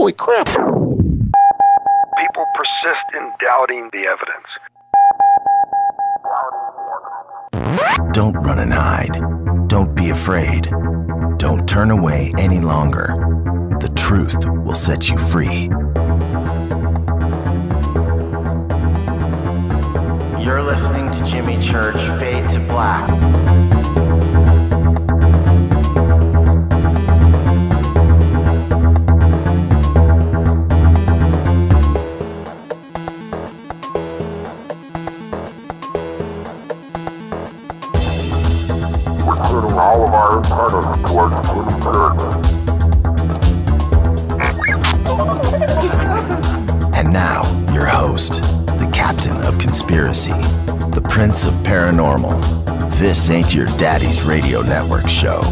Holy crap. People persist in doubting the evidence. Don't run and hide. Don't be afraid. Don't turn away any longer. The truth will set you free. You're listening to Jimmy Church Fade to Black. All of our antennas towards Jimmy Church. And now, your host, the captain of conspiracy, the prince of paranormal. This ain't your daddy's radio network show.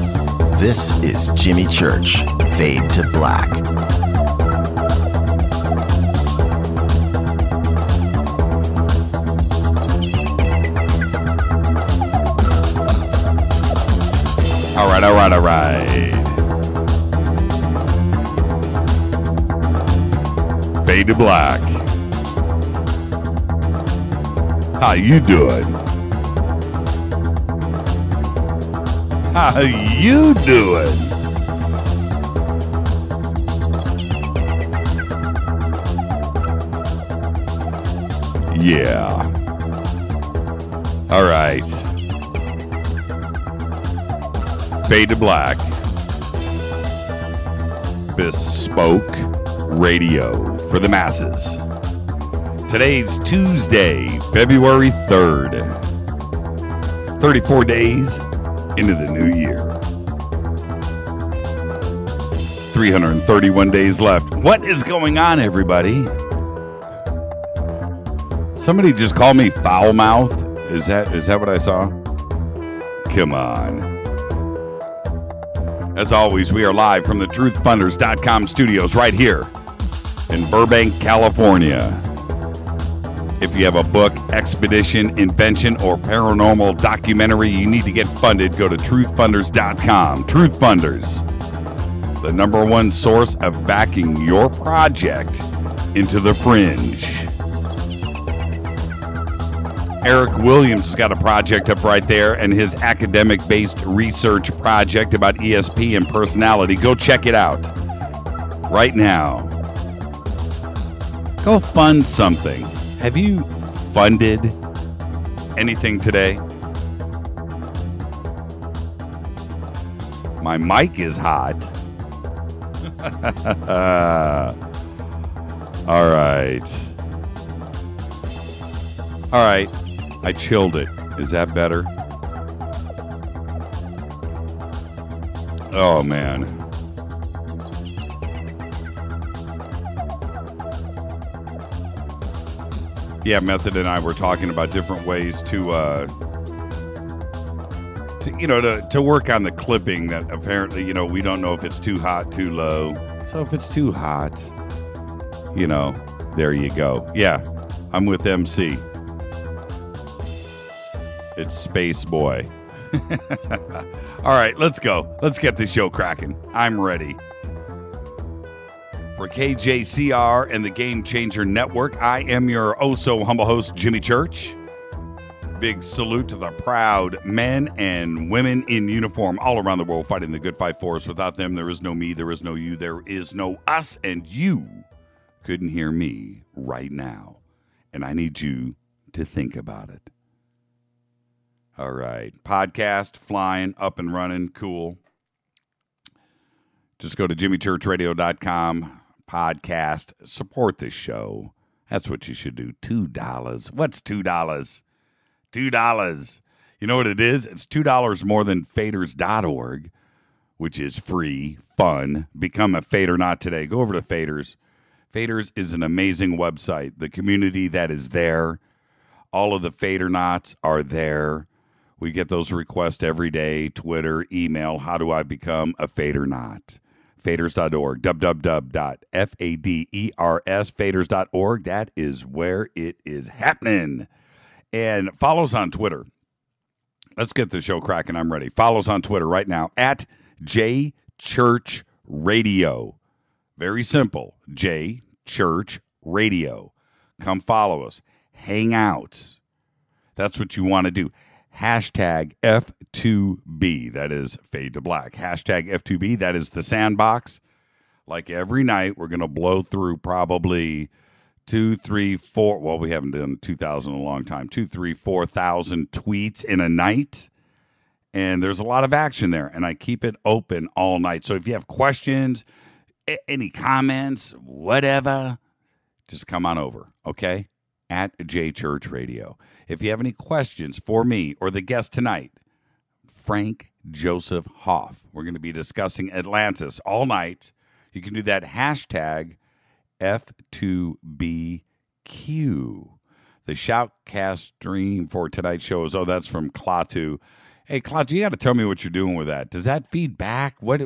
This is Jimmy Church, Fade to Black. All right. Fade to Black. How you doing? How you doing? Yeah. All right. Fade to Black. Bespoke radio for the masses. Today's Tuesday, February 3rd. 34 days into the new year. 331 days left. What is going on, everybody? Somebody just called me foul mouth. Is that what I saw? Come on. As always, we are live from the truthfunders.com studios right here in Burbank, California. If you have a book, expedition, invention, or paranormal documentary you need to get funded, go to truthfunders.com. Truthfunders, the #1 source of backing your project into the fringe. Eric Williams has got a project up right there, and his academic-based research project about ESP and personality. Go check it out right now. Go fund something. Have you funded anything today? My mic is hot. All right. All right. I chilled it. Is that better? Oh, man. Yeah, Method and I were talking about different ways to work on the clipping that apparently, we don't know if it's too hot, too low. So if it's too hot, there you go. Yeah, I'm with MC. It's Space Boy. All right, let's go. Let's get this show cracking. I'm ready. For KJCR and the Game Changer Network, I am your oh-so-humble host, Jimmy Church. Big salute to the proud men and women in uniform all around the world fighting the good fight for us. Without them, there is no me, there is no you, there is no us, and you couldn't hear me right now. And I need you to think about it. All right. Podcast, flying, up and running, cool. Just go to jimmychurchradio.com, podcast, support this show. That's what you should do. $2. What's $2? $2. You know what it is? It's $2 more than faders.org, which is free, fun. Become a Fader Not today. Go over to Faders. Faders is an amazing website. The community that is there, all of the Fader Knots are there. We get those requests every day, Twitter, email. How do I become a Fader Not? Faders.org, www.faders, faders.org. That is where it is happening. And follow us on Twitter. Let's get the show cracking. I'm ready. Follow us on Twitter right now, at JChurchRadio. Very simple. J Church Radio. Come follow us. Hang out. That's what you want to do. Hashtag F2B. That is Fade to Black. Hashtag F2B. That is the sandbox. Like every night, we're going to blow through probably 2, 3, 4. Well, we haven't done 2,000 in a long time. 2, 3, 4,000 tweets in a night. And there's a lot of action there. And I keep it open all night. So if you have questions, any comments, whatever, just come on over, okay? At J Church Radio. If you have any questions for me or the guest tonight, Frank Joseph Hoff. We're going to be discussing Atlantis all night. You can do that hashtag F2BQ. The Shoutcast stream for tonight's show is, that's from Klaatu. Hey, Klaatu, you got to tell me what you're doing with that. Does that feed back? What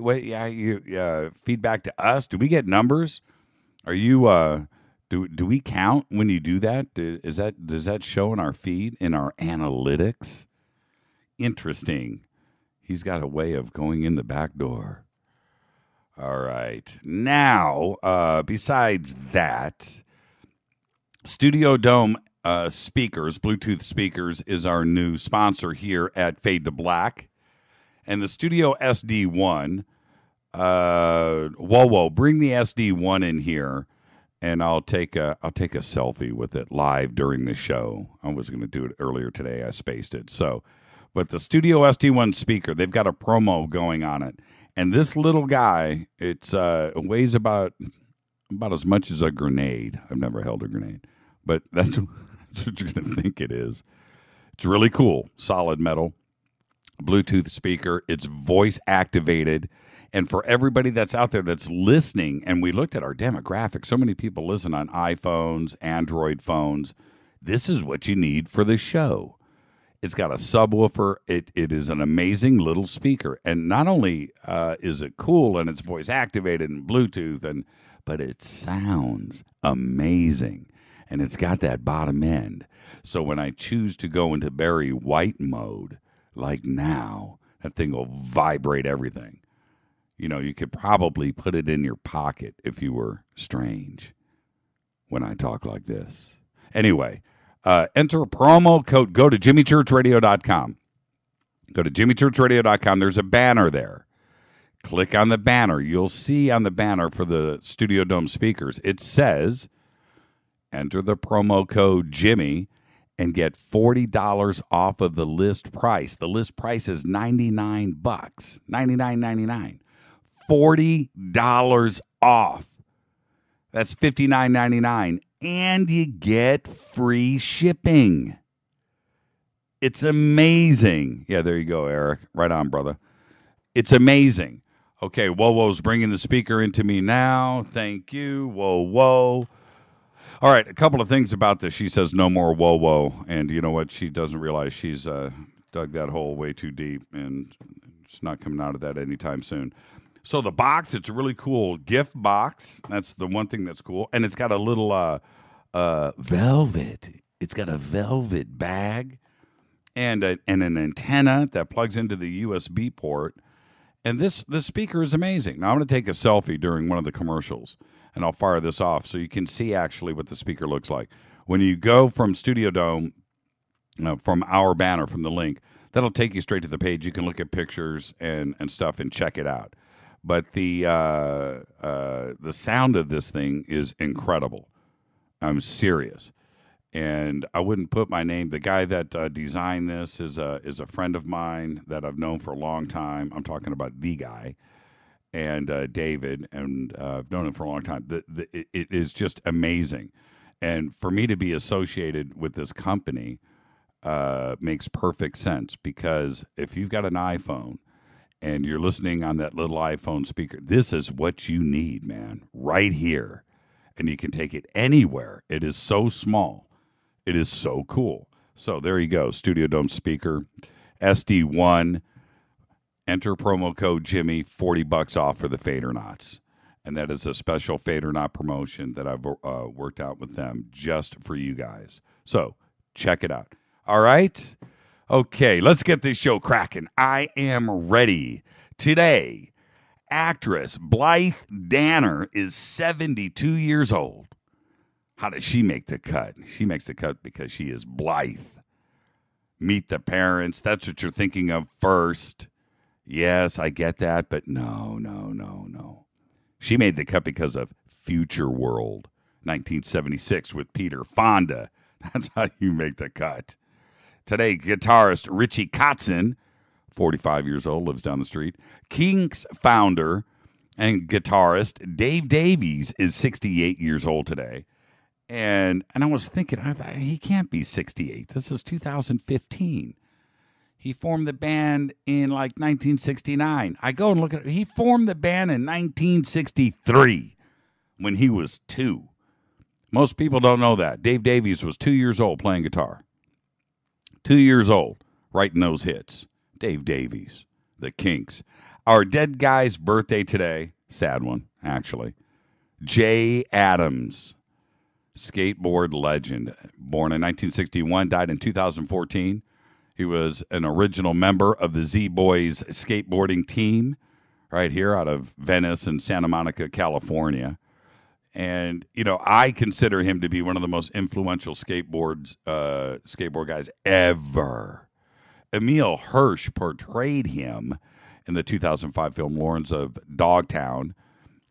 feedback to us? Do we get numbers? Are you, do we count when you do that? Does that show in our feed, in our analytics? Interesting. He's got a way of going in the back door. All right. Now, besides that, Studio Dome speakers, Bluetooth speakers, is our new sponsor here at Fade to Black. And the Studio SD1, bring the SD1 in here, and I'll take a selfie with it live during the show. I was going to do it earlier today. I spaced it. But the Studio SD1 speaker, they've got a promo going on it. And this little guy, it weighs about as much as a grenade. I've never held a grenade, but that's what you're going to think it is. It's really cool. Solid metal, Bluetooth speaker. It's voice activated. And for everybody that's out there that's listening, and we looked at our demographics, so many people listen on iPhones, Android phones. This is what you need for the show. It's got a subwoofer. It is an amazing little speaker. And not only is it cool and it's voice activated and Bluetooth, but it sounds amazing. And it's got that bottom end. So when I choose to go into Barry White mode, like now, that thing will vibrate everything. You know, you could probably put it in your pocket if you were strange when I talk like this. Anyway. Enter promo code. Go to jimmychurchradio.com. Go to jimmychurchradio.com. There's a banner there. Click on the banner. You'll see on the banner for the Studio Dome speakers, it says, enter the promo code Jimmy and get $40 off of the list price. The list price is $99, $99.99. $40 off. That's $59.99. And you get free shipping. It's amazing. Yeah, there you go, Eric. Right on, brother. It's amazing. Okay, Wo's bringing the speaker into me now. Thank you. Whoa. All right, a couple of things about this. She says no more Wo. And you know what? She doesn't realize she's dug that hole way too deep, and it's not coming out of that anytime soon. So the box, it's a really cool gift box. That's the one thing that's cool. And it's got a little velvet. It's got a velvet bag and an antenna that plugs into the USB port. And this speaker is amazing. Now I'm going to take a selfie during one of the commercials, and I'll fire this off so you can see actually what the speaker looks like. When you go from Studio Dome, from our banner, from the link, that'll take you straight to the page. You can look at pictures and stuff and check it out. But the sound of this thing is incredible. I'm serious, and I wouldn't put my name. The guy that designed this is a friend of mine that I've known for a long time. I'm talking about the guy, and David, and I've known him for a long time. It is just amazing, and for me to be associated with this company makes perfect sense, because if you've got an iPhone and you're listening on that little iPhone speaker, this is what you need, man, right here. And you can take it anywhere. It is so small. It is so cool. So there you go, Studio Dome speaker, SD1. Enter promo code Jimmy, $40 off for the Fadernauts. And that is a special Fadernaut promotion that I've worked out with them just for you guys. So check it out. All right? Okay, let's get this show cracking. I am ready today. actress Blythe Danner is 72 years old. How does she make the cut? She makes the cut because she is Blythe. Meet the Parents. That's what you're thinking of first. Yes, I get that, but no. She made the cut because of Future World, 1976 with Peter Fonda. That's how you make the cut. Today, guitarist Richie Kotzen, 45 years old, lives down the street. Kinks founder and guitarist Dave Davies is 68 years old today. And I was thinking, he can't be 68. This is 2015. He formed the band in like 1969. I go and look at it. He formed the band in 1963 when he was 2. Most people don't know that. Dave Davies was 2 years old playing guitar. 2 years old, writing those hits. Dave Davies, the Kinks. Our dead guy's birthday today, sad one, actually. Jay Adams, skateboard legend. Born in 1961, died in 2014. He was an original member of the Z-Boys skateboarding team right here out of Venice and Santa Monica, California. And, I consider him to be one of the most influential skateboard guys ever. Emile Hirsch portrayed him in the 2005 film Lawrence of Dogtown.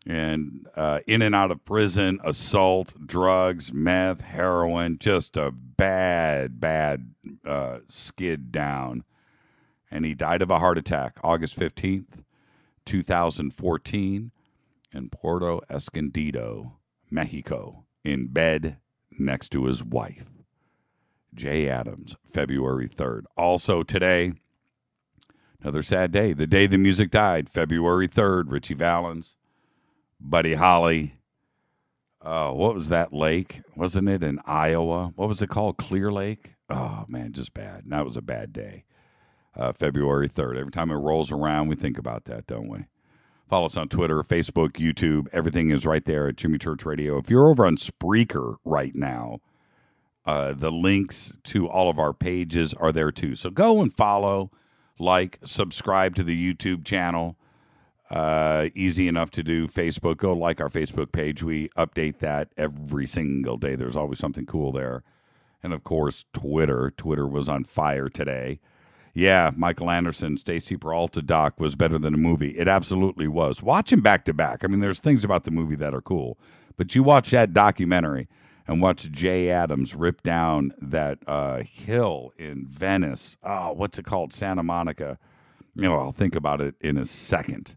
And in and out of prison, assault, drugs, meth, heroin, just a bad skid down. And he died of a heart attack August 15th, 2014. In Puerto Escondido, Mexico, in bed next to his wife. Jay Adams, February 3rd. Also today, another sad day. The day the music died, February 3rd. Richie Valens, Buddy Holly. What was that lake? Wasn't it in Iowa? What was it called? Clear Lake? Oh, man, just bad. That was a bad day. February 3rd. Every time it rolls around, we think about that, don't we? Follow us on Twitter, Facebook, YouTube. Everything is right there at Jimmy Church Radio. If you're over on Spreaker right now, the links to all of our pages are there too. So go and follow, like, subscribe to the YouTube channel. Easy enough to do. Facebook, go like our Facebook page. We update that every single day. There's always something cool there. And, of course, Twitter. Twitter was on fire today. Yeah, Michael Anderson, Stacey Peralta doc was better than a movie. It absolutely was. Watch him back to back. I mean, there's things about the movie that are cool. But you watch that documentary and watch Jay Adams rip down that hill in Venice. Oh, what's it called? Santa Monica. I'll think about it in a second.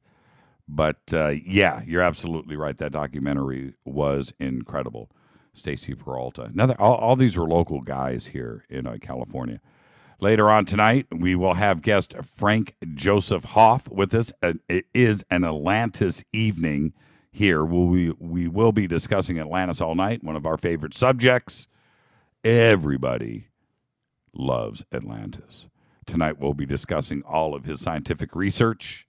But, yeah, you're absolutely right. That documentary was incredible. Stacey Peralta. All these were local guys here in California. Later on tonight, we will have guest Frank Joseph Hoff with us. It is an Atlantis evening here. We will be discussing Atlantis all night, one of our favorite subjects. Everybody loves Atlantis. Tonight, we'll be discussing all of his scientific research.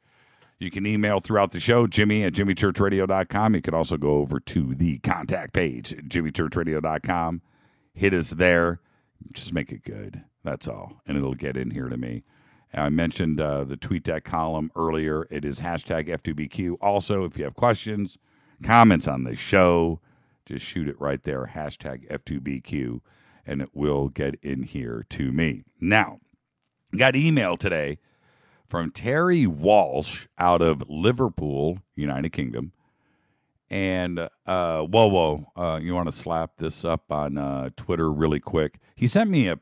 You can email throughout the show, Jimmy at jimmychurchradio.com. You can also go over to the contact page, jimmychurchradio.com. Hit us there. Just make it good. That's all. And it'll get in here to me. I mentioned the TweetDeck column earlier. It is hashtag F2BQ. Also, if you have questions, comments on the show, just shoot it right there, hashtag F2BQ, and it will get in here to me. Now, got email today from Terry Walsh out of Liverpool, United Kingdom. And, you want to slap this up on Twitter really quick? He sent me a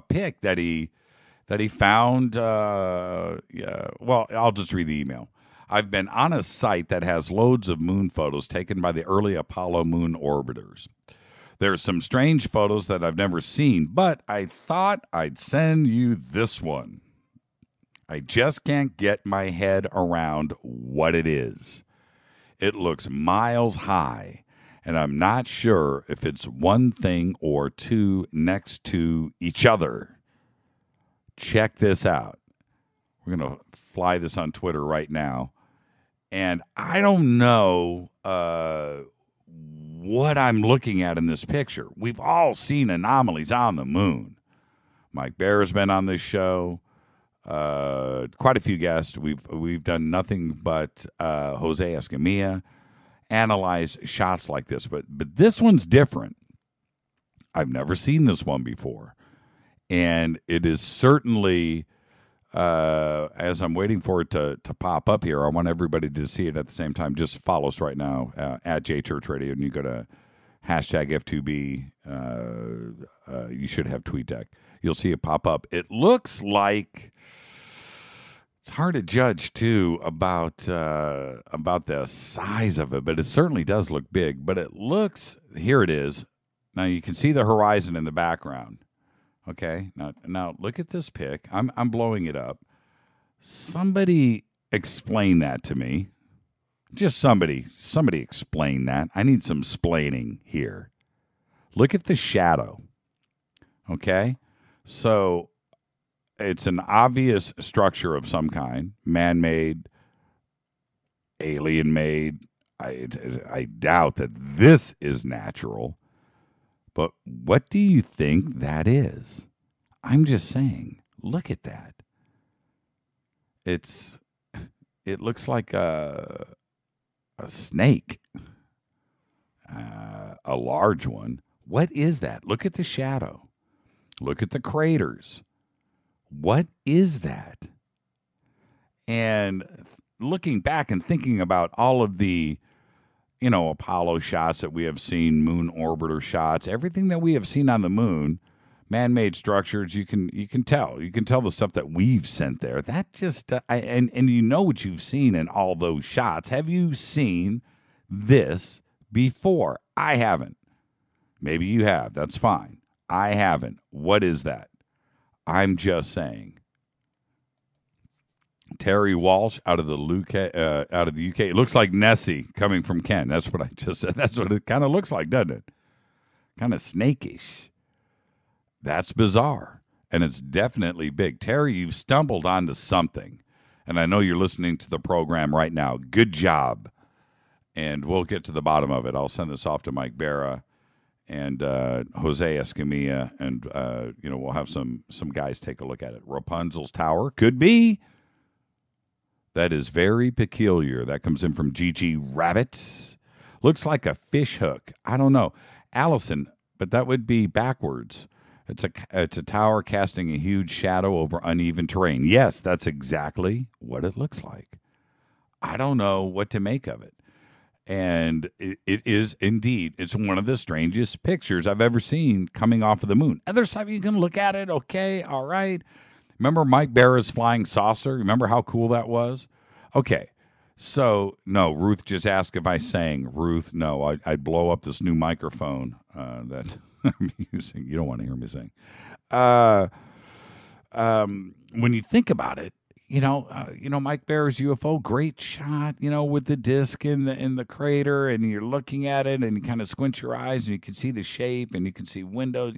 pic that he found. I'll just read the email. I've been on a site that has loads of moon photos taken by the early Apollo moon orbiters. There's some strange photos that I've never seen, but I thought I'd send you this one. I just can't get my head around what it is. It looks miles high, and I'm not sure if it's one thing or two next to each other. Check this out. We're going to fly this on Twitter right now. And I don't know what I'm looking at in this picture. We've all seen anomalies on the moon. Mike Bear's been on this show. quite a few guests. We've done nothing but Jose Escamilla analyze shots like this, but this one's different. I've never seen this one before, and it is certainly. As I'm waiting for it to pop up here, I want everybody to see it at the same time. Just follow us right now at JChurch Radio, and you go to hashtag F2B. You should have TweetDeck. You'll see it pop up. It looks like it's hard to judge too about the size of it, but it certainly does look big. But it looks, here it is. Now you can see the horizon in the background. Okay, now look at this pic. I'm blowing it up. Somebody explain that to me. Just somebody explain that. I need some splaining here. Look at the shadow. Okay, so it's an obvious structure of some kind, man-made, alien-made. I doubt that this is natural. But what do you think that is? I'm just saying, look at that. It looks like a snake, a large one. What is that? Look at the shadow. Look at the craters. What is that? And looking back and thinking about all of the Apollo shots that we have seen, moon orbiter shots, everything that we have seen on the moon, man-made structures, you can tell the stuff that we've sent there. That just and you know what you've seen in all those shots. Have you seen this before? I haven't. Maybe you have. That's fine. I haven't. What is that? I'm just saying. Terry Walsh out of the UK. It looks like Nessie coming from Ken. That's what I just said. That's what it kind of looks like, doesn't it? Kind of snakish. That's bizarre. And it's definitely big. Terry, you've stumbled onto something. And I know you're listening to the program right now. Good job. And we'll get to the bottom of it. I'll send this off to Mike Barra and Jose Escamilla. And, we'll have some guys take a look at it. Rapunzel's Tower. Could be. That is very peculiar. That comes in from GG Rabbit. Looks like a fish hook. I don't know. Allison, but that would be backwards. It's a tower casting a huge shadow over uneven terrain. Yes, that's exactly what it looks like. I don't know what to make of it. And it is indeed, it's one of the strangest pictures I've ever seen coming off of the moon. Other side, you can look at it. Okay, all right. Remember Mike Barra's flying saucer? Remember how cool that was? Okay, so, no, Ruth just asked if I sang. Ruth, no, I'd blow up this new microphone that I'm using. You don't want to hear me sing. When you think about it, Mike Barra's UFO, great shot, with the disc in the crater, and you're looking at it, and you kind of squint your eyes, and you can see the shape, and you can see windows,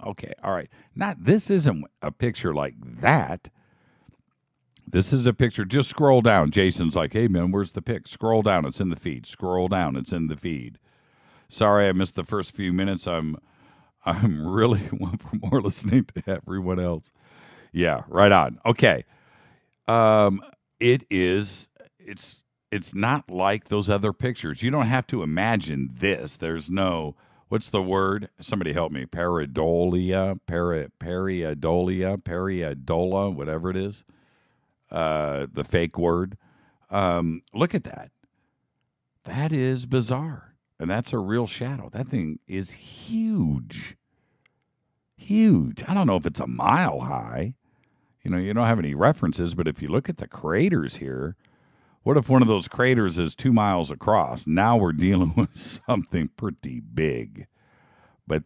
okay, all right. This isn't a picture like that. This is a picture, just scroll down. Jason's like, hey, man, where's the pic? Scroll down, it's in the feed. Scroll down, it's in the feed. Sorry, I missed the first few minutes. I'm really want for more listening to everyone else. Yeah, right on. Okay. It's not like those other pictures. You don't have to imagine this. There's no, what's the word? Somebody help me. Peridola, whatever it is. The fake word. Look at that. That is bizarre. And that's a real shadow. That thing is huge. Huge. I don't know if it's a mile high. You don't have any references, but if you look at the craters here, what if one of those craters is 2 miles across? Now we're dealing with something pretty big. But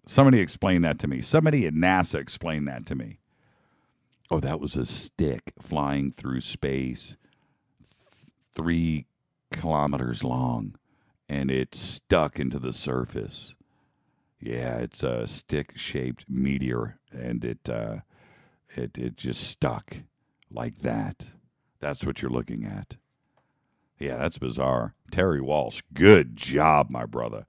somebody explain that to me. Somebody at NASA explain that to me. Oh, that was a stick flying through space 3 kilometers long, and it stuck into the surface. Yeah, it's a stick-shaped meteor, and it just stuck like that. That's what you're looking at. Yeah, that's bizarre. Terry Walsh, good job, my brother.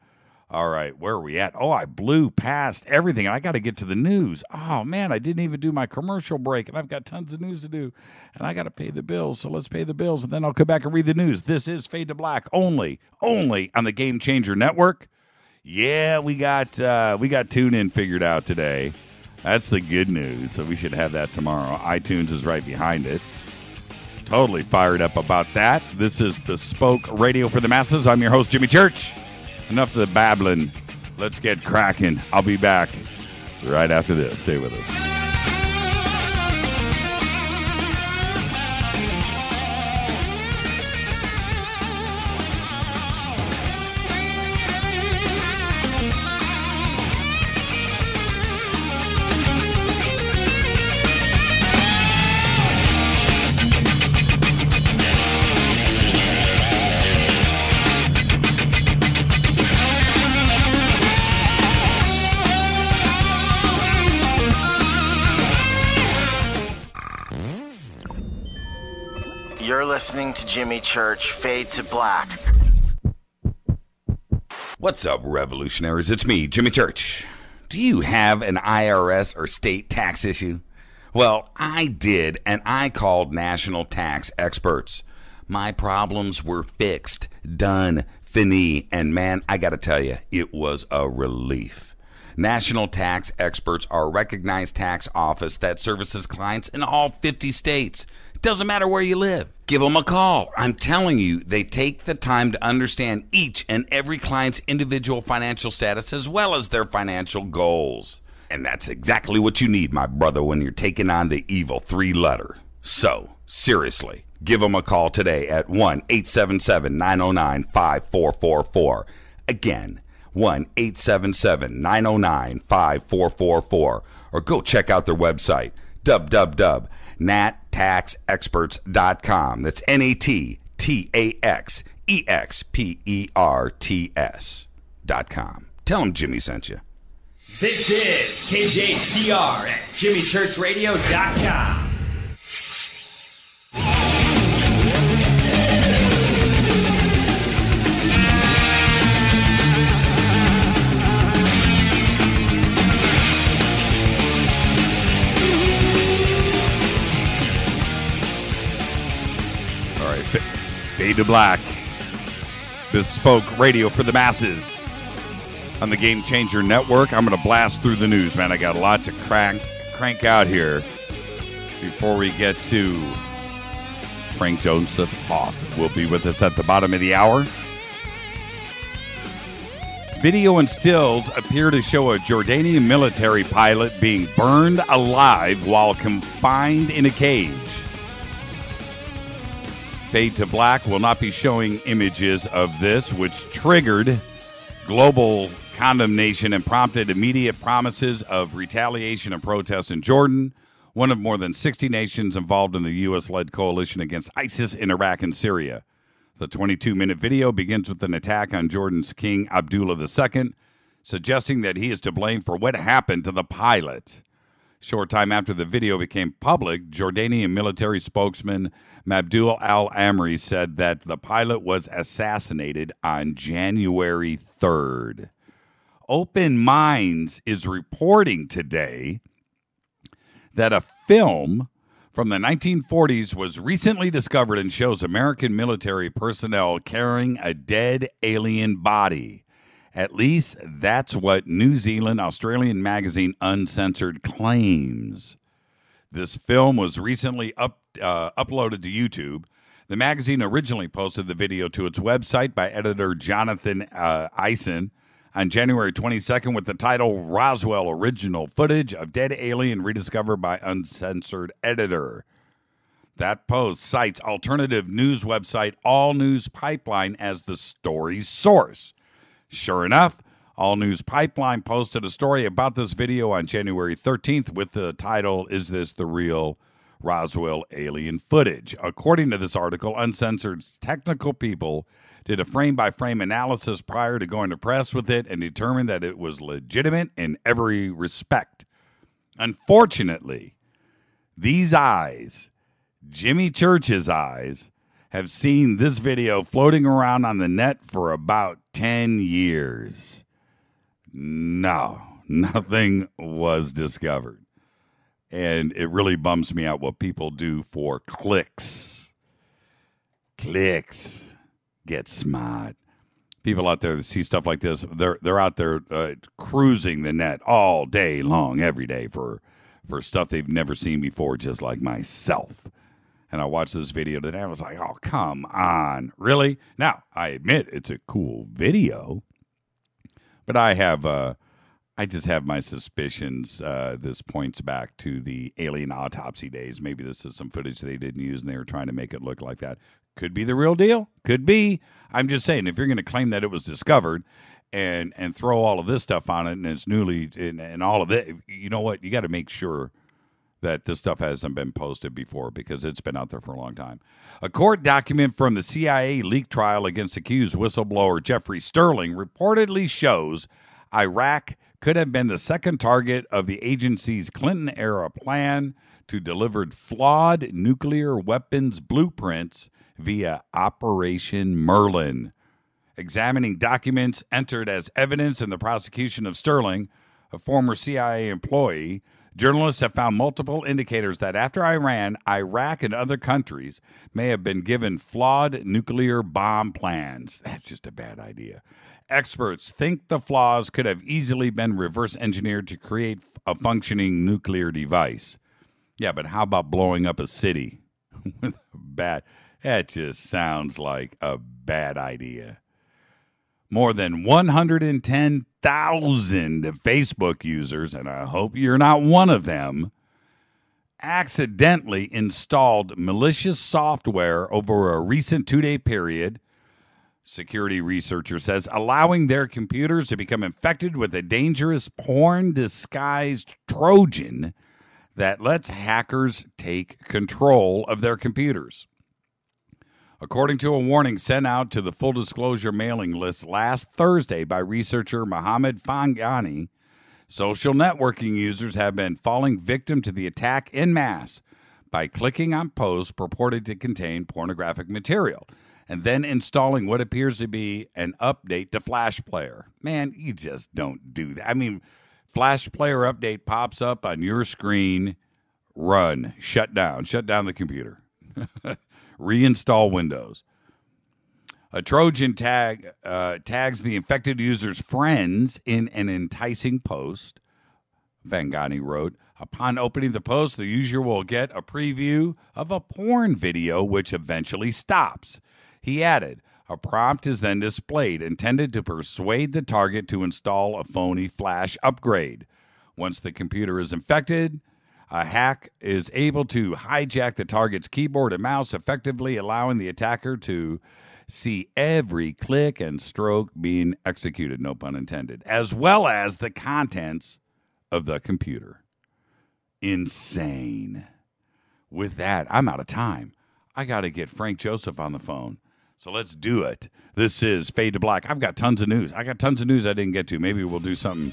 All right, where are we at? Oh, I blew past everything, and I got to get to the news. Oh, man, I didn't even do my commercial break, and I've got tons of news to do, and I got to pay the bills, so let's pay the bills, and then I'll come back and read the news. This is Fade to Black, only on the Game Changer Network. Yeah, we got TuneIn figured out today. That's the good news, so we should have that tomorrow. iTunes is right behind it. Totally fired up about that. This is Bespoke Radio for the Masses. I'm your host, Jimmy Church. Enough of the babbling. Let's get cracking. I'll be back right after this. Stay with us. You're listening to Jimmy Church, Fade to Black. What's up, revolutionaries? It's me, Jimmy Church. Do you have an IRS or state tax issue? Well, I did, and I called national tax experts. My problems were fixed, done, fini, and man, I gotta tell you, it was a relief. National Tax Experts are a recognized tax office that services clients in all 50 states. Doesn't matter where you live. Give them a call. I'm telling you, they take the time to understand each and every client's individual financial status as well as their financial goals. And that's exactly what you need, my brother, when you're taking on the evil three-letter. So, seriously, give them a call today at 1-877-909-5444. Again, 1-877-909-5444. Or go check out their website, www.nattaxexperts.com. That's NATTAXEXPERTS.com. Tell them Jimmy sent you. This is KJCR at JimmyChurchRadio.com. Fade to Black, Bespoke Radio for the Masses on the Game Changer Network. I'm going to blast through the news, man. I got a lot to crank out here before we get to Frank Joseph Hoff. Will be with us at the bottom of the hour. Video and stills appear to show a Jordanian military pilot being burned alive while confined in a cage. Fade to Black will not be showing images of this, which triggered global condemnation and prompted immediate promises of retaliation and protests in Jordan, one of more than 60 nations involved in the U.S.-led coalition against ISIS in Iraq and Syria. The 22-minute video begins with an attack on Jordan's King Abdullah II, suggesting that he is to blame for what happened to the pilot. Short time after the video became public, Jordanian military spokesman Mabdul al-Amri said that the pilot was assassinated on January 3rd. Open Minds is reporting today that a film from the 1940s was recently discovered and shows American military personnel carrying a dead alien body. At least that's what New Zealand Australian magazine Uncensored claims. This film was recently uploaded to YouTube. The magazine originally posted the video to its website by editor Jonathan Eisen on January 22nd with the title Roswell Original Footage of Dead Alien Rediscovered by Uncensored Editor. That post cites alternative news website All News Pipeline as the story's source. Sure enough, All News Pipeline posted a story about this video on January 13th with the title, Is This the Real Roswell Alien Footage? According to this article, Uncensored's technical people did a frame-by-frame analysis prior to going to press with it and determined that it was legitimate in every respect. Unfortunately, these eyes, Jimmy Church's eyes, have seen this video floating around on the net for about 10 years. No, nothing was discovered. And it really bums me out what people do for clicks. Clicks. Get smart. People out there that see stuff like this, they're out there cruising the net all day long, every day for stuff they've never seen before, just like myself. And I watched this video today. I was like, oh, come on. Really? Now, I admit it's a cool video, but I just have my suspicions. This points back to the alien autopsy days. Maybe this is some footage they didn't use, and they were trying to make it look like that. Could be the real deal. Could be. I'm just saying, if you're going to claim that it was discovered and throw all of this stuff on it and it's newly and all of it, you know what? You got to make sure that this stuff hasn't been posted before because it's been out there for a long time. A court document from the CIA leak trial against accused whistleblower Jeffrey Sterling reportedly shows Iraq could have been the second target of the agency's Clinton-era plan to deliver flawed nuclear weapons blueprints via Operation Merlin. Examining documents entered as evidence in the prosecution of Sterling, a former CIA employee, journalists have found multiple indicators that after Iran, Iraq and other countries may have been given flawed nuclear bomb plans. That's just a bad idea. Experts think the flaws could have easily been reverse engineered to create a functioning nuclear device. Yeah, but how about blowing up a city with bad? That just sounds like a bad idea. More than 110,000 Facebook users, and I hope you're not one of them, accidentally installed malicious software over a recent 2-day period, security researcher says, allowing their computers to become infected with a dangerous porn-disguised Trojan that lets hackers take control of their computers. According to a warning sent out to the full disclosure mailing list last Thursday by researcher Mohammed Fangani, social networking users have been falling victim to the attack en masse by clicking on posts purported to contain pornographic material and then installing what appears to be an update to Flash Player. Man, you just don't do that. I mean, Flash Player update pops up on your screen. Run. Shut down the computer. Reinstall Windows. A Trojan tags the infected user's friends in an enticing post, Vangani wrote. Upon opening the post, the user will get a preview of a porn video, which eventually stops. He added, a prompt is then displayed, intended to persuade the target to install a phony Flash upgrade. Once the computer is infected, a hack is able to hijack the target's keyboard and mouse, effectively allowing the attacker to see every click and stroke being executed, no pun intended, as well as the contents of the computer. Insane. With that, I'm out of time. I got to get Frank Joseph on the phone. So let's do it. This is Fade to Black. I've got tons of news. I didn't get to. Maybe we'll do some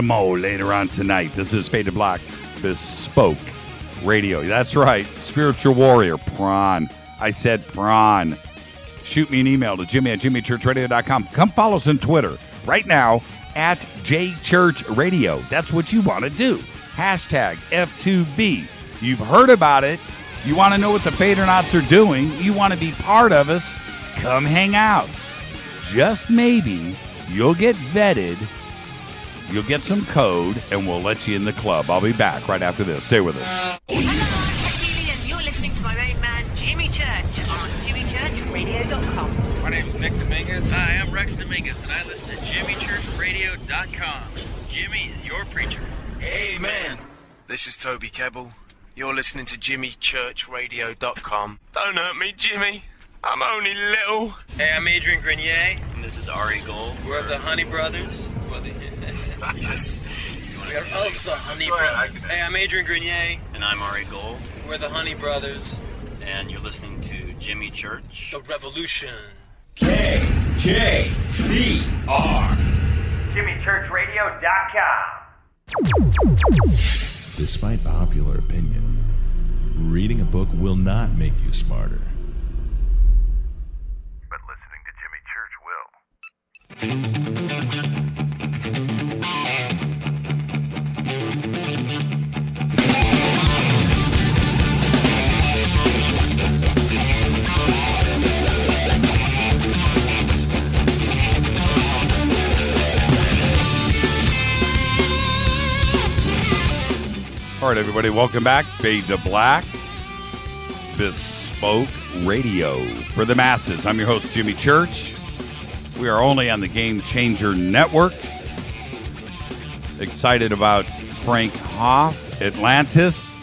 more later on tonight. This is Fade to Black. Bespoke Radio. That's right. Spiritual Warrior. Prawn. I said prawn. Shoot me an email to jimmy@jimmychurchradio.com. Come follow us on Twitter right now at jchurchradio. That's what you want to do. Hashtag F2B. You've heard about it. You want to know what the Fadernauts are doing. You want to be part of us. Come hang out. Just maybe you'll get vetted. You'll get some code, and we'll let you in the club. I'll be back right after this. Stay with us. Hello, and you're listening to my main man, Jimmy Church, on jimmychurchradio.com. My name is Nick Dominguez. Hi, I'm Rex Dominguez, and I listen to jimmychurchradio.com. Jimmy is your preacher. Amen. This is Toby Kebbell. You're listening to jimmychurchradio.com. Don't hurt me, Jimmy. I'm only little. Hey, I'm Adrian Grenier. And this is Ari Gold. We're of the Honey Brothers. Yes. We're of the Honey Brothers. Hey, I'm Adrian Grenier. And I'm Ari Gold. We're the Honey Brothers. And you're listening to Jimmy Church. The Revolution. KJCR. JimmyChurchRadio.com. Despite popular opinion, reading a book will not make you smarter. But listening to Jimmy Church will. All right, everybody, welcome back. Fade to Black, bespoke radio for the masses. I'm your host, Jimmy Church. We are only on the Game Changer Network. Excited about Frank Hoff, Atlantis.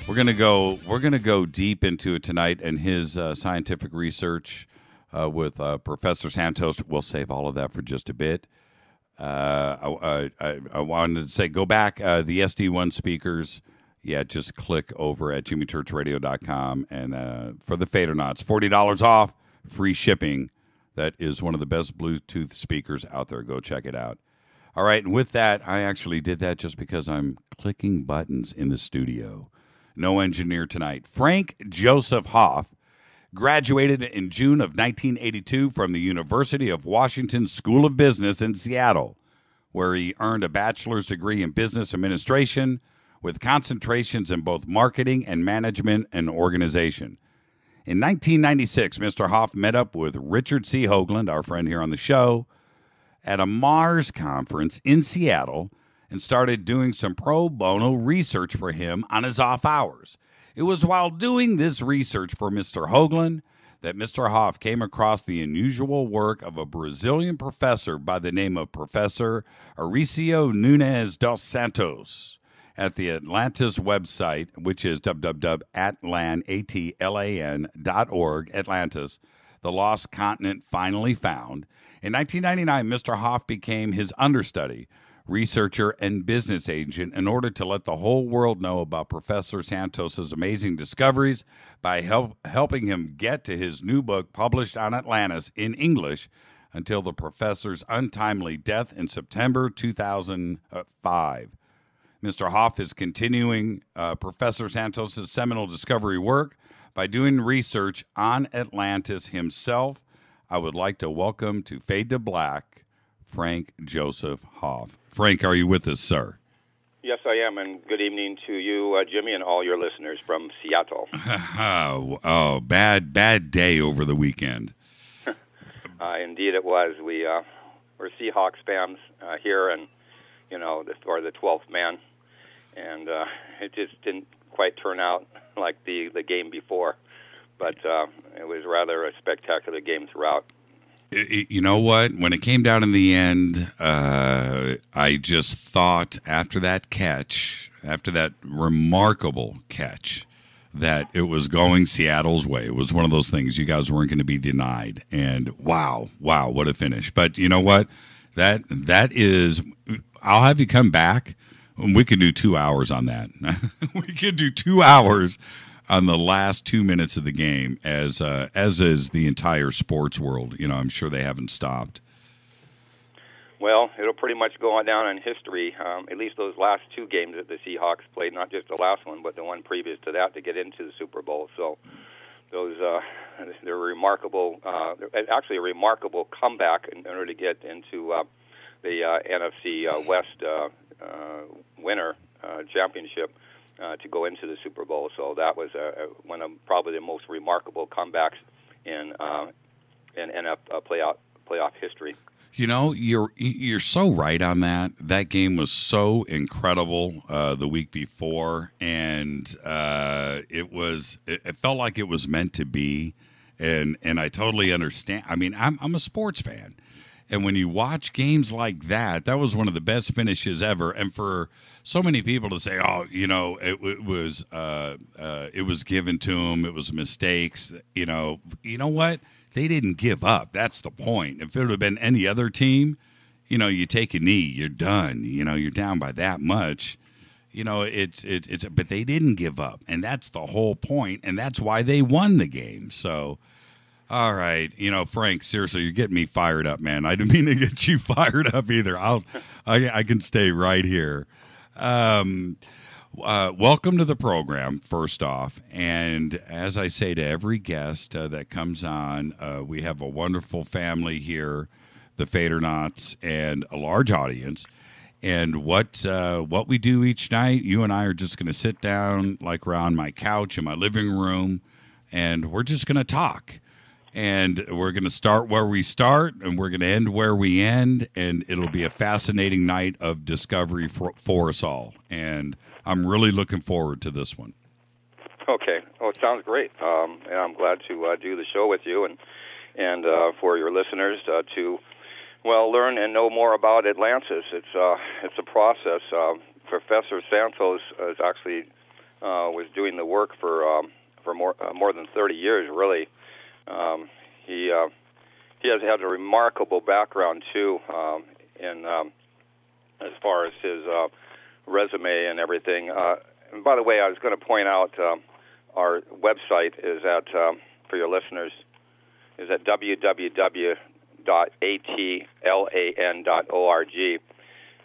We're gonna go deep into it tonight and his scientific research with Professor Santos. We'll save all of that for just a bit. I wanted to say, go back, the SD1 speakers. Yeah, just click over at jimmychurchradio.com. And for the Fadernauts, $40 off, free shipping. That is one of the best Bluetooth speakers out there. Go check it out. All right, and with that, I actually did that just because I'm clicking buttons in the studio. No engineer tonight. Frank Joseph Hoff graduated in June of 1982 from the University of Washington School of Business in Seattle, where he earned a bachelor's degree in business administration with concentrations in both marketing and management and organization. In 1996, Mr. Hoff met up with Richard C. Hoagland, our friend here on the show, at a Mars conference in Seattle and started doing some pro bono research for him on his off hours. It was while doing this research for Mr. Hoagland that Mr. Hoff came across the unusual work of a Brazilian professor by the name of Professor Arysio Santos at the Atlantis website, which is www.atlan.org, Atlantis, the lost continent finally found. In 1999, Mr. Hoff became his understudy, researcher, and business agent in order to let the whole world know about Professor Santos's amazing discoveries by helping him get to his new book published on Atlantis in English until the professor's untimely death in September 2005. Mr. Hoff is continuing Professor Santos's seminal discovery work by doing research on Atlantis himself. I would like to welcome to Fade to Black, Frank Joseph Hoff. Frank, are you with us, sir? Yes, I am, and good evening to you, Jimmy, and all your listeners from Seattle. Oh, bad day over the weekend. Indeed it was. We're Seahawks fans here, and, the 12th man, and it just didn't quite turn out like the game before, but it was rather a spectacular game throughout. You know what? When it came down in the end, I just thought after that remarkable catch, that it was going Seattle's way. It was one of those things you guys weren't going to be denied. And wow, what a finish. But you know what? That is, I'll have you come back. We could do 2 hours on that. We could do 2 hours on the last 2 minutes of the game, as is the entire sports world. I'm sure they haven't stopped. Well, it'll pretty much go on down in history, at least those last two games that the Seahawks played, not just the last one, but the one previous to that to get into the Super Bowl. So they're remarkable, actually a remarkable comeback in order to get into the NFC West winner championship. To go into the Super Bowl, so that was one of probably the most remarkable comebacks in playoff history. You're so right on that. That game was so incredible the week before, and it felt like it was meant to be, and I totally understand. I mean, I'm a sports fan. And when you watch games like that, that was one of the best finishes ever. And for so many people to say, it was given to them, it was mistakes, you know what? They didn't give up. That's the point. If it would have been any other team, you take a knee, you're done. You're down by that much. But they didn't give up. And that's the whole point. And that's why they won the game. So, all right, Frank, seriously, you're getting me fired up, man. I didn't mean to get you fired up either. I can stay right here. Welcome to the program, first off. And as I say to every guest that comes on, we have a wonderful family here, the Fadernauts, and a large audience. And what we do each night, you and I are just going to sit down like we're on my couch in my living room, and we're just going to talk. And we're going to start where we start, and we're going to end where we end, and it'll be a fascinating night of discovery for us all. And I'm really looking forward to this one. Okay. Oh, it sounds great. And I'm glad to do the show with you and for your listeners to, well, learn and know more about Atlantis. It's a process. Professor Santos is actually was doing the work for more than 30 years, really. He has had a remarkable background too, in as far as his resume and everything. And by the way, I was going to point out our website is at for your listeners is at www.atlan.org.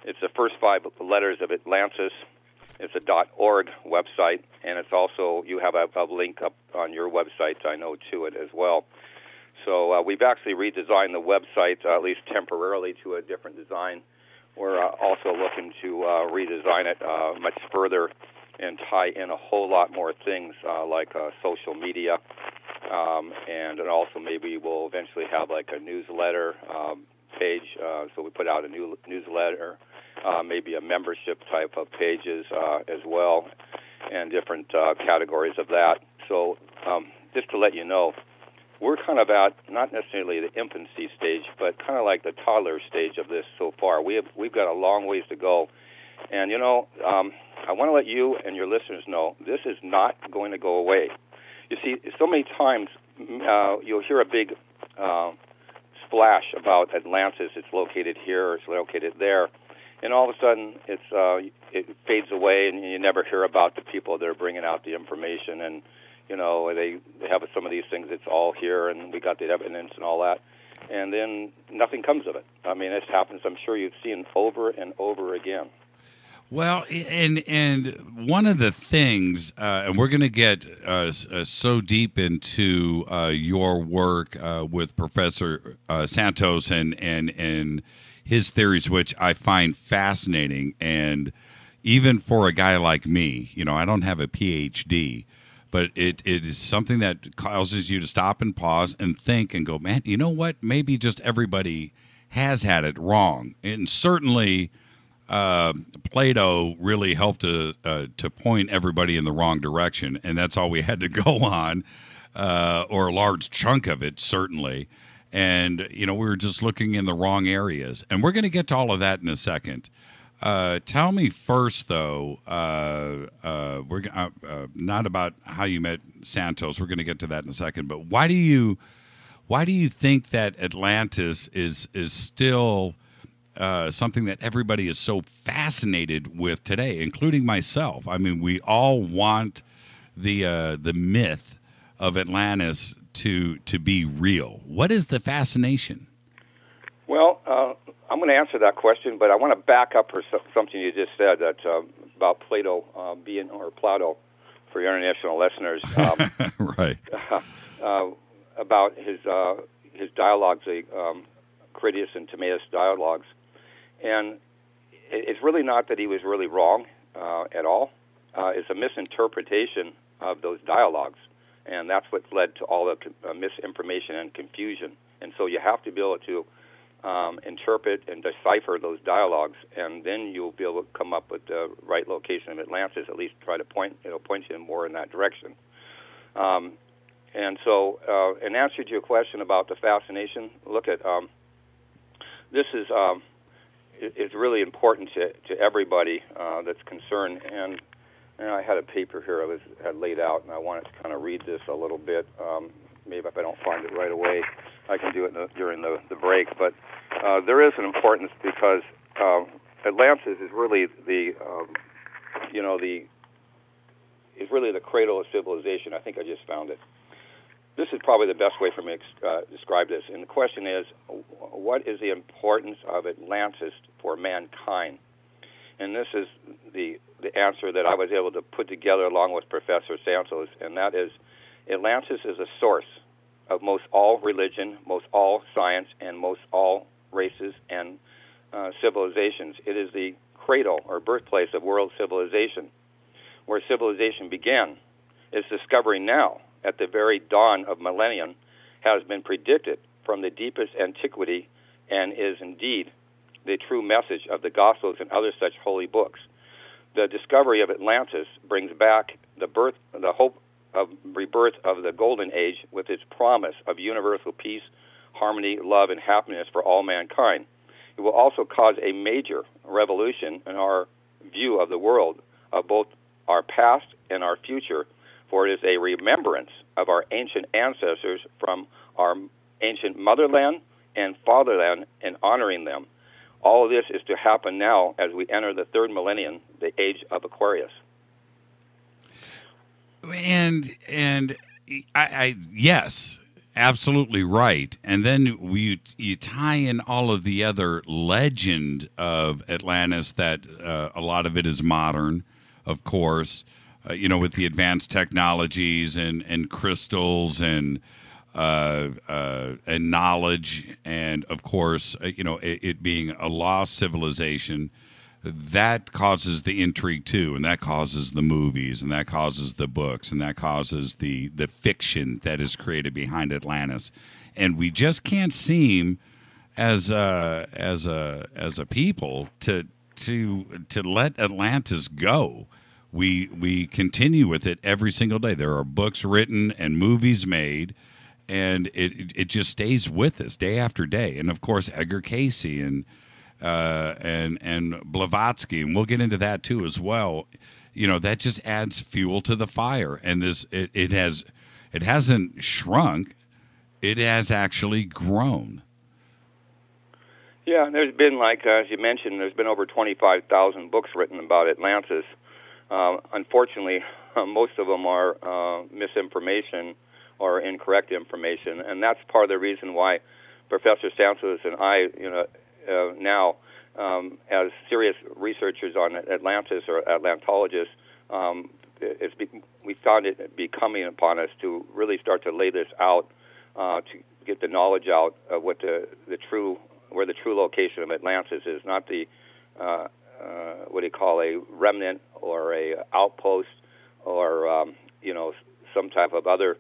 It's the first 5 letters of Atlantis. It's a .org website, and it's also, you have a link up on your website, I know, to it as well. So we've actually redesigned the website, at least temporarily, to a different design. We're also looking to redesign it much further and tie in a whole lot more things like social media, and also maybe we'll eventually have like a newsletter page, so we put out a new newsletter, maybe a membership type of pages as well, and different categories of that. So just to let you know, we're kind of at not necessarily the infancy stage, but kind of like the toddler stage of this so far. We've got a long ways to go, and I want to let you and your listeners know this is not going to go away. You see, so many times you'll hear a big splash about Atlantis. It's located here, or it's located there. And all of a sudden, it fades away, and you never hear about the people that are bringing out the information. And they have some of these things. It's all here, and we got the evidence and all that. And then nothing comes of it. I mean, this happens. I'm sure you've seen over and over again. Well, and one of the things, and we're going to get so deep into your work with Professor Santos and his theories, which I find fascinating. And even for a guy like me, I don't have a PhD, but it is something that causes you to stop and pause and think and go, man, you know what? Maybe just everybody has had it wrong. And certainly Plato really helped to point everybody in the wrong direction, and that's all we had to go on, or a large chunk of it, certainly. And, we were just looking in the wrong areas. And we're going to get to all of that in a second. Tell me first, though, we're not about how you met Santos. We're going to get to that in a second. But why do you think that Atlantis is still something that everybody is so fascinated with today, including myself? I mean, we all want the myth of Atlantis to be real. What is the fascination? Well, I'm going to answer that question, but I want to back up for something you just said that about Plato or Plato for your international listeners. Right. About his dialogues, Critias and Timaeus dialogues. And it's really not that he was really wrong at all. It's a misinterpretation of those dialogues, and that's what led to all the misinformation and confusion. And so you have to be able to interpret and decipher those dialogues, and then you'll be able to come up with the right location of Atlantis, at least try to point you more in that direction. And so in answer to your question about the fascination, look at this is it's really important to everybody that's concerned. And I had a paper here I had laid out, and I wanted to kind of read this a little bit. Maybe if I don't find it right away, I can do it during the break. But there is an importance because Atlantis is really the cradle of civilization. I think I just found it. This is probably the best way for me to describe this. And the question is, what is the importance of Atlantis for mankind? And this is the answer that I was able to put together along with Professor Santos, and that is Atlantis is a source of most all religion, most all science, and most all races and civilizations. It is the cradle or birthplace of world civilization. Where civilization began is discovering now, at the very dawn of millennium, has been predicted from the deepest antiquity and is indeed the true message of the Gospels and other such holy books. The discovery of Atlantis brings back the hope of rebirth of the Golden Age with its promise of universal peace, harmony, love, and happiness for all mankind. It will also cause a major revolution in our view of the world, of both our past and our future, for it is a remembrance of our ancient ancestors from our ancient motherland and fatherland and honoring them. All of this is to happen now as we enter the third millennium, the age of Aquarius. And I yes, absolutely right. And then you tie in all of the other legend of Atlantis that a lot of it is modern, of course, with the advanced technologies and crystals and knowledge, and of course, it being a lost civilization. That causes the intrigue too, and that causes the movies, and that causes the books, and that causes the fiction that is created behind Atlantis. And we just can't seem, as a people, to let Atlantis go. We continue with it every single day. There are books written and movies made, and it just stays with us day after day. And of course, Edgar Cayce and Blavatsky, and we'll get into that too as well. That just adds fuel to the fire. And it hasn't shrunk; it has actually grown. Yeah, there's been, like as you mentioned, there's been over 25,000 books written about Atlantis. Unfortunately, most of them are misinformation or incorrect information, and that's part of the reason why Professor Santos and I, now, as serious researchers on Atlantis or Atlantologists, we found it becoming upon us to really start to lay this out, to get the knowledge out of what where the true location of Atlantis is, not the what do you call a remnant or a outpost or some type of other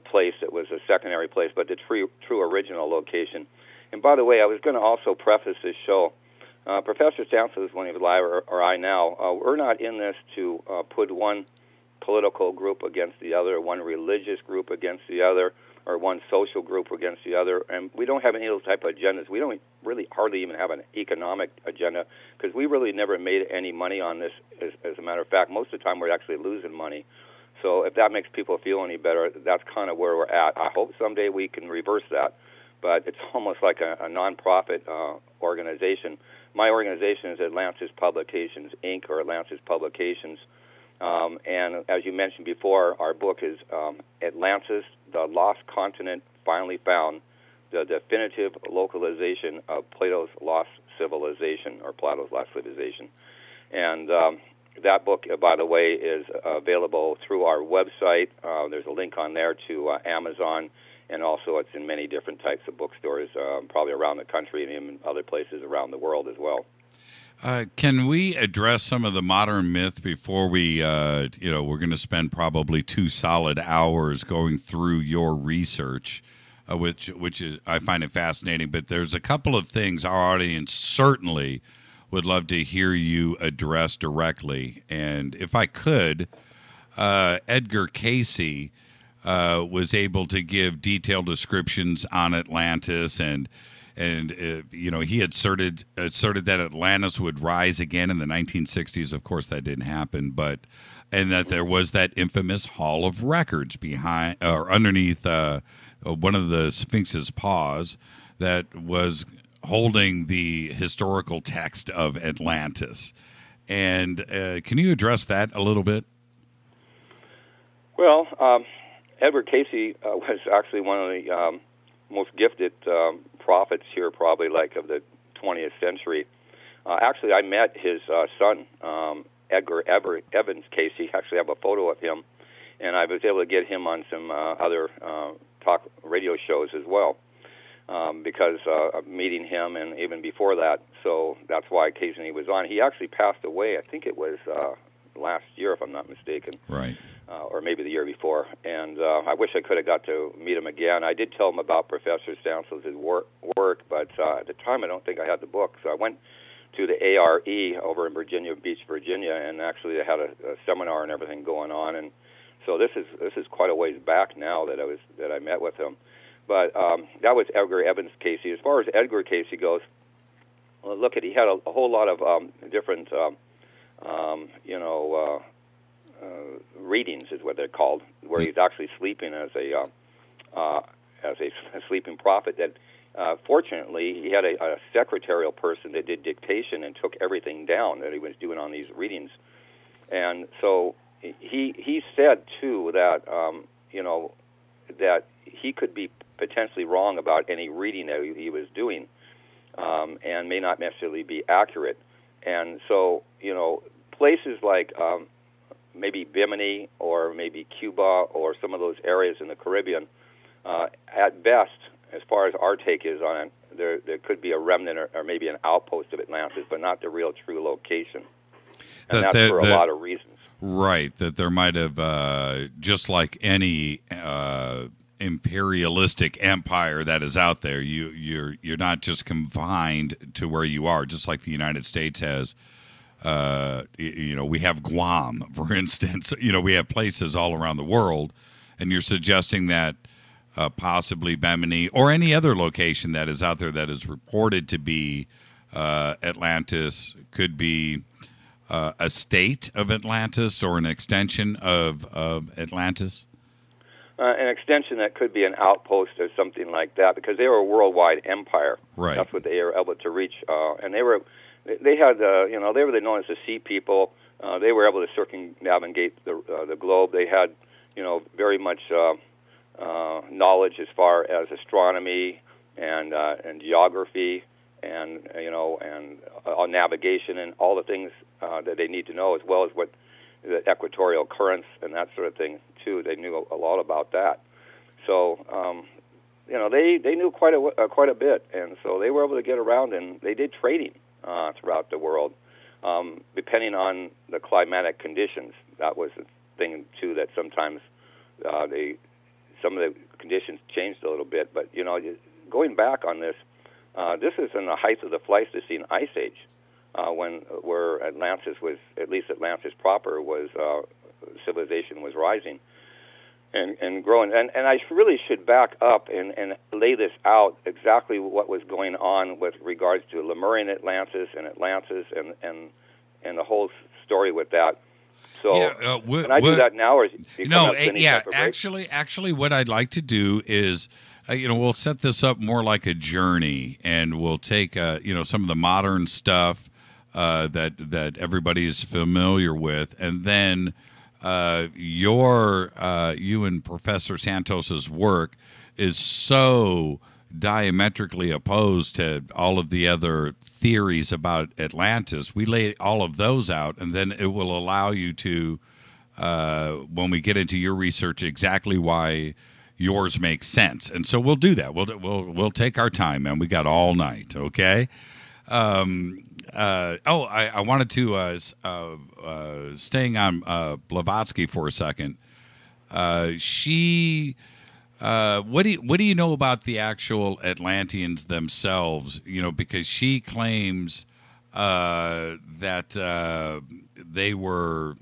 place that was a secondary place, but the true original location. And by the way, I was going to also preface this show. Professor Santos, when he was alive, or I now, we're not in this to put one political group against the other, one religious group against the other, or one social group against the other. And we don't have any of those type of agendas. We don't really hardly even have an economic agenda, because we really never made any money on this. As a matter of fact, most of the time we're actually losing money. So if that makes people feel any better, that's kind of where we're at. I hope someday we can reverse that. But it's almost like a non-profit organization. My organization is Atlantis Publications, Inc., or Atlantis Publications. And as you mentioned before, our book is Atlantis, the Lost Continent Finally Found, the definitive localization of Plato's Lost Civilization, or Plato's Lost Civilization. And that book, by the way, is available through our website. There's a link on there to Amazon, and also it's in many different types of bookstores, probably around the country and even other places around the world as well. Can we address some of the modern myth before we, we're going to spend probably 2 solid hours going through your research, which is, I find it fascinating. But there's a couple of things our audience certainly would love to hear you address directly. And if I could, Edgar Cayce was able to give detailed descriptions on Atlantis, and he had asserted that Atlantis would rise again in the 1960s. Of course, that didn't happen, and that there was that infamous Hall of Records behind or underneath one of the Sphinx's paws that was holding the historical text of Atlantis. And can you address that a little bit? Well, Edward Cayce was actually one of the most gifted prophets here, probably like of the 20th century. Actually, I met his son, Edgar Evans Cayce. Actually, I have a photo of him, and I was able to get him on some other talk radio shows as well, because of meeting him, and even before that. So that's why occasionally he was on. He actually passed away, I think it was last year, if I'm not mistaken. Right. or maybe the year before. And I wish I could have got to meet him again. I did tell him about Professor Santos' work, but at the time I don't think I had the book. So I went to the ARE over in Virginia Beach, Virginia, and actually they had a seminar and everything going on. And so this is quite a ways back now that I met with him. But that was Edgar Evans Casey. As far as Edgar Casey goes, well, look, he had a whole lot of different, readings is what they're called, where he's actually sleeping as a sleeping prophet. That fortunately he had a secretarial person that did dictation and took everything down that he was doing on these readings. And so he said too that that he could be potentially wrong about any reading that he was doing, and may not necessarily be accurate. And so, places like maybe Bimini or maybe Cuba or some of those areas in the Caribbean, at best, as far as our take is on it, there could be a remnant or maybe an outpost of Atlantis, but not the real true location. And that's for a lot of reasons. Right, that there might have, just like any imperialistic empire that is out there, you're not just confined to where you are, just like the United States has. We have Guam, for instance. We have places all around the world, and you're suggesting that possibly Bimini or any other location that is out there that is reported to be Atlantis could be a state of Atlantis or an extension of Atlantis? An extension that could be an outpost or something like that, because they were a worldwide empire. Right. That's what they were able to reach, and they had they were known as the Sea People. They were able to circumnavigate the globe. They had very much knowledge as far as astronomy and geography and navigation and all the things that they need to know, as well as what the equatorial currents and that sort of thing too. They knew a lot about that. So they knew quite a bit, and so they were able to get around, and they did trading throughout the world, depending on the climatic conditions. That was the thing too, that sometimes some of the conditions changed a little bit. But going back on this, this is in the height of the Pleistocene Ice Age, where Atlantis was, at least Atlantis proper, was civilization was rising and growing. And I really should back up and lay this out, exactly what was going on with regards to Lemurian Atlantis and the whole story with that. So can I do that now, or actually, what I'd like to do is, we'll set this up more like a journey, and we'll take some of the modern stuff that everybody is familiar with, and then you and Professor Santos's work is so diametrically opposed to all of the other theories about Atlantis. We lay all of those out, and then it will allow you to, when we get into your research, exactly why yours makes sense. And so we'll do that. We'll take our time, man. We got all night. Okay. I wanted to staying on Blavatsky for a second. What do you know about the actual Atlanteans themselves? Because she claims that they were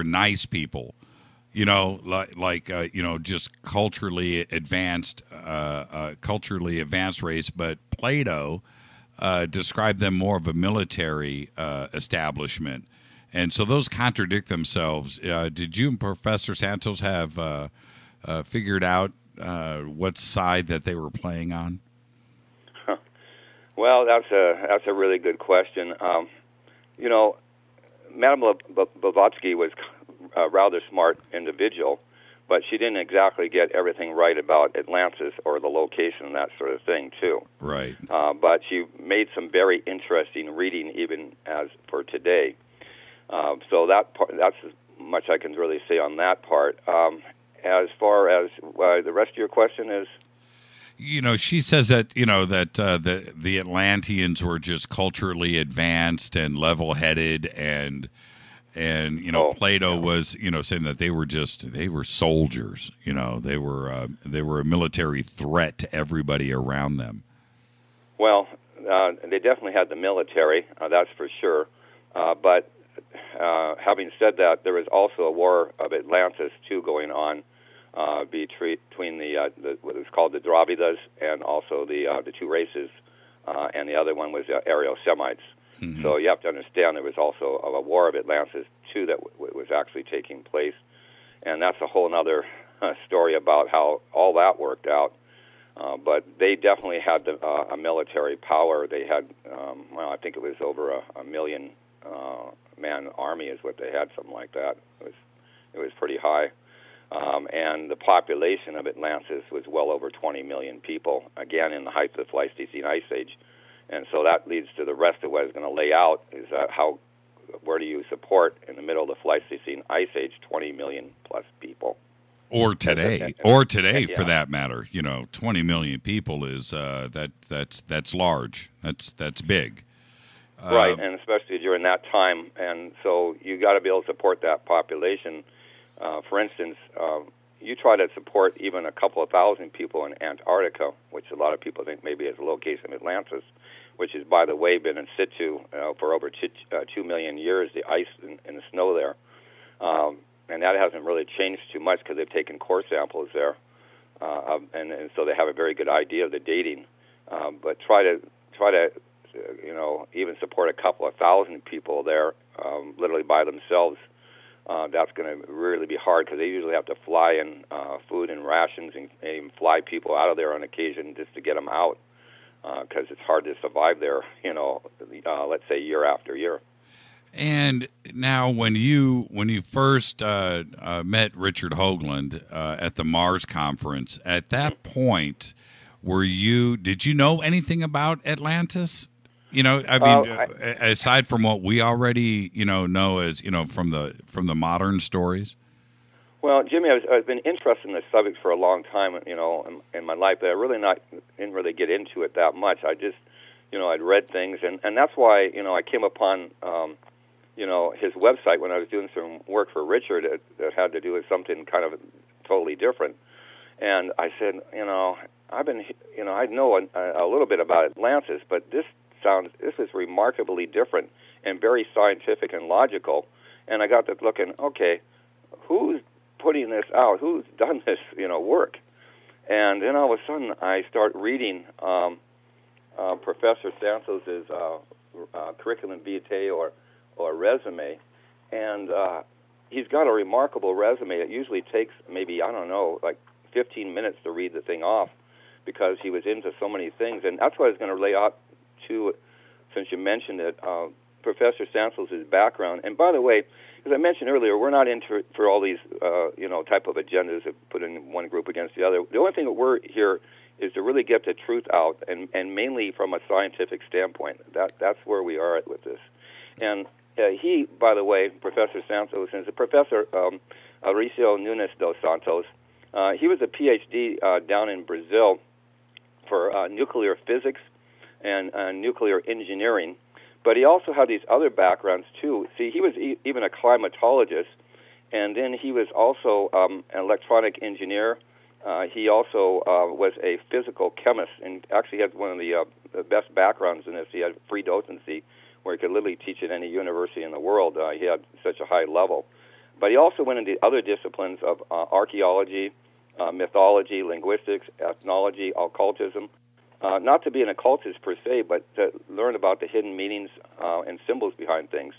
nice people. Just culturally advanced race. But Plato described them more of a military establishment, and so those contradict themselves. Did you and Professor Santos have figured out what side that they were playing on? Well, that's a really good question. Madame Blavatsky was a rather smart individual, but she didn't exactly get everything right about Atlantis or the location and that sort of thing, too. Right. But she made some very interesting reading, even as for today. So that's as much I can really say on that part. As far as the rest of your question is? She says that, the Atlanteans were just culturally advanced and level-headed, and And Plato was saying that they were soldiers. They were a military threat to everybody around them. Well, they definitely had the military, that's for sure. But having said that, there was also a war of Atlantis too going on between the what was called the Dravidas and also the two races, and the other one was Aryo Semites. Mm-hmm. So you have to understand there was also a war of Atlantis too that was actually taking place, and that's a whole other story about how all that worked out. But they definitely had a military power. They had, I think it was over a million man army is what they had, something like that. It was pretty high. And the population of Atlantis was well over 20 million people, again, in the height of the Pleistocene Ice Age. And so that leads to the rest of what I was going to lay out, is where do you support in the middle of the Pleistocene Ice Age 20 million plus people? Or today, for that matter, 20 million people is that's large. That's big. Right, and especially during that time, and so you got to be able to support that population. For instance, you try to support even a couple of thousand people in Antarctica, which a lot of people think maybe is a location of Atlantis, which has, by the way, been in situ for over 2 million years, the ice and the snow there. And that hasn't really changed too much because they've taken core samples there, and so they have a very good idea of the dating. But try to even support a couple of thousand people there, literally by themselves. That's going to really be hard because they usually have to fly in food and rations and even fly people out of there on occasion just to get them out, because it's hard to survive there. Let's say year after year. And now, when you first met Richard Hoagland at the Mars conference, at that point, did you know anything about Atlantis? Aside from what we already know as from the modern stories. Well, Jimmy, I've been interested in this subject for a long time, in my life, but I didn't really get into it that much. I just, I'd read things, and that's why I came upon his website when I was doing some work for Richard that had to do with something kind of totally different. And I said, I know a little bit about Atlantis, but this is remarkably different and very scientific and logical. And I got to looking, okay, who's putting this out? Who's done this, work? And then all of a sudden I start reading Professor Santos's curriculum vitae or resume, and he's got a remarkable resume. It usually takes maybe, 15 minutes to read the thing off because he was into so many things. And that's what I was going to lay out to, since you mentioned it, Professor Santos' background. And by the way, as I mentioned earlier, we're not into for all these, type of agendas that put in one group against the other. The only thing that we're here is to really get the truth out, and mainly from a scientific standpoint. That's where we are at with this. And he, by the way, Professor Santos, is a Professor Arysio Santos. He was a PhD down in Brazil for nuclear physics and nuclear engineering. But he also had these other backgrounds, too. See, he was even a climatologist, and then he was also an electronic engineer. He also was a physical chemist, and actually had one of the best backgrounds in this. He had free docency, where he could literally teach at any university in the world. He had such a high level. But he also went into other disciplines of archaeology, mythology, linguistics, ethnology, occultism. Not to be an occultist per se, but to learn about the hidden meanings and symbols behind things.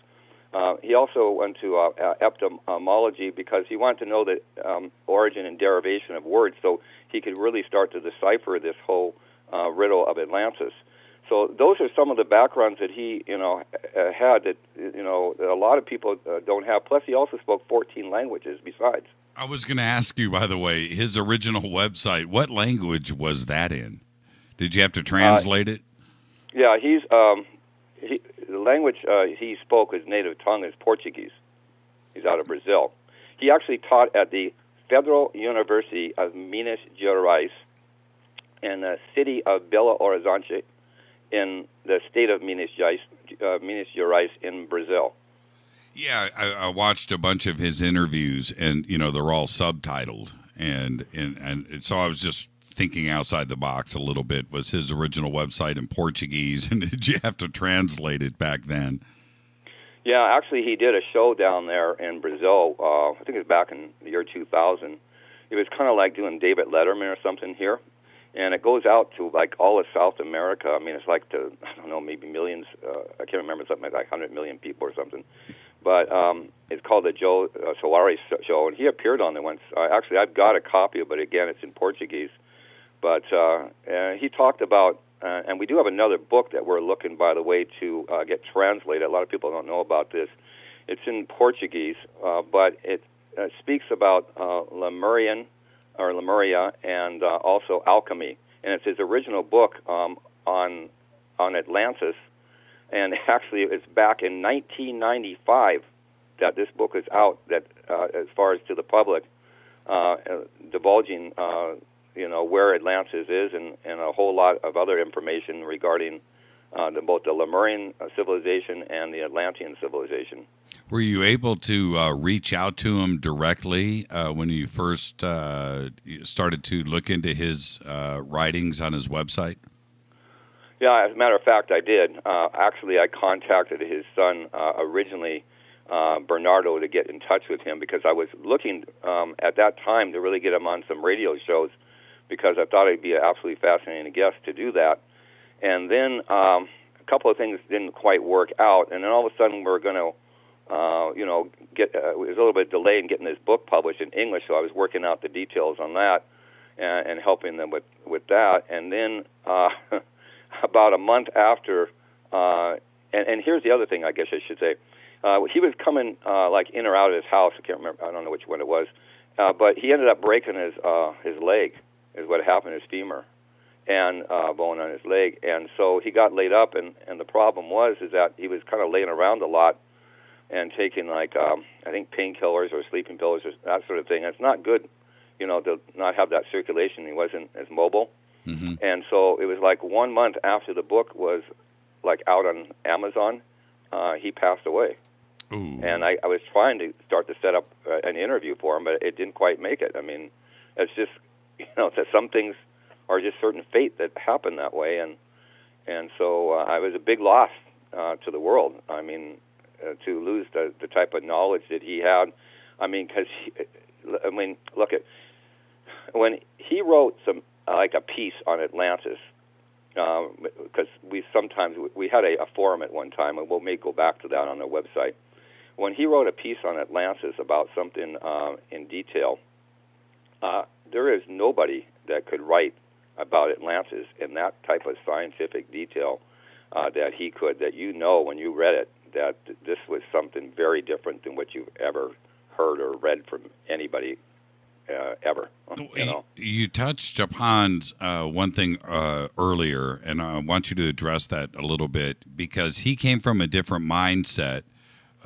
He also went to etymology because he wanted to know the origin and derivation of words, so he could really start to decipher this whole riddle of Atlantis. So those are some of the backgrounds that he, had that, that a lot of people don't have. Plus, he also spoke 14 languages besides. I was going to ask you, by the way, his original website, what language was that in? Did you have to translate it? Yeah, the language he spoke, his native tongue, is Portuguese. He's out of Brazil. He actually taught at the Federal University of Minas Gerais in the city of Belo Horizonte in the state of Minas Gerais in Brazil. Yeah, I watched a bunch of his interviews, and they're all subtitled, and so I was just thinking outside the box a little bit. Was his original website in Portuguese, and did you have to translate it back then? Yeah, actually, he did a show down there in Brazil. I think it was back in the year 2000. It was kind of like doing David Letterman or something here, and it goes out to like all of South America. I mean, it's like to, I don't know, maybe millions. I can't remember, something like 100 million people or something. But it's called the Joe Soares Show, and he appeared on there once. Actually, I've got a copy of it. Again, it's in Portuguese. But he talked about, and we do have another book that we're looking, by the way, to get translated. A lot of people don't know about this. It's in Portuguese, but it speaks about Lemuria, and also alchemy. And it's his original book on Atlantis. And actually, it's back in 1995 that this book is out, that as far as to the public, divulging where Atlantis is, and a whole lot of other information regarding both the Lemurian civilization and the Atlantean civilization. Were you able to reach out to him directly when you first started to look into his writings on his website? Yeah, as a matter of fact, I did. Actually, I contacted his son originally, Bernardo, to get in touch with him, because I was looking at that time to really get him on some radio shows, because I thought he'd be an absolutely fascinating guest to do that. And then a couple of things didn't quite work out, and then all of a sudden we're going to, get. It was a little bit delay in getting this book published in English, so I was working out the details on that and helping them with that. And then about a month after, and here's the other thing, I guess I should say. He was coming like in or out of his house. I can't remember. I don't know which one it was, but he ended up breaking his leg. Is what happened, his femur, and bone on his leg. And so he got laid up, and the problem is that he was kind of laying around a lot and taking, like, I think painkillers or sleeping pills or that sort of thing. And it's not good, to not have that circulation. He wasn't as mobile. Mm-hmm. And so it was like 1 month after the book was, like, out on Amazon, he passed away. Ooh. And I was trying to start to set up an interview for him, but it didn't quite make it. I mean, it's just... that some things are just certain fate that happen that way, and so I was a big loss to the world. I mean, to lose the type of knowledge that he had. I mean, because look at when he wrote some like a piece on Atlantis, because we had a forum at one time, and may go back to that on the website. When he wrote a piece on Atlantis about something in detail. There is nobody that could write about Atlantis in that type of scientific detail that he could, that when you read it, that this was something very different than what you've ever heard or read from anybody ever. You touched upon one thing earlier, and I want you to address that a little bit, because he came from a different mindset.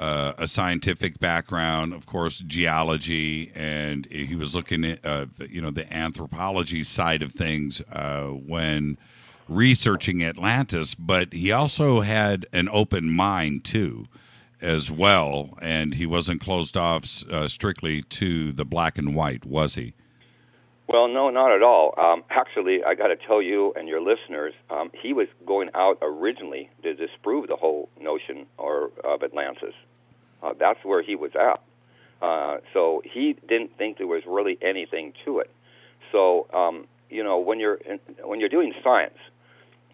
A scientific background, of course, geology, and he was looking at the anthropology side of things when researching Atlantis. But he also had an open mind too, as well, and he wasn't closed off strictly to the black and white, was he? Well, no, not at all. Actually, I got to tell you and your listeners, he was going out originally to disprove the whole notion of Atlantis. That's where he was at. So he didn't think there was really anything to it. So when you're doing science,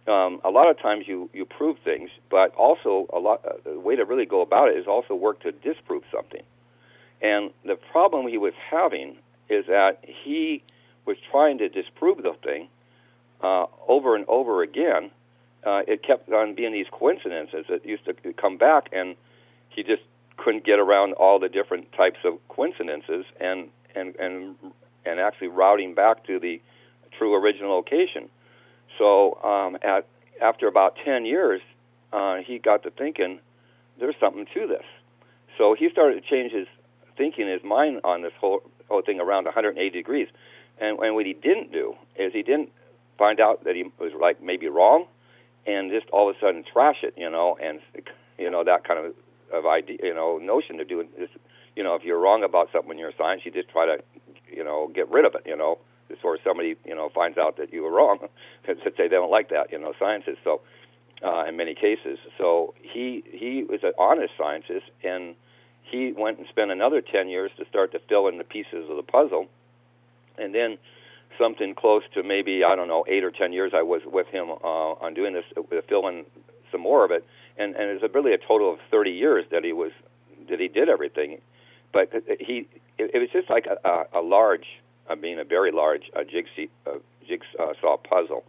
a lot of times you prove things, but also the way to really go about it is also work to disprove something. And the problem he was having is that he was trying to disprove the thing over and over again. It kept on being these coincidences that used to come back, and he just couldn't get around all the different types of coincidences and actually routing back to the true original location. So after about 10 years, he got to thinking, there's something to this. So he started to change his thinking, his mind on this whole thing around 180 degrees. And what he didn't do is he didn't find out that he was like maybe wrong and just all of a sudden trash it, and that kind of of idea, notion to do it. Is, if you're wrong about something in your science, you just try to, get rid of it, before somebody, finds out that you were wrong, because they don't like that, scientists. So, in many cases, so he was an honest scientist, and he went and spent another 10 years to start to fill in the pieces of the puzzle, and then something close to maybe, 8 or 10 years I was with him on doing this, to fill in some more of it, and it was really a total of 30 years that he did everything, but it was just like a very large jigsaw puzzle,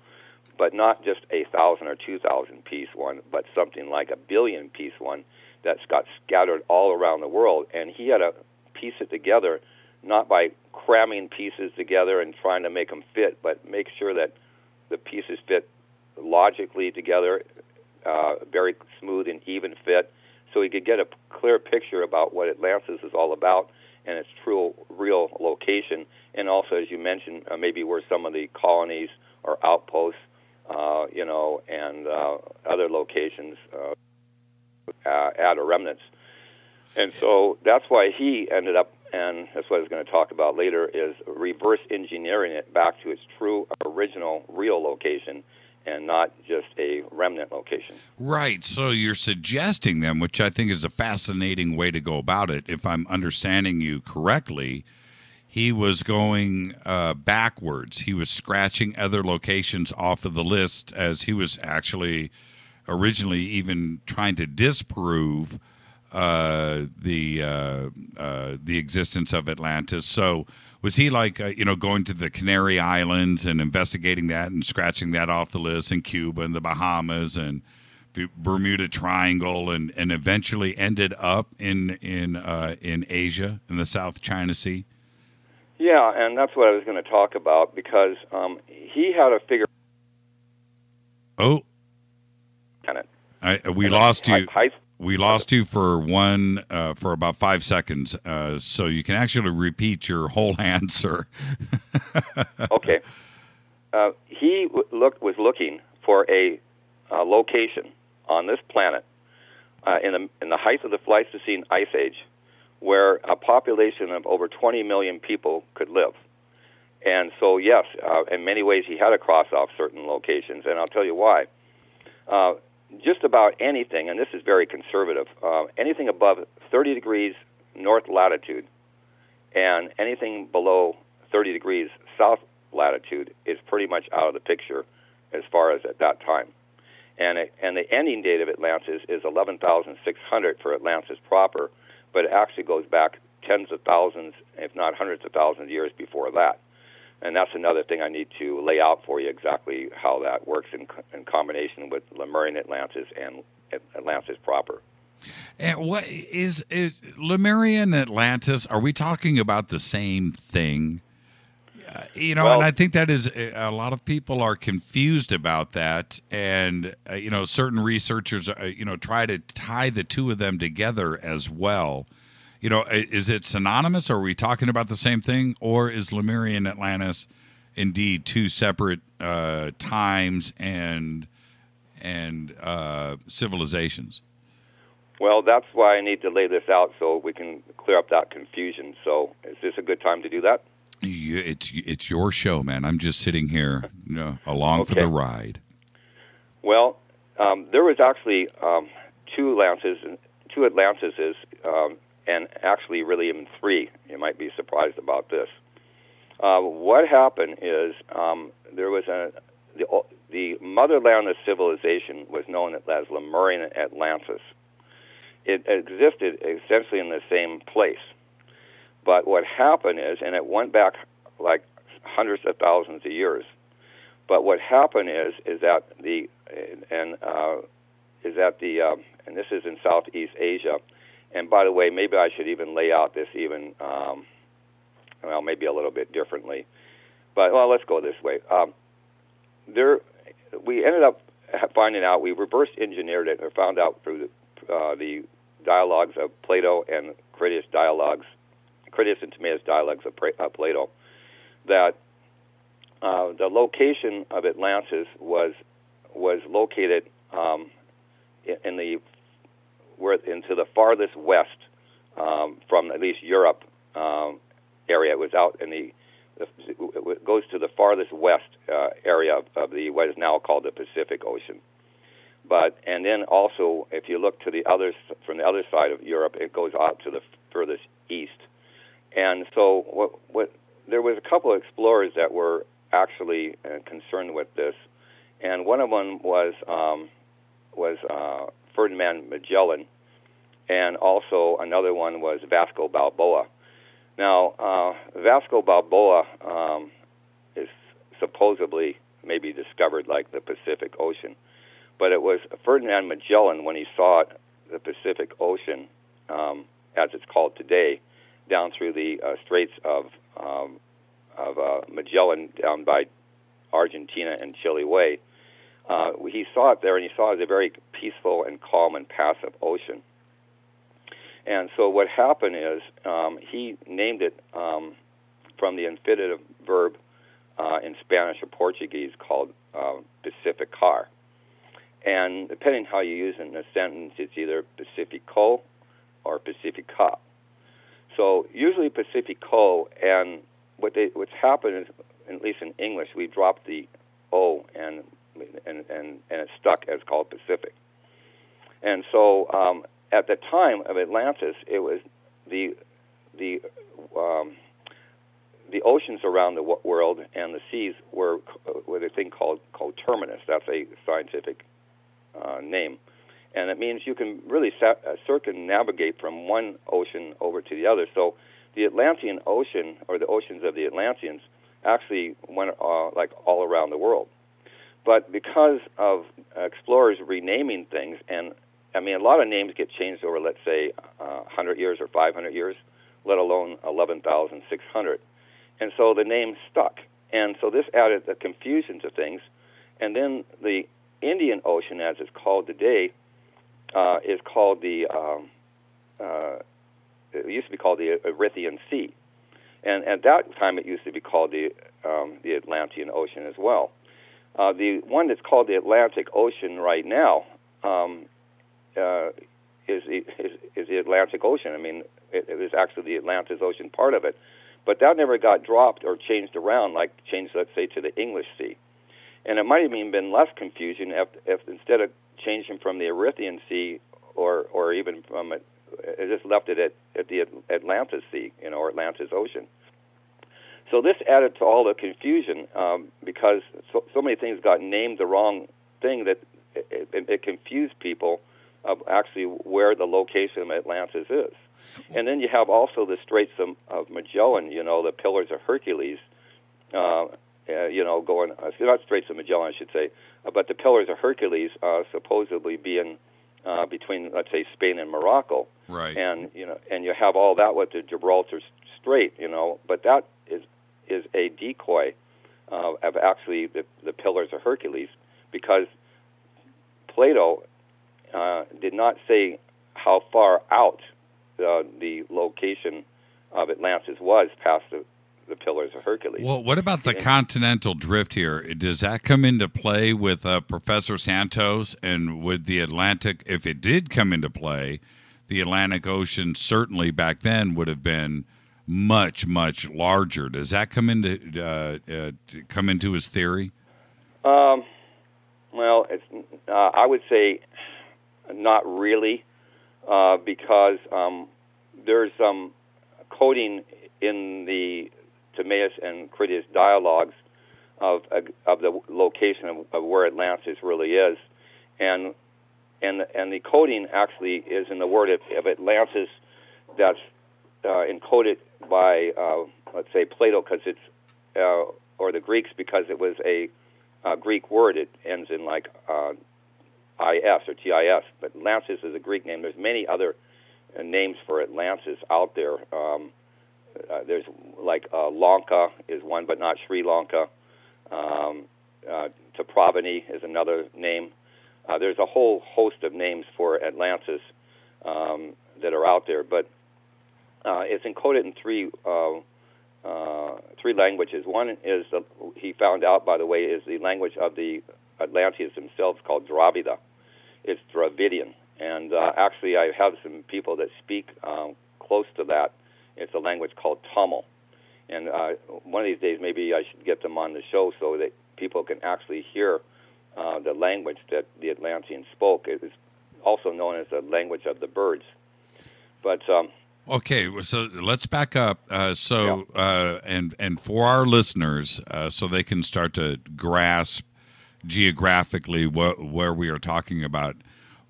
but not just 1,000 or 2,000 piece one, but something like 1 billion piece one that's got scattered all around the world, and he had to piece it together, not by cramming pieces together and trying to make them fit, but make sure that the pieces fit logically together, very smooth and even fit, so he could get a clear picture about what Atlantis is all about and its true, real location, and also, as you mentioned, maybe where some of the colonies or outposts, and other locations add or remnants. And so that's why he ended up, and that's what I was going to talk about later, is reverse engineering it back to its true, original, real location, and not just a remnant location. Right. So you're suggesting them, which I think is a fascinating way to go about it. If I'm understanding you correctly, he was going backwards. He was scratching other locations off of the list, as he was actually originally even trying to disprove the existence of Atlantis. So was he like, going to the Canary Islands and investigating that and scratching that off the list, and Cuba and the Bahamas and Bermuda Triangle, and eventually ended up in Asia, in the South China Sea? Yeah, and that's what I was going to talk about, because he had to figure. Oh, we lost you. We lost you for about 5 seconds. So you can actually repeat your whole answer. Okay. He was looking for a location on this planet in the height of the Pleistocene Ice Age, where a population of over 20 million people could live. And so, yes, in many ways he had to cross off certain locations, and I'll tell you why. Just about anything, and this is very conservative, anything above 30 degrees north latitude and anything below 30 degrees south latitude is pretty much out of the picture as far as at that time. And the ending date of Atlantis is 11,600 for Atlantis proper, but it actually goes back tens of thousands, if not hundreds of thousands of years before that. And that's another thing I need to lay out for you, exactly how that works in combination with Lemurian Atlantis and Atlantis proper. And what is Lemurian Atlantis? Are we talking about the same thing? And I think that is a lot of people are confused about that, and certain researchers try to tie the two of them together as well. Is it synonymous? Or are we talking about the same thing, or is Lemurian Atlantis indeed two separate times and civilizations? Well, that's why I need to lay this out so we can clear up that confusion. So, is this a good time to do that? It's your show, man. I'm just sitting here, along for the ride. Well, there was actually two Atlantises, and actually really even three. You might be surprised about this. What happened is there was the motherland of civilization was known as Lemurian Atlantis. It existed essentially in the same place. But what happened is, and it went back like hundreds of thousands of years. But what happened is that and this is in Southeast Asia. And by the way, maybe I should even lay out this maybe a little bit differently. But let's go this way. We ended up finding out, we reverse engineered it, or found out through the dialogues of Plato and Critias and Timaeus dialogues of Plato, that the location of Atlantis was located in into the farthest west from at least Europe area. It was out in it goes to the farthest west area of the what is now called the Pacific Ocean. And then also, if you look to from the other side of Europe, it goes out to the furthest east. And so there was a couple of explorers that were actually concerned with this, and one of them was Ferdinand Magellan, and also another one was Vasco Balboa. Now, Vasco Balboa is supposedly maybe discovered like the Pacific Ocean, but it was Ferdinand Magellan when he saw the Pacific Ocean, as it's called today, down through the Straits of Magellan down by Argentina and Chile Way. He saw it there, and he saw it as a very peaceful and calm and passive ocean. And so what happened is he named it from the infinitive verb in Spanish or Portuguese called Pacificar. And depending how you use it in a sentence, it's either Pacifico or Pacifica. So usually Pacifico, and what's happened is, at least in English, we dropped the O and it's stuck as called Pacific. And so at the time of Atlantis, it was the oceans around the world and the seas were with a thing called terminus. That's a scientific name, and it means you can really circumnavigate from one ocean over to the other. So the Atlantean Ocean, or the oceans of the Atlanteans, actually went like all around the world. But because of explorers renaming things, and I mean, a lot of names get changed over, let's say, 100 years or 500 years, let alone 11,600. And so the name stuck. And so this added a confusion to things. And then the Indian Ocean, as it's called today, is called it used to be called the Arysio Sea. And at that time, it used to be called the Atlantean Ocean as well. The one that's called the Atlantic Ocean right now is the Atlantic Ocean. I mean, it is actually the Atlantis Ocean part of it. But that never got dropped or changed around, like changed, let's say, to the English Sea. And it might have even been less confusion if instead of changing from the Arysio Sea or even from it just left it at the Atlantis Sea, or Atlantis Ocean. So this added to all the confusion because so many things got named the wrong thing that it confused people of actually where the location of Atlantis is. And then you have also the Straits of Magellan, the Pillars of Hercules, going, not Straits of Magellan, I should say, but the Pillars of Hercules supposedly being between, let's say, Spain and Morocco. Right. And, and you have all that with the Gibraltar Strait, but that is a decoy of actually the Pillars of Hercules, because Plato did not say how far out the location of Atlantis was past the Pillars of Hercules. Well, what about the continental drift here? Does that come into play with Professor Santos? And would the Atlantic, if it did come into play, the Atlantic Ocean certainly back then would have been much, much larger. Does that come into his theory? Well, it's I would say not really, because there's some coding in the Timaeus and Critias dialogues of the location of where Atlantis really is, and the coding actually is in the word of Atlantis that's encoded by let's say Plato, because it's or the Greeks, because it was a Greek word. It ends in like IS or TIS, but Atlantis is a Greek name. There's many other names for Atlantis out there. There's like Lanka is one, but not Sri Lanka. Toprovany is another name. There's a whole host of names for Atlantis that are out there, but it's encoded in three languages. One is he found out, by the way, is the language of the Atlanteans themselves, called Dravida. It's Dravidian, And actually, I have some people that speak close to that. It's a language called Tamil. And one of these days, maybe I should get them on the show so that people can actually hear the language that the Atlanteans spoke. It is also known as the language of the birds. But okay, so let's back up. And for our listeners, so they can start to grasp geographically where we are talking about.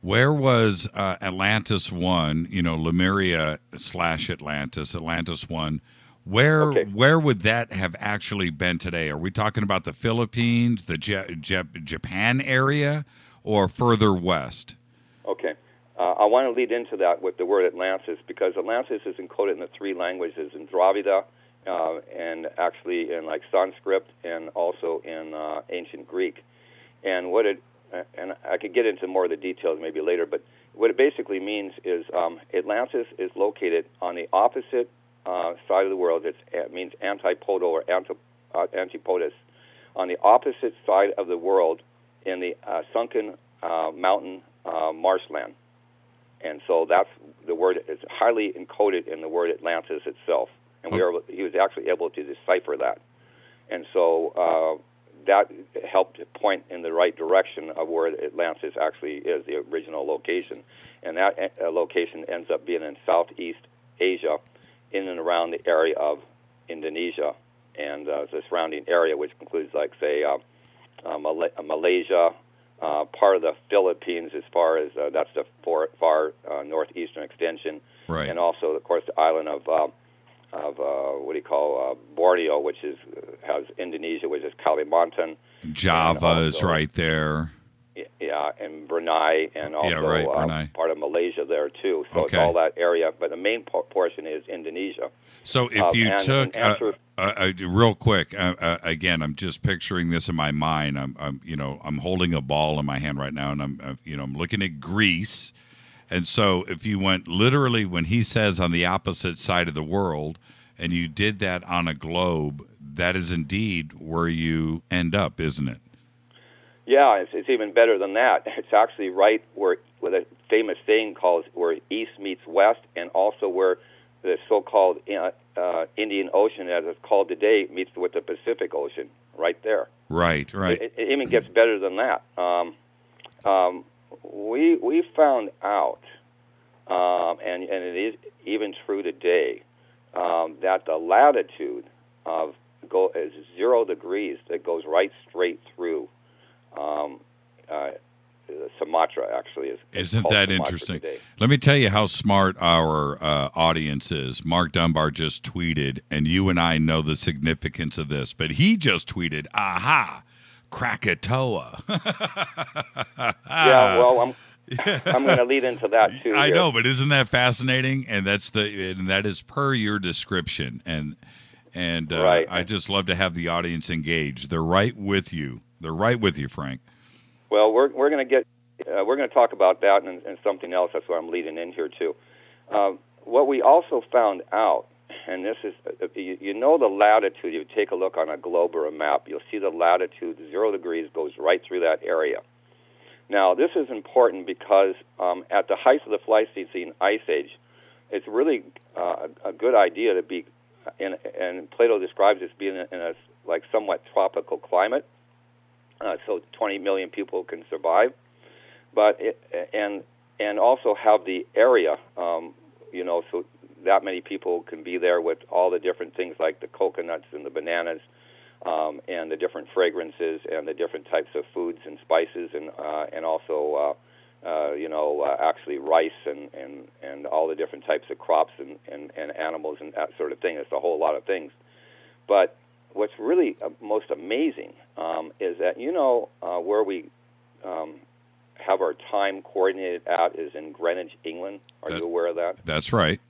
Where was Atlantis 1, Lemuria / Atlantis 1, where would that have actually been today? Are we talking about the Philippines, the Japan area, or further west? Okay. I want to lead into that with the word Atlantis, because Atlantis is encoded in the three languages, in Dravida, and actually in like Sanskrit, and also in ancient Greek. And and I could get into more of the details maybe later, but what it basically means is Atlantis is located on the opposite side of the world. It means antipodal or antipodus, on the opposite side of the world in the sunken mountain marshland. And so that's the word. It's highly encoded in the word Atlantis itself, and he was actually able to decipher that. And so that helped point in the right direction of where Atlantis actually is, the original location. And that location ends up being in Southeast Asia, in and around the area of Indonesia and the surrounding area, which includes, like, say, Malaysia, part of the Philippines, as far as that's the far northeastern extension, right. And also, of course, the island of Borneo, which has Indonesia, which is Kalimantan. Java is right there. Yeah, and Brunei, and also Brunei. Part of Malaysia there too. So it's all that area, but the main portion is Indonesia. So if you took real quick, again, I'm just picturing this in my mind. I'm holding a ball in my hand right now, and I'm looking at Greece. And so if you went literally, when he says on the opposite side of the world, and you did that on a globe, that is indeed where you end up, isn't it? Yeah, it's even better than that. It's actually right where a famous saying calls where East meets West, and also where the so-called Indian Ocean, as it's called today, meets with the Pacific Ocean, right there. Right. It even gets better than that. We found out, and it is even true today, that the latitude is 0 degrees that goes right straight through Sumatra, actually. Isn't that interesting? Today. Let me tell you how smart our audience is. Mark Dunbar just tweeted, and you and I know the significance of this, but he just tweeted, aha, Krakatoa. Yeah, well, I'm going to lead into that too. I know, but isn't that fascinating? And that is per your description, and right. I just love to have the audience engaged. They're right with you. They're right with you, Frank. Well, we're going to talk about that and something else. That's what I'm leading in here too. What we also found out, and this is, the latitude. You take a look on a globe or a map, you'll see the latitude 0 degrees goes right through that area. Now, this is important because at the height of the Pleistocene Ice Age, it's really a good idea to be, and Plato describes it as being in a like somewhat tropical climate, so 20 million people can survive, but and also have the area, so that many people can be there with all the different things like the coconuts and the bananas, and the different fragrances and the different types of foods and spices, and also actually rice and all the different types of crops and animals and that sort of thing. It's a whole lot of things. But what's really most amazing is that where we have our time coordinated at is in Greenwich, England. Are you aware of that? That's right.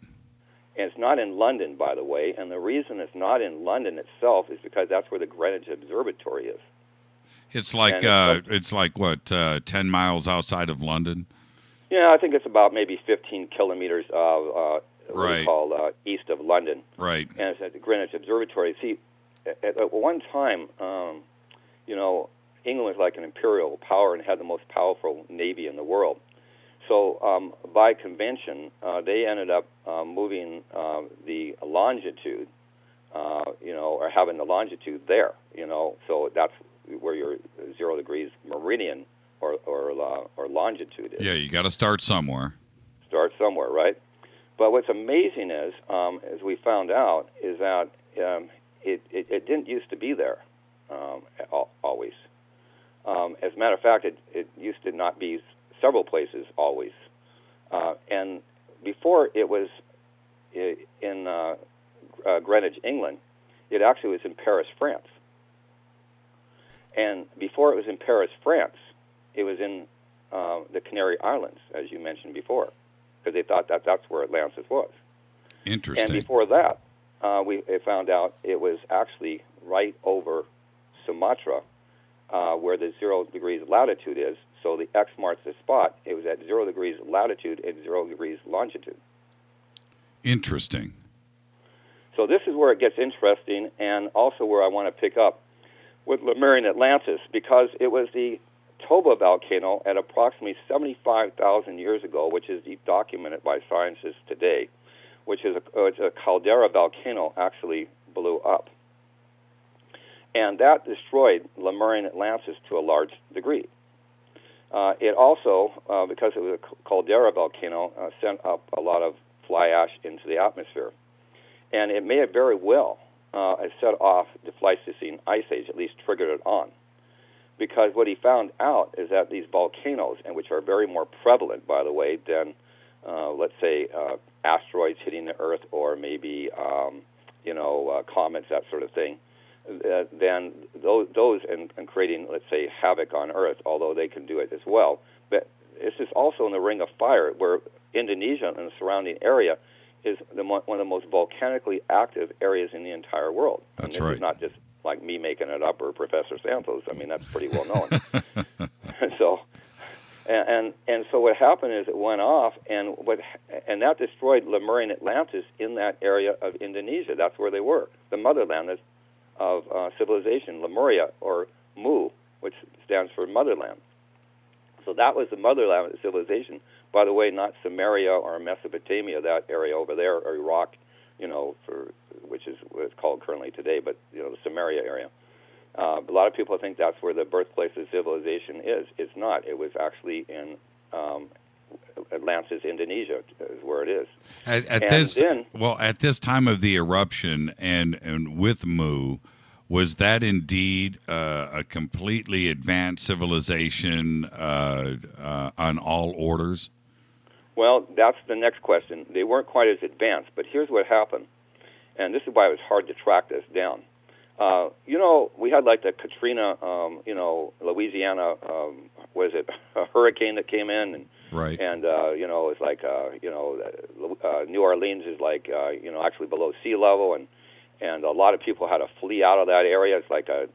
And it's not in London, by the way. And the reason it's not in London itself is because that's where the Greenwich Observatory is. It's like what, 10 miles outside of London? Yeah, I think it's about maybe 15 kilometers what we call east of London. Right. And it's at the Greenwich Observatory. See, at one time, England was like an imperial power and had the most powerful navy in the world. So by convention, they ended up moving the longitude, or having the longitude there, So that's where your 0 degrees meridian or longitude is. Yeah, you got to start somewhere. Start somewhere, right? But what's amazing is, as we found out, is that it didn't used to be there always. As a matter of fact, it used to not be several places always. And before it was in Greenwich, England, it actually was in Paris, France. And before it was in Paris, France, it was in the Canary Islands, as you mentioned before, because they thought that's where Atlantis was. Interesting. And before that, we found out it was actually right over Sumatra, where the 0 degrees latitude is. So the X marks the spot. It was at 0 degrees latitude and 0 degrees longitude. Interesting. So this is where it gets interesting, and also where I want to pick up with Lemurian Atlantis, because it was the Toba volcano at approximately 75,000 years ago, which is documented by scientists today, which is a caldera volcano actually blew up. And that destroyed Lemurian Atlantis to a large degree. It also, because it was a caldera volcano, sent up a lot of fly ash into the atmosphere. And it may have very well set off the Pleistocene Ice Age, at least triggered it on. Because what he found out is that these volcanoes, and which are very more prevalent, by the way, than, let's say, asteroids hitting the Earth or maybe, comets, that sort of thing, then those and creating, let's say, havoc on Earth, although they can do it as well. But it's just also in the Ring of Fire, where Indonesia and the surrounding area is one of the most volcanically active areas in the entire world. That's and this right. is not just like me making it up or Professor Santos. I mean, that's pretty well known. So what happened is it went off, and that destroyed Lemurian Atlantis in that area of Indonesia. That's where they were, the motherland of civilization, Lemuria, or Mu, which stands for motherland. So that was the motherland of civilization. By the way, not Samaria or Mesopotamia, that area over there, or Iraq, which is what it's called currently today, but the Samaria area. A lot of people think that's where the birthplace of civilization is. It's not. It was actually in Atlantis, Indonesia, is where it is. At this time of the eruption and with Mu, was that indeed a completely advanced civilization on all orders? Well, that's the next question. They weren't quite as advanced, but here's what happened, and this is why it was hard to track this down. We had like the Katrina, Louisiana, a hurricane that came in, and right, and it's like New Orleans is like actually below sea level, and a lot of people had to flee out of that area. It's like a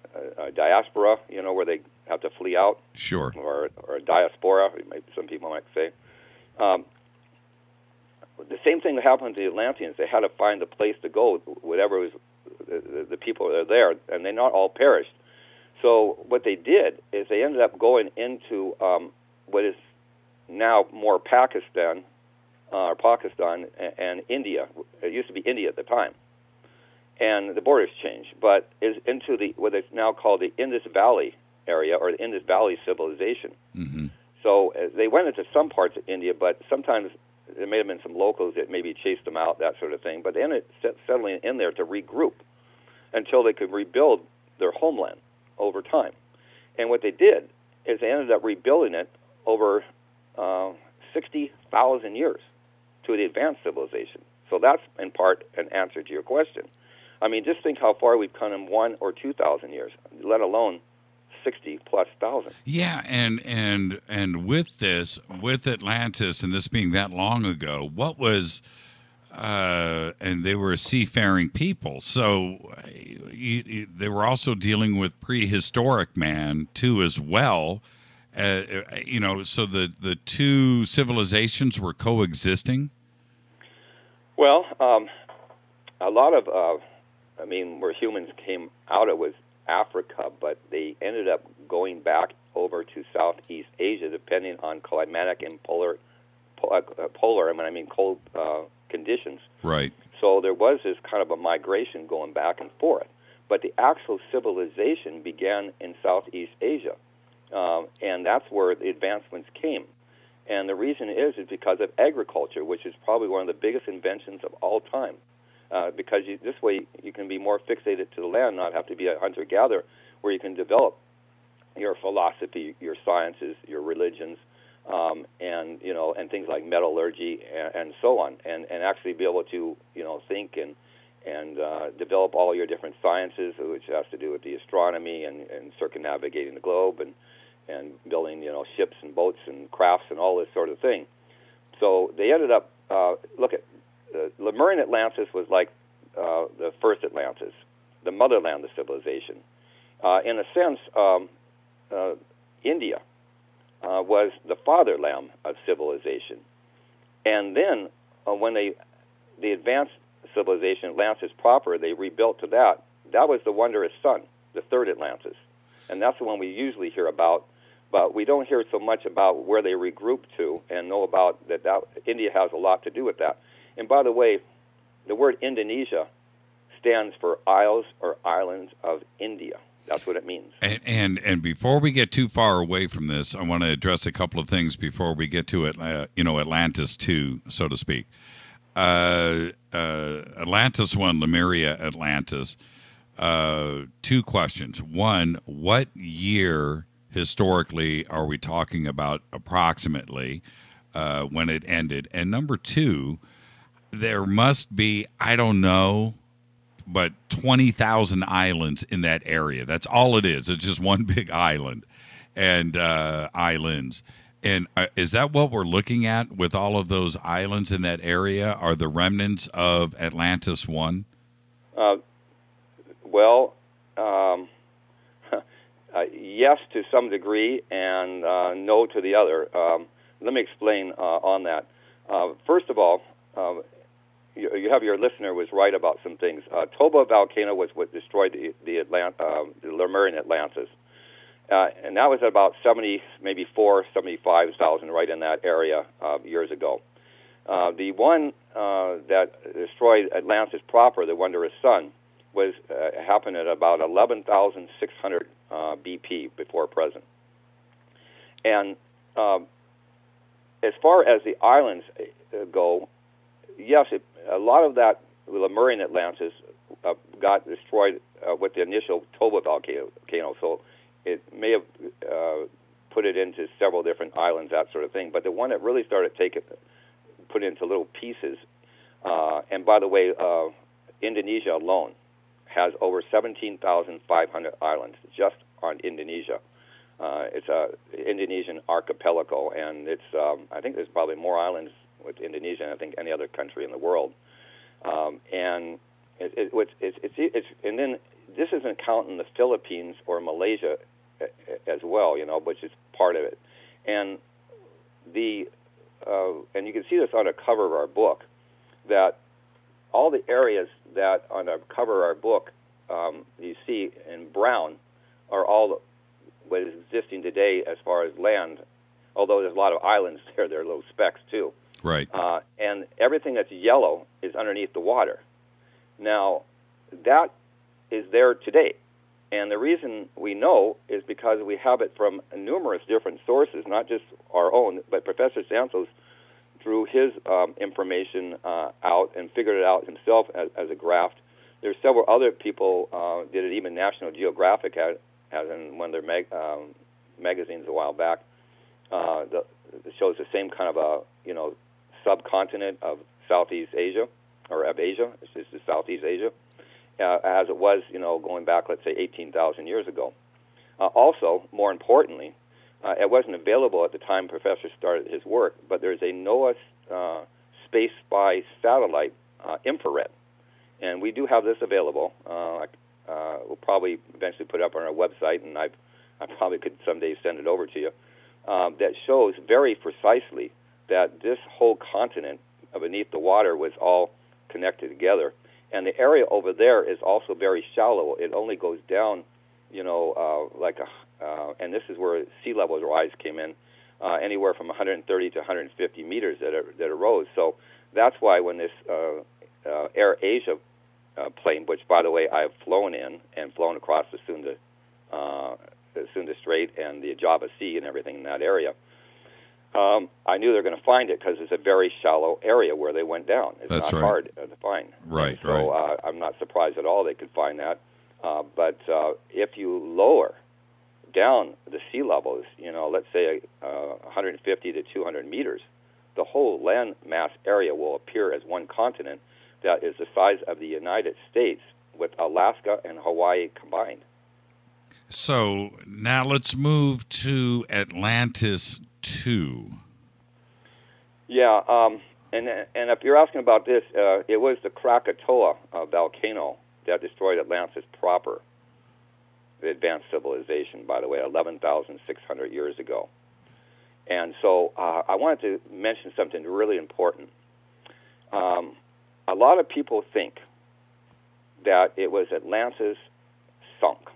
diaspora, where they have to flee out. Sure. Or a diaspora, some people might say. The same thing that happened to the Atlanteans. They had to find a place to go, whatever was the people that are there, and they not all perished. So what they did is they ended up going into what is now more Pakistan and India. It used to be India at the time, and the borders changed, but is into what is now called the Indus Valley area, or the Indus Valley civilization. Mm-hmm. So they went into some parts of India, but sometimes there may have been some locals that maybe chased them out, that sort of thing. But they ended up settling in there to regroup until they could rebuild their homeland over time. And what they did is they ended up rebuilding it over 60,000 years to the advanced civilization. So that's, in part, an answer to your question. I mean, just think how far we've come in 1,000 or 2,000 years, let alone 60+ thousand. Yeah, and with Atlantis and this being that long ago, what was and they were a seafaring people, so they were also dealing with prehistoric man too as well. So the two civilizations were coexisting. Well, a lot of where humans came out of was Africa, but they ended up going back over to Southeast Asia, depending on climatic and polar polar, cold conditions. Right. So there was this kind of a migration going back and forth. But the actual civilization began in Southeast Asia, and that's where the advancements came. And the reason is because of agriculture, which is probably one of the biggest inventions of all time. Because this way you can be more fixated to the land, not have to be a hunter-gatherer, where you can develop your philosophy, your sciences, your religions, and things like metallurgy and so on, and actually be able to think and develop all your different sciences, which has to do with the astronomy and circumnavigating the globe and building ships and boats and crafts and all this sort of thing. So they ended up Lemurian Atlantis was like the first Atlantis, the motherland of civilization. In a sense, India was the fatherland of civilization. And then when the advanced civilization, Atlantis proper, they rebuilt to that. That was the wondrous sun, the third Atlantis. And that's the one we usually hear about, but we don't hear so much about where they regrouped to and know about that India has a lot to do with that. And by the way, the word Indonesia stands for Isles or Islands of India. That's what it means. And before we get too far away from this, I want to address a couple of things before we get to it. Atlantis 2, so to speak. Atlantis 1, Lemuria Atlantis. 2 questions. One, what year historically are we talking about approximately when it ended? And number 2, there must be, I don't know, but 20,000 islands in that area. That's all it is. It's just one big island and islands. And is that what we're looking at with all of those islands in that area? Are the remnants of Atlantis 1? Yes, to some degree, and no to the other. Let me explain on that. First of all, you have your listener was right about some things. Toba volcano was what destroyed the Lemurian Atlantis. And that was about 75,000 right in that area years ago. The one that destroyed Atlantis proper, the wondrous sun, was happened at about 11,600 BP before present. And as far as the islands go, yes, a lot of that Lemurian Atlantis got destroyed with the initial Toba volcano, so it may have put it into several different islands, that sort of thing. But the one that really started put into little pieces, and by the way, Indonesia alone has over 17,500 islands just on Indonesia. It's a Indonesian archipelago, and it's I think there's probably more islands with Indonesia than I think any other country in the world. And and then this isn't counting the Philippines or Malaysia as well, which is part of it. And and you can see this on the cover of our book, that all the areas that on the cover of our book you see in brown are all what is existing today as far as land, although there's a lot of islands there. There are little specks too. Right. And everything that's yellow is underneath the water. Now, that is there today. And the reason we know is because we have it from numerous different sources, not just our own, but Professor Santos drew his information out and figured it out himself as a graft. There's several other people did it, even National Geographic has in one of their magazines a while back. It shows the same kind of a subcontinent of Southeast Asia, or of Asia. It's just Southeast Asia, as it was, going back, let's say, 18,000 years ago. Also, more importantly, it wasn't available at the time Professor started his work, but there's a NOAA Space Spy satellite, infrared, and we do have this available. We'll probably eventually put it up on our website, and I probably could someday send it over to you, that shows very precisely that this whole continent beneath the water was all connected together. And the area over there is also very shallow. It only goes down, and this is where sea level rise came in, anywhere from 130 to 150 meters that arose. So that's why when this Air Asia plane, which, by the way, I've flown in and flown across the Sunda Strait and the Java Sea and everything in that area, I knew they were going to find it because it's a very shallow area where they went down. It's That's not right. hard to find. Right, so I'm not surprised at all they could find that. But if you lower down the sea levels, let's say 150 to 200 meters, the whole land mass area will appear as one continent that is the size of the United States with Alaska and Hawaii combined. So now let's move to Atlantis 2. Yeah, and if you're asking about this, it was the Krakatoa volcano that destroyed Atlantis proper, the advanced civilization, by the way, 11,600 years ago. And so I wanted to mention something really important. A lot of people think that it was Atlantis sunk,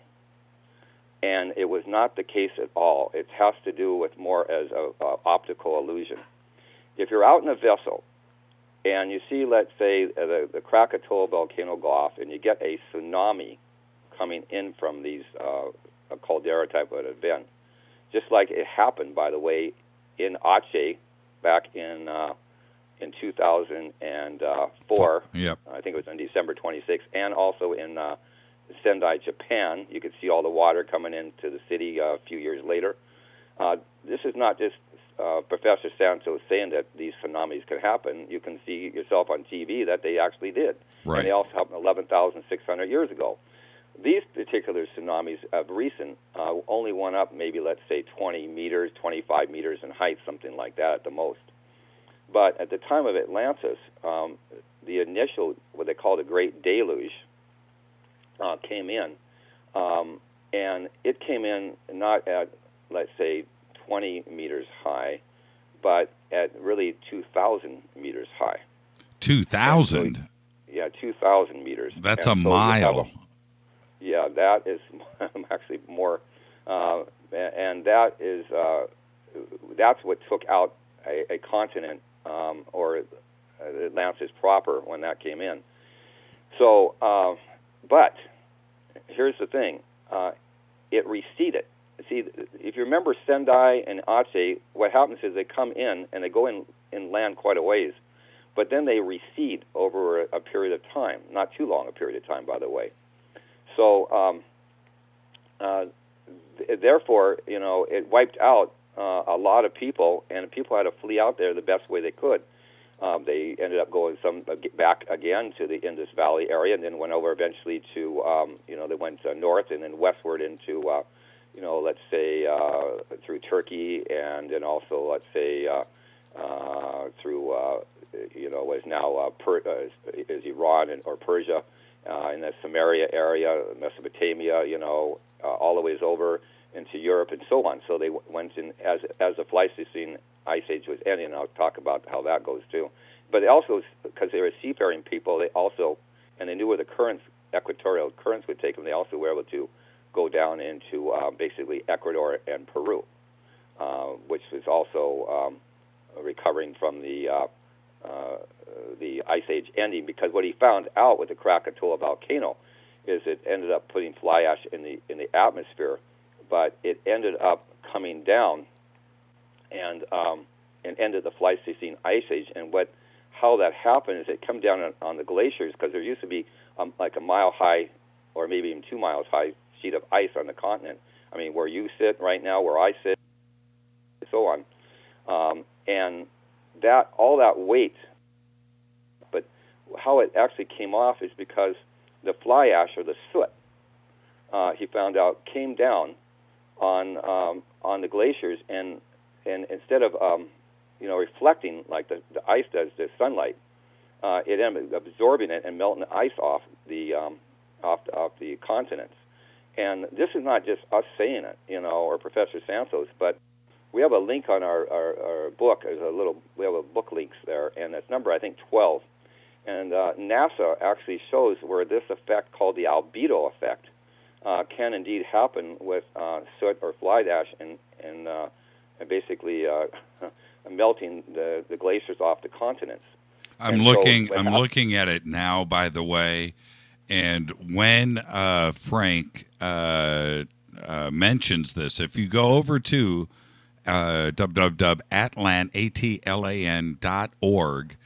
and it was not the case at all. It has to do with more as a optical illusion. If you're out in a vessel and you see, let's say, the Krakatoa volcano go off, and you get a tsunami coming in from these a caldera type of event, just like it happened, by the way, in Aceh back in 2004. Yep. I think it was on December 26th, and also in Sendai, Japan. You could see all the water coming into the city a few years later. This is not just Professor Santos saying that these tsunamis can happen. You can see yourself on TV that they actually did. Right. And they also happened 11,600 years ago. These particular tsunamis of recent only went up maybe, let's say, 20 meters, 25 meters in height, something like that at the most. But at the time of Atlantis, the initial, what they call the Great Deluge, came in. And it came in not at, let's say, 20 meters high, but at really 2,000 meters high. 2,000? So, yeah, 2,000 meters. That's and a so mile. Yeah, that is actually more, and that is that's what took out a continent or Atlantis proper when that came in. So, but here's the thing: it receded. See, if you remember Sendai and Aceh, what happens is they come in and they go in land quite a ways, but then they recede over a period of time, not too long a period of time, by the way. So, therefore, it wiped out a lot of people, and people had to flee out there the best way they could. They ended up going back again to the Indus Valley area, and then went over eventually to, they went north and then westward into, let's say through Turkey, and then also, let's say, through, what is now is Iran or Persia. In the Samaria area, Mesopotamia, all the ways over into Europe and so on. So they went in as the Pleistocene Ice Age was ending, and I'll talk about how that goes too. But they also, because they were seafaring people, they also, and they knew where the currents, equatorial currents would take them, they also were able to go down into basically Ecuador and Peru, which was also recovering from the Ice Age ending, because what he found out with the Krakatoa volcano is it ended up putting fly ash in the atmosphere, but it ended up coming down and ended the Pleistocene Ice Age. And how that happened is it come down on the glaciers, because there used to be like a mile high or maybe even 2 miles high sheet of ice on the continent. I mean, where you sit right now, where I sit, and so on. And that all that weight, but how it actually came off is because the fly ash or the soot, he found out, came down on the glaciers, and instead of reflecting like the ice does the sunlight, it ended up absorbing it and melting the ice off the continents. And this is not just us saying it, or Professor Santos, but we have a link on our book. We have a book links there, and that's number, I think, 12. And NASA actually shows where this effect, called the albedo effect, can indeed happen with soot or fly ash in basically melting the glaciers off the continents. I'm looking at it now, by the way, and when Frank mentions this, if you go over to www.atlan.org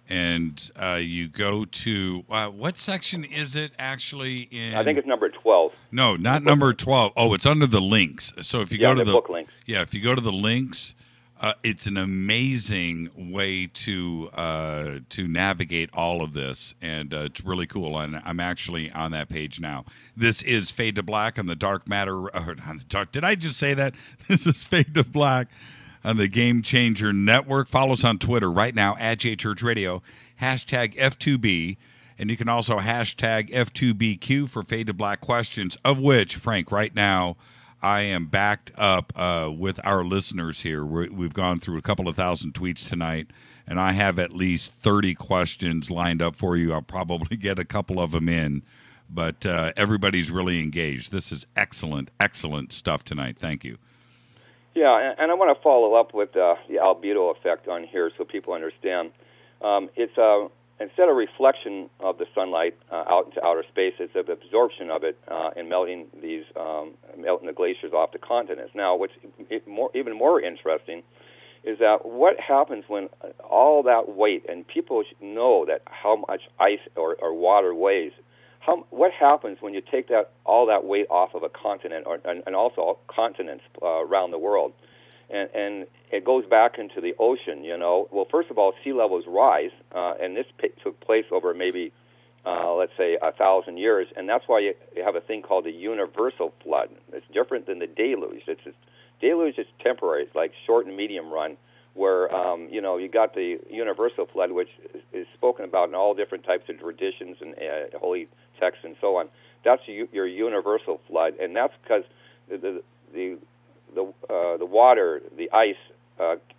and you go to what section is it actually in? I think it's number 12. No, not number 12. Oh, it's under the links. So if you go to the book links. Yeah, if you go to the links, it's an amazing way to navigate all of this, and it's really cool. And I'm actually on that page now. This is Fade to Black on the Dark Matter. Did I just say that? This is Fade to Black on the Game Changer Network. Follow us on Twitter right now at JChurchRadio, hashtag F2B, and you can also hashtag F2BQ for Fade to Black questions, of which, Frank, right now, I am backed up with our listeners here. We've gone through a couple of thousand tweets tonight, and I have at least 30 questions lined up for you. I'll probably get a couple of them in, but everybody's really engaged. This is excellent, excellent stuff tonight. Thank you. Yeah, and I want to follow up with the albedo effect on here so people understand. It's instead of reflection of the sunlight out into outer space, it's an absorption of it and melting the glaciers off the continents. Now, what's even more interesting is that what happens when all that weight, and people know that how much ice or water weighs. What happens when you take all that weight off of a continent, and also continents around the world, and it goes back into the ocean? Well, first of all, sea levels rise, and this took place over maybe, let's say, 1,000 years, and that's why you have a thing called the universal flood. It's different than the deluge. Deluge is temporary. It's like short and medium run, where you got the universal flood, which is spoken about in all different types of traditions and holy texts and so on. That's your universal flood, and that's because the water, the ice,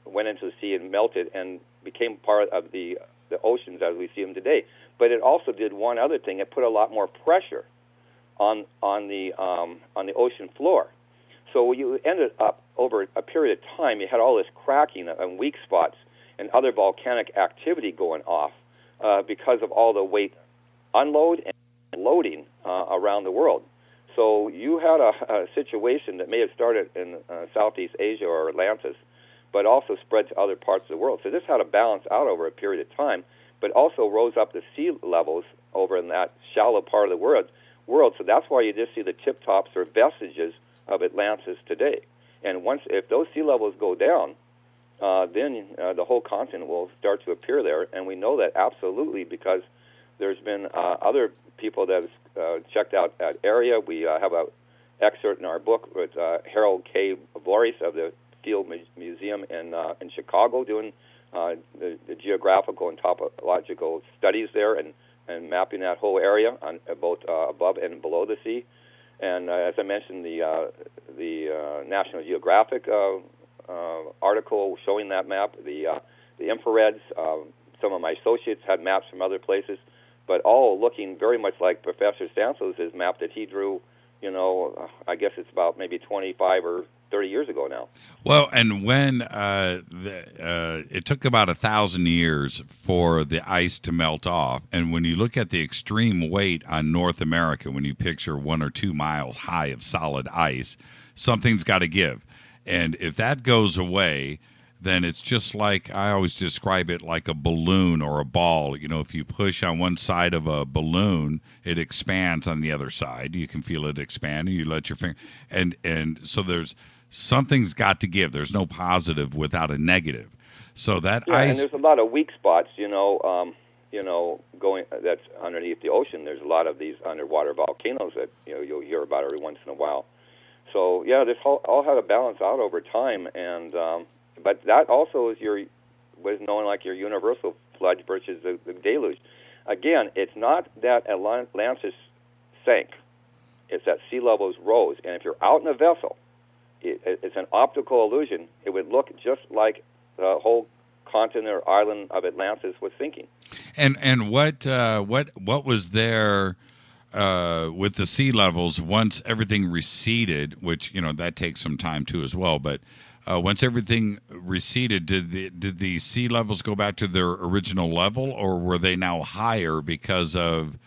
went into the sea and melted and became part of the oceans as we see them today. But it also did one other thing. It put a lot more pressure on the ocean floor. So you ended up, over a period of time, you had all this cracking and weak spots and other volcanic activity going off because of all the weight unload and loading around the world. So you had a situation that may have started in Southeast Asia or Atlantis, but also spread to other parts of the world. So this had to balance out over a period of time, but also rose up the sea levels over in that shallow part of the world. So that's why you just see the tip tops or vestiges of Atlantis today. And if those sea levels go down, then the whole continent will start to appear there. And we know that absolutely because there's been other people that have checked out that area. We have an excerpt in our book with Harold K. Boris of the Field Museum in Chicago doing the geographical and topological studies there and mapping that whole area on both above and below the sea. And as I mentioned, the National Geographic article showing that map, the infrareds. Some of my associates had maps from other places, but all looking very much like Professor Santos' map that he drew. I guess it's about maybe 25 or 30 years ago now. Well, and when it took about 1,000 years for the ice to melt off, and when you look at the extreme weight on North America, when you picture 1 or 2 miles high of solid ice, something's got to give. And if that goes away, then it's just like, I always describe it like a balloon or a ball. If you push on one side of a balloon, it expands on the other side. You can feel it expand, and you let your finger, and so something's got to give. There's no positive without a negative. So that ice, and there's a lot of weak spots, going that's underneath the ocean. There's a lot of these underwater volcanoes that you'll hear about every once in a while. So this all had to balance out over time, and but that also was known like your universal flood versus the deluge. Again, it's not that Atlantis sank; it's that sea levels rose. And if you're out in a vessel, it's an optical illusion. It would look just like the whole continent or island of Atlantis was sinking. And what was there with the sea levels once everything receded? Which that takes some time too as well. But once everything receded, did the sea levels go back to their original level, or were they now higher because of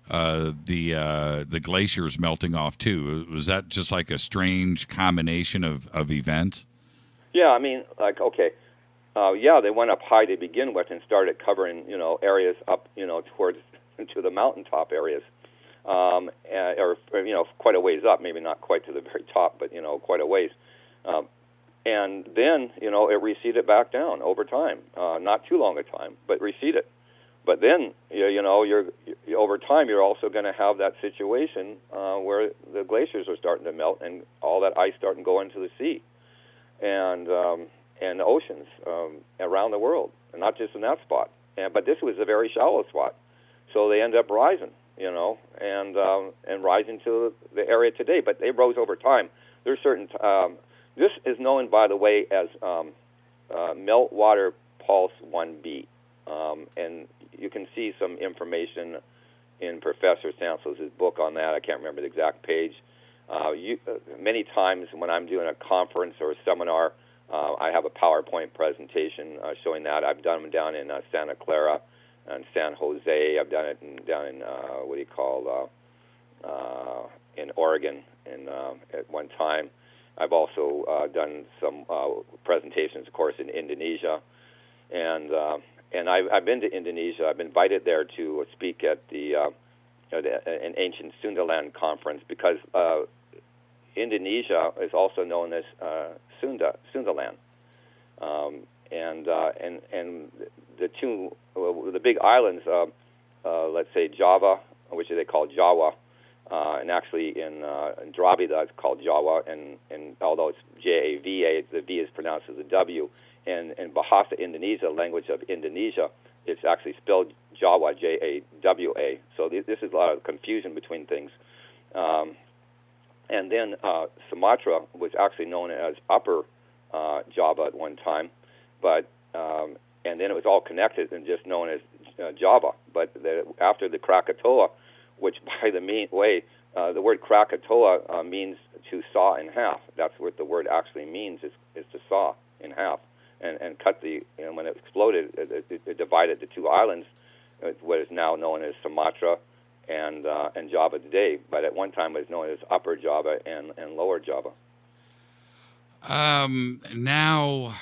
the glaciers melting off too? Was that just like a strange combination of events? Yeah, I mean, like, okay, they went up high to begin with and started covering, areas up, towards to the mountaintop areas, or quite a ways up, maybe not quite to the very top, but quite a ways. And then, it receded back down over time, not too long a time, but receded. But then, you're over time, you're also going to have that situation where the glaciers are starting to melt and all that ice starting to go into the sea and the oceans around the world, and not just in that spot. But this was a very shallow spot, so they end up rising, and rising to the area today. But they rose over time. There's certain. This is known, by the way, as meltwater pulse 1b, and you can see some information in Professor Santos' book on that. I can't remember the exact page. Many times when I'm doing a conference or a seminar, I have a PowerPoint presentation showing that. I've done them down in Santa Clara and San Jose. I've done it down in in Oregon at one time. I've also done some presentations, of course, in Indonesia, and I've been to Indonesia. I've been invited there to speak at an ancient Sundaland conference, because Indonesia is also known as Sundaland, and the big islands, let's say Java, which they call Jawa, and actually in Dravida it's called Jawa, and although it's Java, the V is pronounced as a W. And in Bahasa Indonesia, language of Indonesia, it's actually spelled Jawa, Jawa. So this is a lot of confusion between things. And then Sumatra was actually known as Upper Java at one time, but and then it was all connected and just known as Java. But after the Krakatoa, which by the way, the word Krakatoa means to saw in half. That's what the word actually means, is to saw in half. And cut when it exploded, it divided the two islands, what is now known as Sumatra and Java today. But at one time it was known as Upper Java and Lower Java. Now,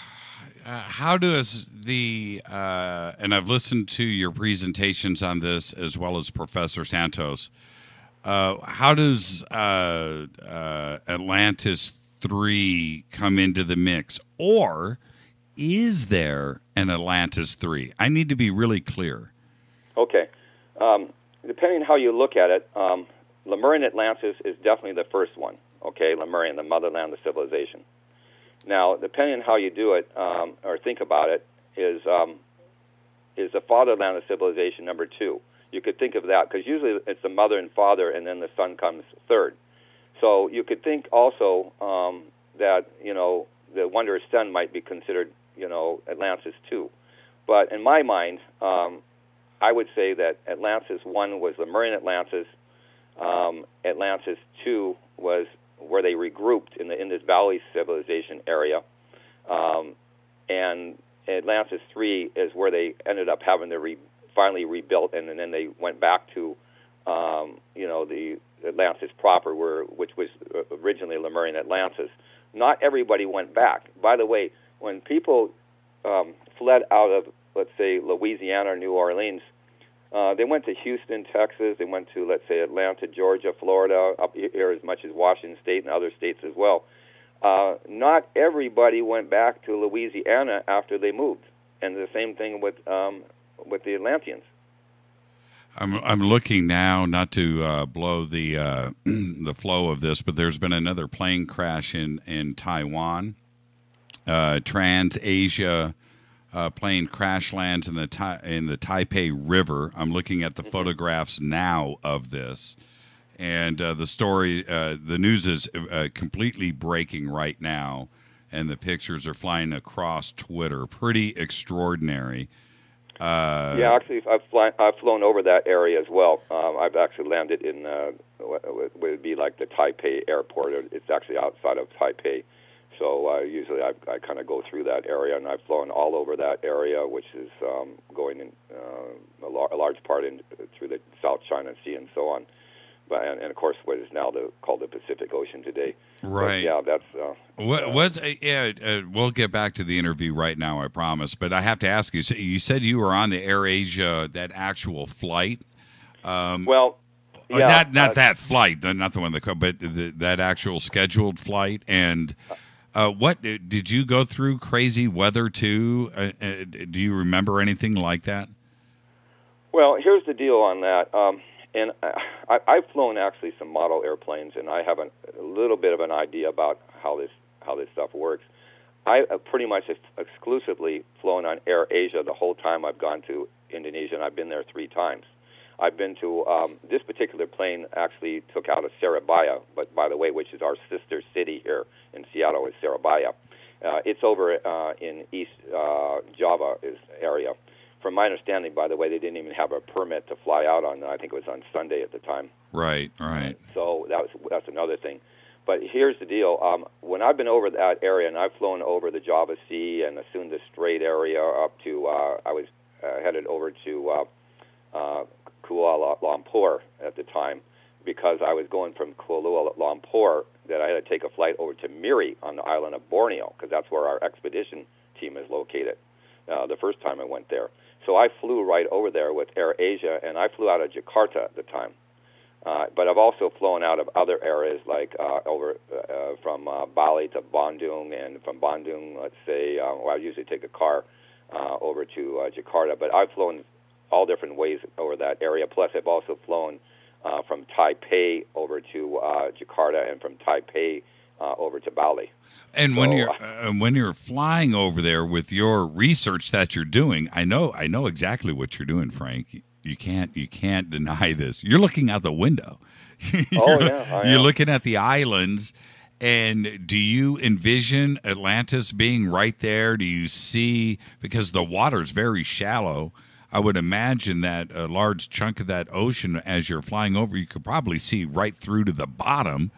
how does and I've listened to your presentations on this as well as Professor Santos, how does Atlantis 3 come into the mix? Or is there an Atlantis 3? I need to be really clear. Okay. Depending on how you look at it, Lemurian Atlantis is definitely the first one. Okay, Lemurian, the motherland of civilization. Now, depending on how you do it or think about it, is the fatherland of civilization number 2. You could think of that, because usually it's the mother and father, and then the son comes third. So you could think also that, the Wondrous Sun might be considered, Atlantis 2. But in my mind, I would say that Atlantis 1 was Lemurian Atlantis. Atlantis 2 was where they regrouped in the Indus Valley civilization area. And Atlantis 3 is where they ended up having to finally rebuilt, and then they went back to, the Atlantis proper, which was originally Lemurian Atlantis. Not everybody went back. By the way, when people fled out of, let's say, Louisiana or New Orleans, they went to Houston, Texas. They went to, let's say, Atlanta, Georgia, Florida, up here as much as Washington State and other states as well. Not everybody went back to Louisiana after they moved, and the same thing with the Atlanteans. I'm looking now, not to blow the the flow of this, but there's been another plane crash in Taiwan. Trans-Asia plane crash lands in the Taipei River. I'm looking at the photographs now of this, and the story, the news is completely breaking right now, and the pictures are flying across Twitter. Pretty extraordinary. Yeah, actually, I've flown over that area as well. I've actually landed in what would be like the Taipei airport. It's actually outside of Taipei So usually I kind of go through that area, and I've flown all over that area, which is going in a large part through the South China Sea and so on. But and of course, what is now called the Pacific Ocean today. Right. But, yeah, that's. We'll get back to the interview right now, I promise. But I have to ask you. So you said you were on the AirAsia, that actual flight. Well. Yeah, not that flight, not the one but that actual scheduled flight. And what did you go through? Crazy weather too? Do you remember anything like that? Well, here's the deal on that. And I've flown actually some model airplanes, and I have a little bit of an idea about how this stuff works. I have pretty much exclusively flown on AirAsia the whole time I've gone to Indonesia, and I've been there 3 times. I've been to this particular plane actually took out of Surabaya, but by the way, which is our sister city here in Seattle, is Surabaya. It's over in East Java area. From my understanding, by the way, they didn't even have a permit to fly out on. I think it was on Sunday at the time. Right. So that's another thing. But here's the deal: when I've been over that area, and I've flown over the Java Sea and the Sunda Strait area up to, I was headed over to Kuala Lumpur at the time, because I was going from Kuala Lumpur that I had to take a flight over to Miri on the island of Borneo, because that's where our expedition team is located. The first time I went there. So I flew right over there with AirAsia, and I flew out of Jakarta at the time. But I've also flown out of other areas, like over from Bali to Bandung, and from Bandung, let's say, I usually take a car over to Jakarta. But I've flown all different ways over that area. Plus, I've also flown from Taipei over to Jakarta, and from Taipei over to Bali. And so, when you're flying over there with your research that you're doing, I know exactly what you're doing, Frank. You can't deny this. You're looking out the window. You're looking at the islands. And do you envision Atlantis being right there? Do you see, because the water's very shallow, I would imagine that a large chunk of that ocean, as you're flying over, you could probably see right through to the bottom,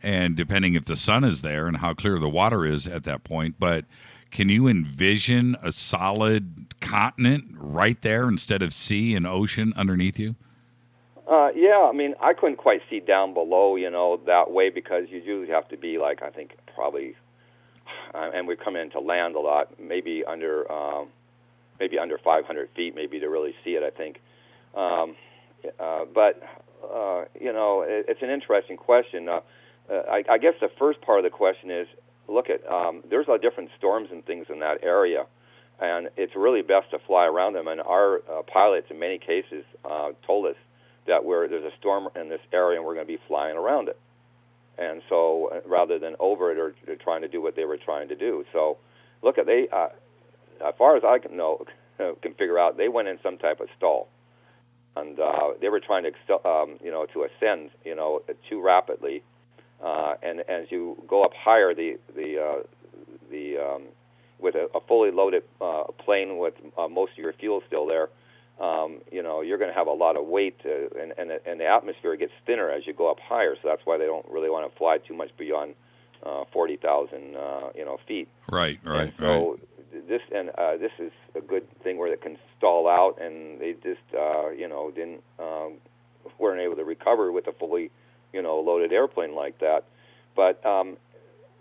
and depending if the sun is there and how clear the water is at that point. But can you envision a solid continent right there instead of sea and ocean underneath you? Yeah, I mean, I couldn't quite see down below, that way, because you usually have to be like, I think probably, and we come into land a lot, maybe under 500 feet, maybe, to really see it, I think. But it's an interesting question. I guess the first part of the question is, look at, there's a lot of different storms and things in that area, and it's really best to fly around them. And our pilots, in many cases, told us that there's a storm in this area and we're going to be flying around it. And so rather than over it or trying to do what they were trying to do. So look at, as far as I can figure out, they went in some type of stall. And they were trying to, to ascend, too rapidly. And as you go up higher, with a fully loaded plane with most of your fuel still there, you're going to have a lot of weight, and the atmosphere gets thinner as you go up higher. So that's why they don't really want to fly too much beyond 40,000 feet. Right. So this is a good thing where it can stall out, and they just weren't able to recover with a fully loaded airplane like that. But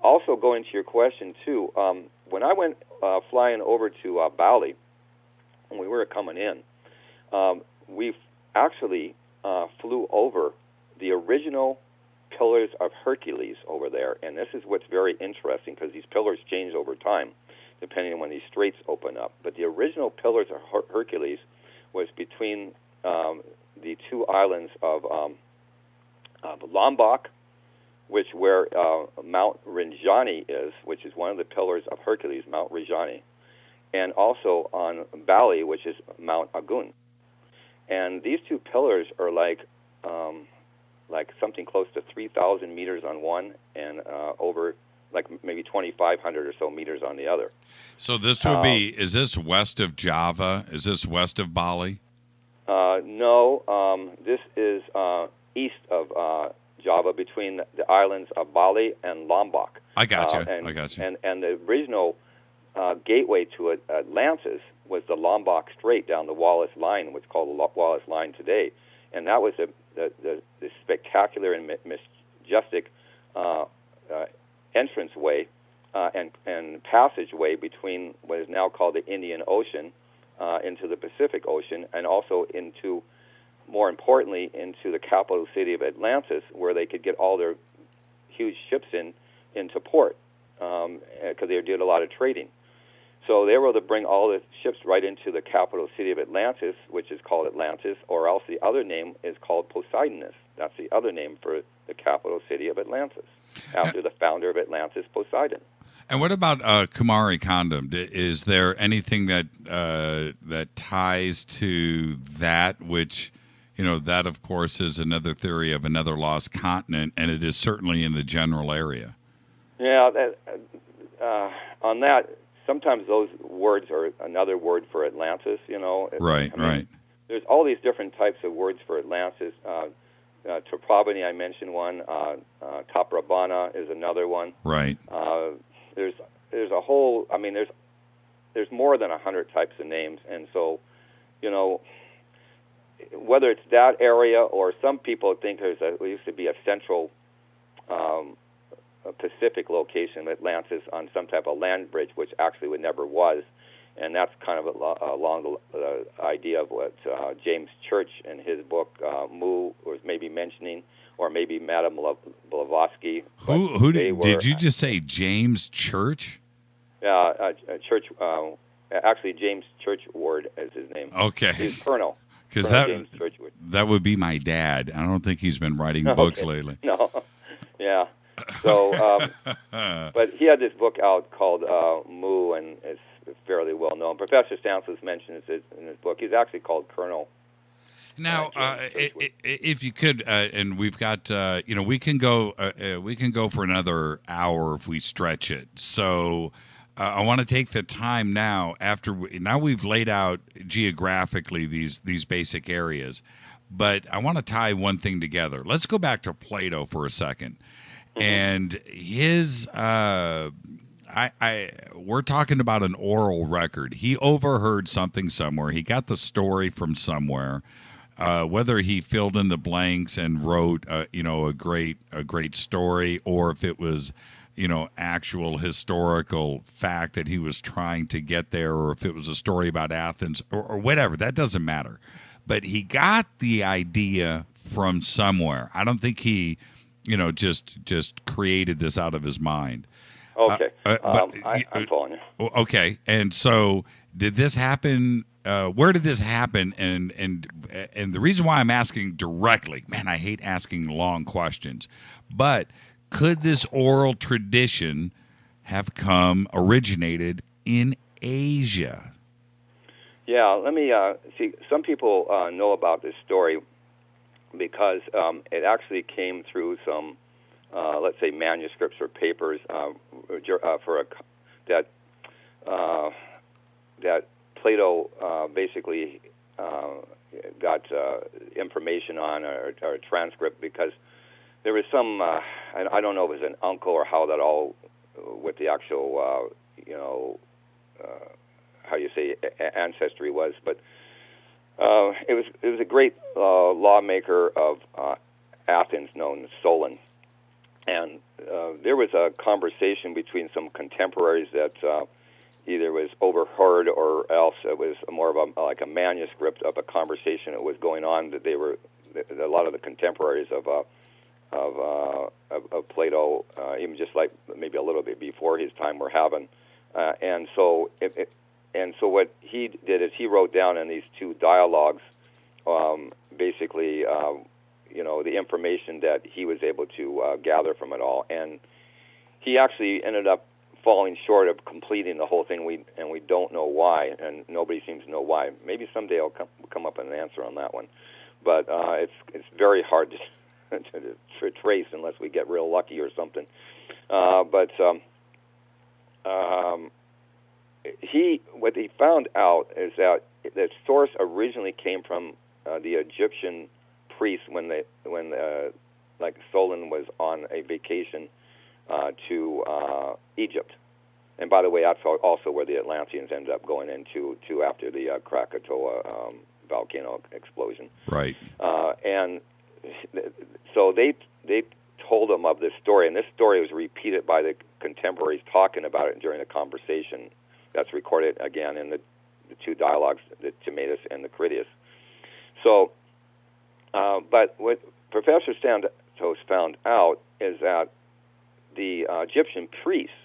also going to your question too, when I went flying over to Bali, when we were coming in, we actually flew over the original Pillars of Hercules over there. And this is what's very interesting, because these pillars change over time, depending on when these straits open up. But the original Pillars of Hercules was between the 2 islands of Lombok, where Mount Rinjani is, which is one of the Pillars of Hercules, Mount Rinjani, and also on Bali, which is Mount Agun. And these 2 pillars are like something close to 3,000 meters on one, and over like maybe 2,500 or so meters on the other. So this would be, is this west of Java? Is this west of Bali? No, this is east of Java between the islands of Bali and Lombok. I got you. And the original gateway to Atlantis was the Lombok Strait down the Wallace Line, what's called the Wallace Line today. And that was the spectacular and majestic entranceway and passageway between what is now called the Indian Ocean into the Pacific Ocean, and also into, more importantly, into the capital city of Atlantis, where they could get all their huge ships into port, because they did a lot of trading. So they were able to bring all the ships right into the capital city of Atlantis, which is called Atlantis, or else the other name is called Poseidonus. That's the other name for the capital city of Atlantis, after the founder of Atlantis, Poseidon. And what about Kumari Kondom? Is there anything that that ties to that, which, you know, that, of course, is another theory of another lost continent, and it is certainly in the general area? Yeah, on that, sometimes those words are another word for Atlantis, you know. Right, right. There's all these different types of words for Atlantis. Toprabani, I mentioned one. Taprabana is another one. Right. There's a whole, I mean, there's more than 100 types of names, and so, you know, whether it's that area or some people think there used to be a central Pacific location of Atlantis on some type of land bridge, which actually it never was, and that's kind of along the idea of what James Church in his book Mu was maybe mentioning, or maybe Madame Blavatsky. Who did you just say? James Church? Church. Actually, James Churchward is his name. Okay. He's Colonel. Because that would be my dad. I don't think he's been writing books lately. No. Yeah. So, but he had this book out called Mu, and it's fairly well known. Professor Santos mentions it in his book. He's actually called Colonel. Now, if you could, and we've got, you know, we can go for another hour if we stretch it. So, I want to take the time now. Now we've laid out geographically these basic areas, but I want to tie one thing together. Let's go back to Plato for a second, and his. We're talking about an oral record. He overheard something somewhere. He got the story from somewhere. Whether he filled in the blanks and wrote, you know, a great story, or if it was, you know, actual historical fact that he was trying to get there, or if it was a story about Athens, or whatever, that doesn't matter. But he got the idea from somewhere. I don't think he, you know, just created this out of his mind. Okay, I'm following you. Okay, and so did this happen? Where did this happen? And the reason why I'm asking directly, man, I hate asking long questions, but could this oral tradition have originated in Asia? Yeah, let me see. Some people know about this story because it actually came through some, let's say, manuscripts or papers that Plato basically got information on, or a transcript, because there was some, I don't know if it was an uncle or how that all, what the actual, you know, how you say ancestry was, but it was a great lawmaker of Athens known as Solon, and there was a conversation between some contemporaries that either was overheard or else it was more of a manuscript of a conversation that was going on, that they were a lot of the contemporaries of Plato, even just like maybe a little bit before his time, were having, and so what he did is he wrote down in these two dialogues, basically, you know, the information that he was able to gather from it all, and he actually ended up falling short of completing the whole thing. We don't know why, and nobody seems to know why. Maybe someday I'll come up with an answer on that one, but it's very hard to trace unless we get real lucky or something. But what he found out is that the source originally came from the Egyptian priests when like Solon was on a vacation to Egypt. And by the way, that's also where the Atlanteans ended up going into after the Krakatoa volcano explosion. Right. And so they told him of this story, and this story was repeated by the contemporaries talking about it during a conversation that's recorded again in the two dialogues, the Timaeus and the Critias. So, but what Professor Santos found out is that the Egyptian priests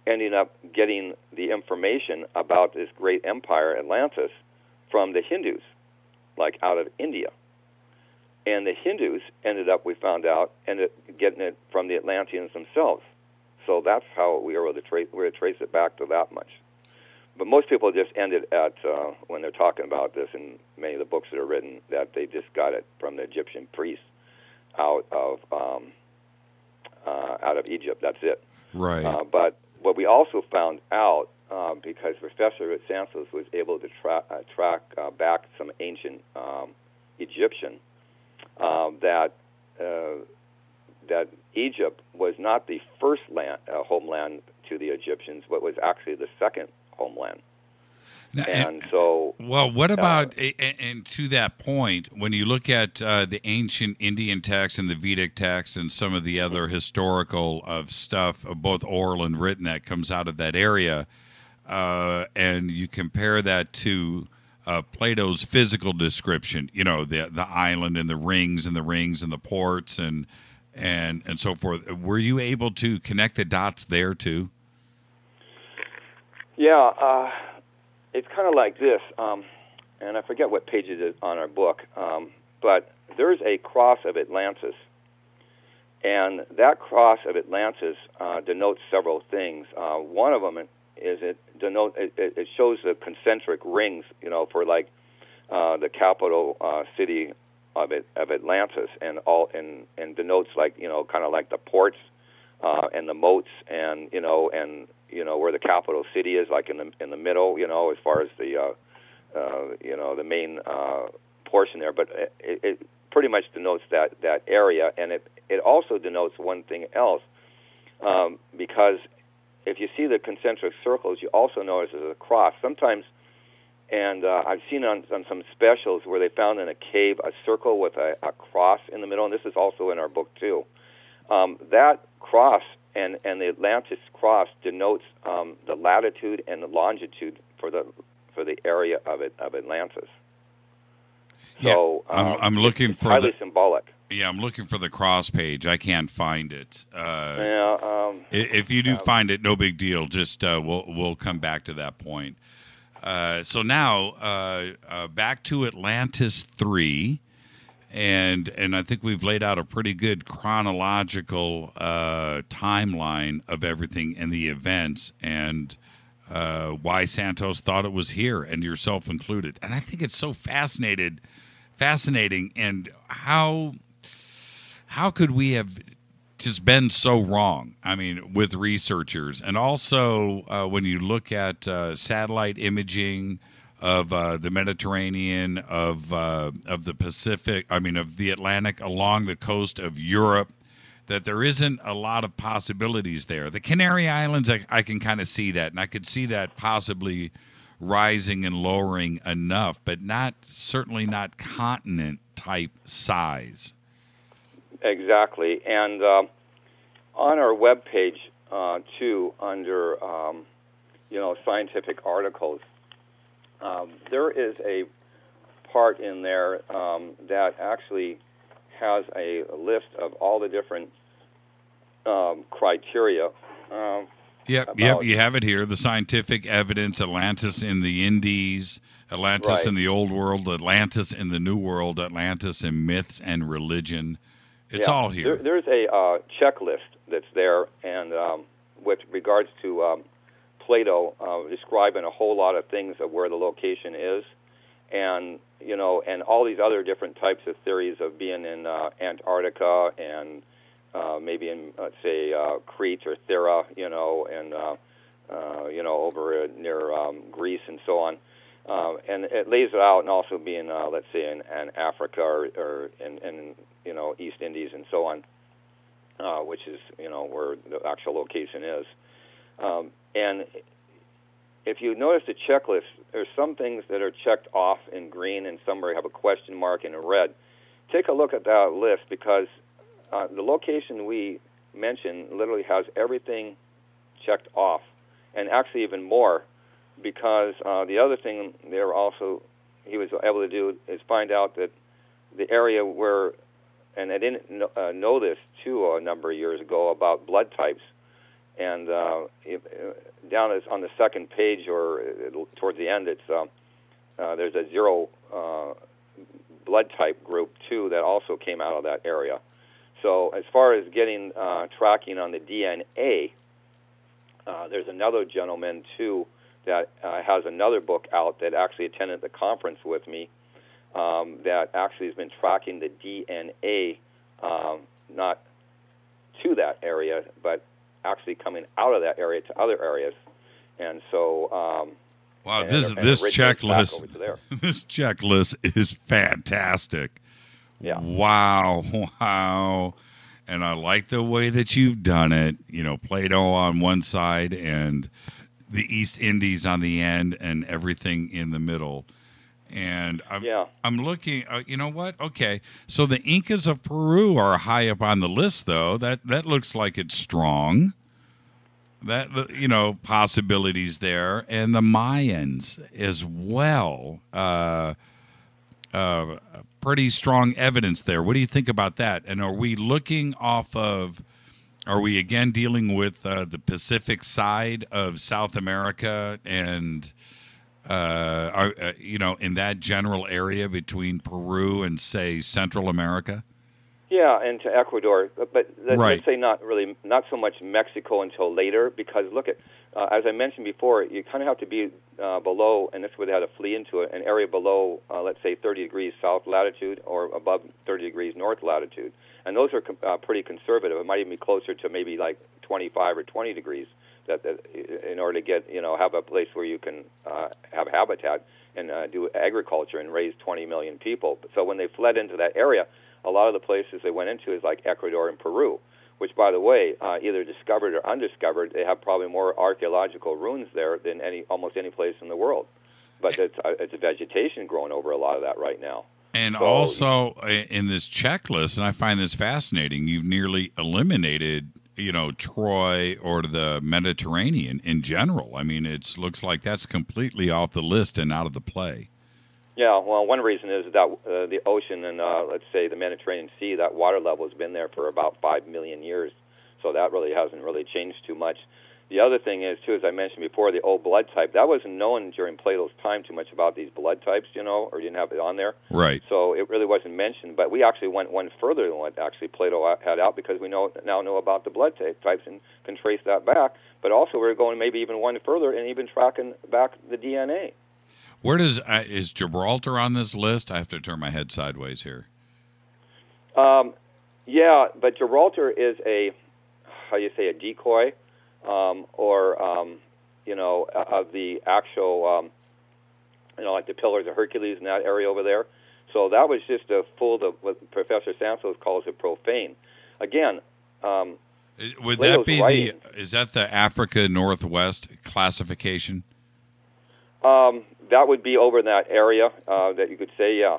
ended up getting the information about this great empire, Atlantis, from the Hindus, like out of India. And the Hindus ended up, we found out, ended up getting it from the Atlanteans themselves. So that's how we were able to trace it back to that much. But most people just ended at, when they're talking about this in many of the books that are written, that they just got it from the Egyptian priests out of Egypt. That's it. Right. But what we also found out, because Professor Santos was able to track back some ancient Egyptian, that Egypt was not the first homeland to the Egyptians, but was actually the second homeland. Now, and so, well, what about, and to that point, when you look at the ancient Indian texts and the Vedic texts and some of the other historical stuff, both oral and written, that comes out of that area, and you compare that to Plato's physical description, the island and the rings and the ports and so forth, were you able to connect the dots there too? Yeah, it's kind of like this, and I forget what page it is on our book, but there's a cross of Atlantis, and that cross of Atlantis denotes several things. One of them is it shows the concentric rings, for like the capital city of Atlantis, and denotes like kind of like the ports and the moats, and where the capital city is, like in the middle, as far as the the main portion there. But it pretty much denotes that area, and it also denotes one thing else, because if you see the concentric circles, you also notice there's a cross sometimes. And I've seen on some specials where they found in a cave a circle with a cross in the middle, and this is also in our book too. That cross and the Atlantis cross denotes the latitude and the longitude for the area of Atlantis. So I'm looking it's for highly symbolic. Yeah, I'm looking for the cross page. I can't find it. If you do find it, no big deal. Just we'll come back to that point. So now back to Atlantis 3. And I think we've laid out a pretty good chronological timeline of everything and the events and why Santos thought it was here, and yourself included. And I think it's so fascinating, and how could we have just been so wrong? I mean, with researchers, and also when you look at satellite imaging of the Mediterranean, of the Pacific, of the Atlantic along the coast of Europe, that there isn't a lot of possibilities there. The Canary Islands, I can kind of see that, and I could see that possibly rising and lowering enough, but certainly not continent type size. Exactly, and on our webpage too, under scientific articles, there is a part in there that actually has a list of all the different criteria. Yep, you have it here. The scientific evidence: Atlantis in the Indies, Atlantis in the Old World, Atlantis in the New World, Atlantis in myths and religion. It's all here. There's a checklist that's there, and with regards to Plato describing a whole lot of things of where the location is, and and all these other different types of theories of being in Antarctica and maybe in, let's say, Crete or Thera, and over near Greece and so on. And it lays it out, and also being, let's say, in Africa or in East Indies and so on, which is where the actual location is. And if you notice the checklist, there's some things that are checked off in green, and some where have a question mark in red. Take a look at that list, because the location we mentioned literally has everything checked off, and actually even more, because the other thing he was able to do is find out that the area where, and I didn't know this too a number of years ago about blood types, and down on the second page or towards the end, it's there's a 0 blood type group too that also came out of that area. So as far as getting tracking on the DNA, there's another gentleman too that has another book out that actually attended the conference with me that actually has been tracking the DNA, not to that area, but actually coming out of that area to other areas. And so wow, this checklist is fantastic. Yeah. Wow. And I like the way that you've done it. Plato on one side and the East Indies on the end and everything in the middle. And I'm looking, you know what? Okay. So the Incas of Peru are high up on the list, though. That looks like it's strong. That, possibilities there. And the Mayans as well. Pretty strong evidence there. What do you think about that? And are we looking are we again dealing with the Pacific side of South America and, in that general area between Peru and, say, Central America? Yeah, and to Ecuador. But let's say not so much Mexico until later, because look at, as I mentioned before, you kind of have to be below, and this would have to flee into it, an area below, let's say, 30 degrees south latitude or above 30 degrees north latitude. And those are pretty conservative. It might even be closer to maybe like 25 or 20 degrees that in order to get, have a place where you can have habitat and do agriculture and raise 20 million people. So when they fled into that area, a lot of the places they went into is like Ecuador and Peru, which, by the way, either discovered or undiscovered, they have probably more archaeological ruins there than almost any place in the world. But it's a vegetation growing over a lot of that right now. And also in this checklist, and I find this fascinating, you've nearly eliminated, Troy or the Mediterranean in general. I mean, it looks like that's completely off the list and out of the play. Yeah, well, one reason is that the ocean and, let's say, the Mediterranean Sea, that water level has been there for about 5 million years. So that really hasn't really changed too much. The other thing is, too, as I mentioned before, the O blood type. That wasn't known during Plato's time too much about these blood types, or didn't have it on there. Right. So it really wasn't mentioned. But we actually went one further than what actually Plato had out, because we now know about the blood types and can trace that back. But also we're going maybe even one further and even tracking back the DNA. Where is Gibraltar on this list? I have to turn my head sideways here. Yeah, but Gibraltar is a decoy. Of the actual, like the Pillars of Hercules in that area over there. So that was just a what Professor Santos calls a profane. Again, would that be is that the Africa Northwest classification? That would be over in that area that you could say, yeah.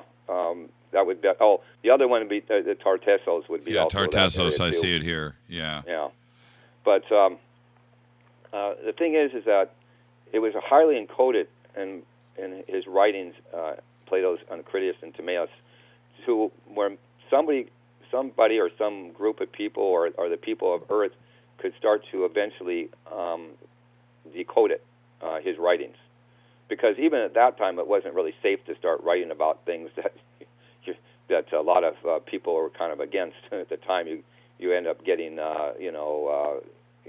That would be. Oh, the other one would be the Tartessos would be. Yeah, also Tartessos. I see it here. Yeah. Yeah, but. The thing is that it was highly encoded in his writings, Plato's on Critias and Timaeus, to where somebody or some group of people or the people of Earth could start to eventually decode it, his writings. Because even at that time, it wasn't really safe to start writing about things that a lot of people were kind of against at the time. You end up getting,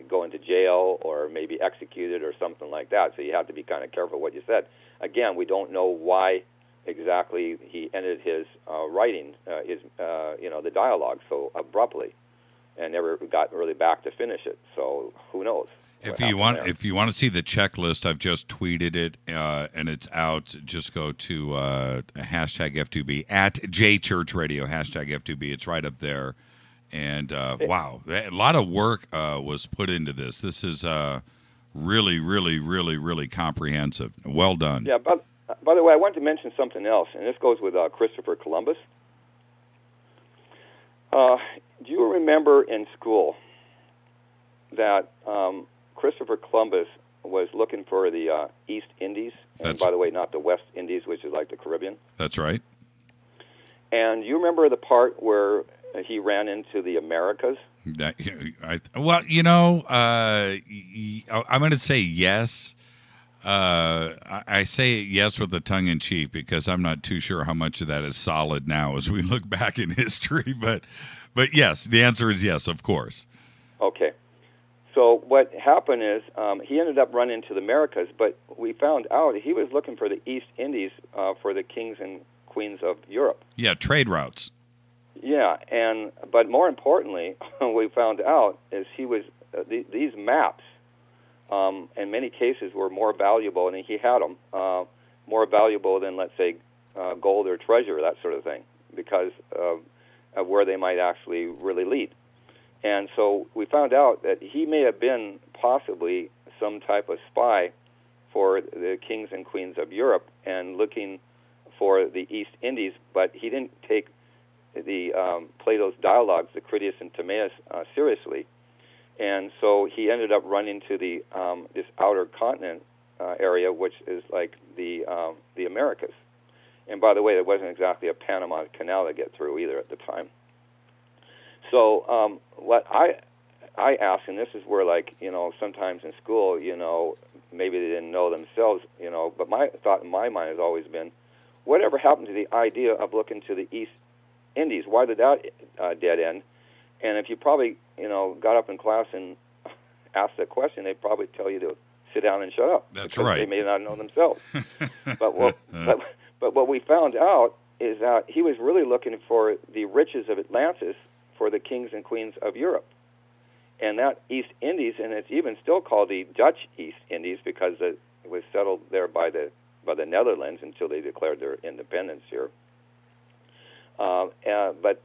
going to jail or maybe executed or something like that. So you have to be kind of careful what you said. Again, we don't know why exactly he ended his writing, the dialogue so abruptly, and never got really back to finish it. So who knows? If you want to see the checklist, I've just tweeted it, and it's out. Just go to hashtag F2B at JChurchRadio, hashtag F2B. It's right up there. And wow, a lot of work was put into this. This is really, really, really, really comprehensive. Well done. Yeah. By the way, I wanted to mention something else, and this goes with Christopher Columbus. Do you remember in school that Christopher Columbus was looking for the East Indies, and by the way, not the West Indies, which is like the Caribbean? That's right. And you remember the part where he ran into the Americas? Well, you know, I'm going to say yes. I say yes with a tongue in cheek because I'm not too sure how much of that is solid now as we look back in history. But yes, the answer is yes, of course. Okay. So what happened is he ended up running into the Americas, but we found out he was looking for the East Indies for the kings and queens of Europe. Yeah, trade routes. Yeah, but more importantly, we found out is he was these maps, in many cases, were more valuable, and he had them more valuable than, let's say, gold or treasure, that sort of thing, because of where they might actually really lead. And so we found out that he may have been possibly some type of spy for the kings and queens of Europe and looking for the East Indies, but he didn't take the Plato's dialogues, the Critias and Timaeus, seriously. And so he ended up running to the this outer continent area, which is like the Americas. And by the way, it wasn't exactly a Panama Canal to get through either at the time. So what I asked, and this is where, like, you know, sometimes in school, you know, maybe they didn't know themselves, you know, but my thought in my mind has always been, whatever happened to the idea of looking to the East Indies? Why did that dead end? And if you probably, you know, got up in class and asked that question, they'd probably tell you to sit down and shut up. That's because right. They may not know themselves. but what we found out is that he was really looking for the riches of Atlantis for the kings and queens of Europe. And that East Indies, and it's even still called the Dutch East Indies because it was settled there by the Netherlands until they declared their independence here. But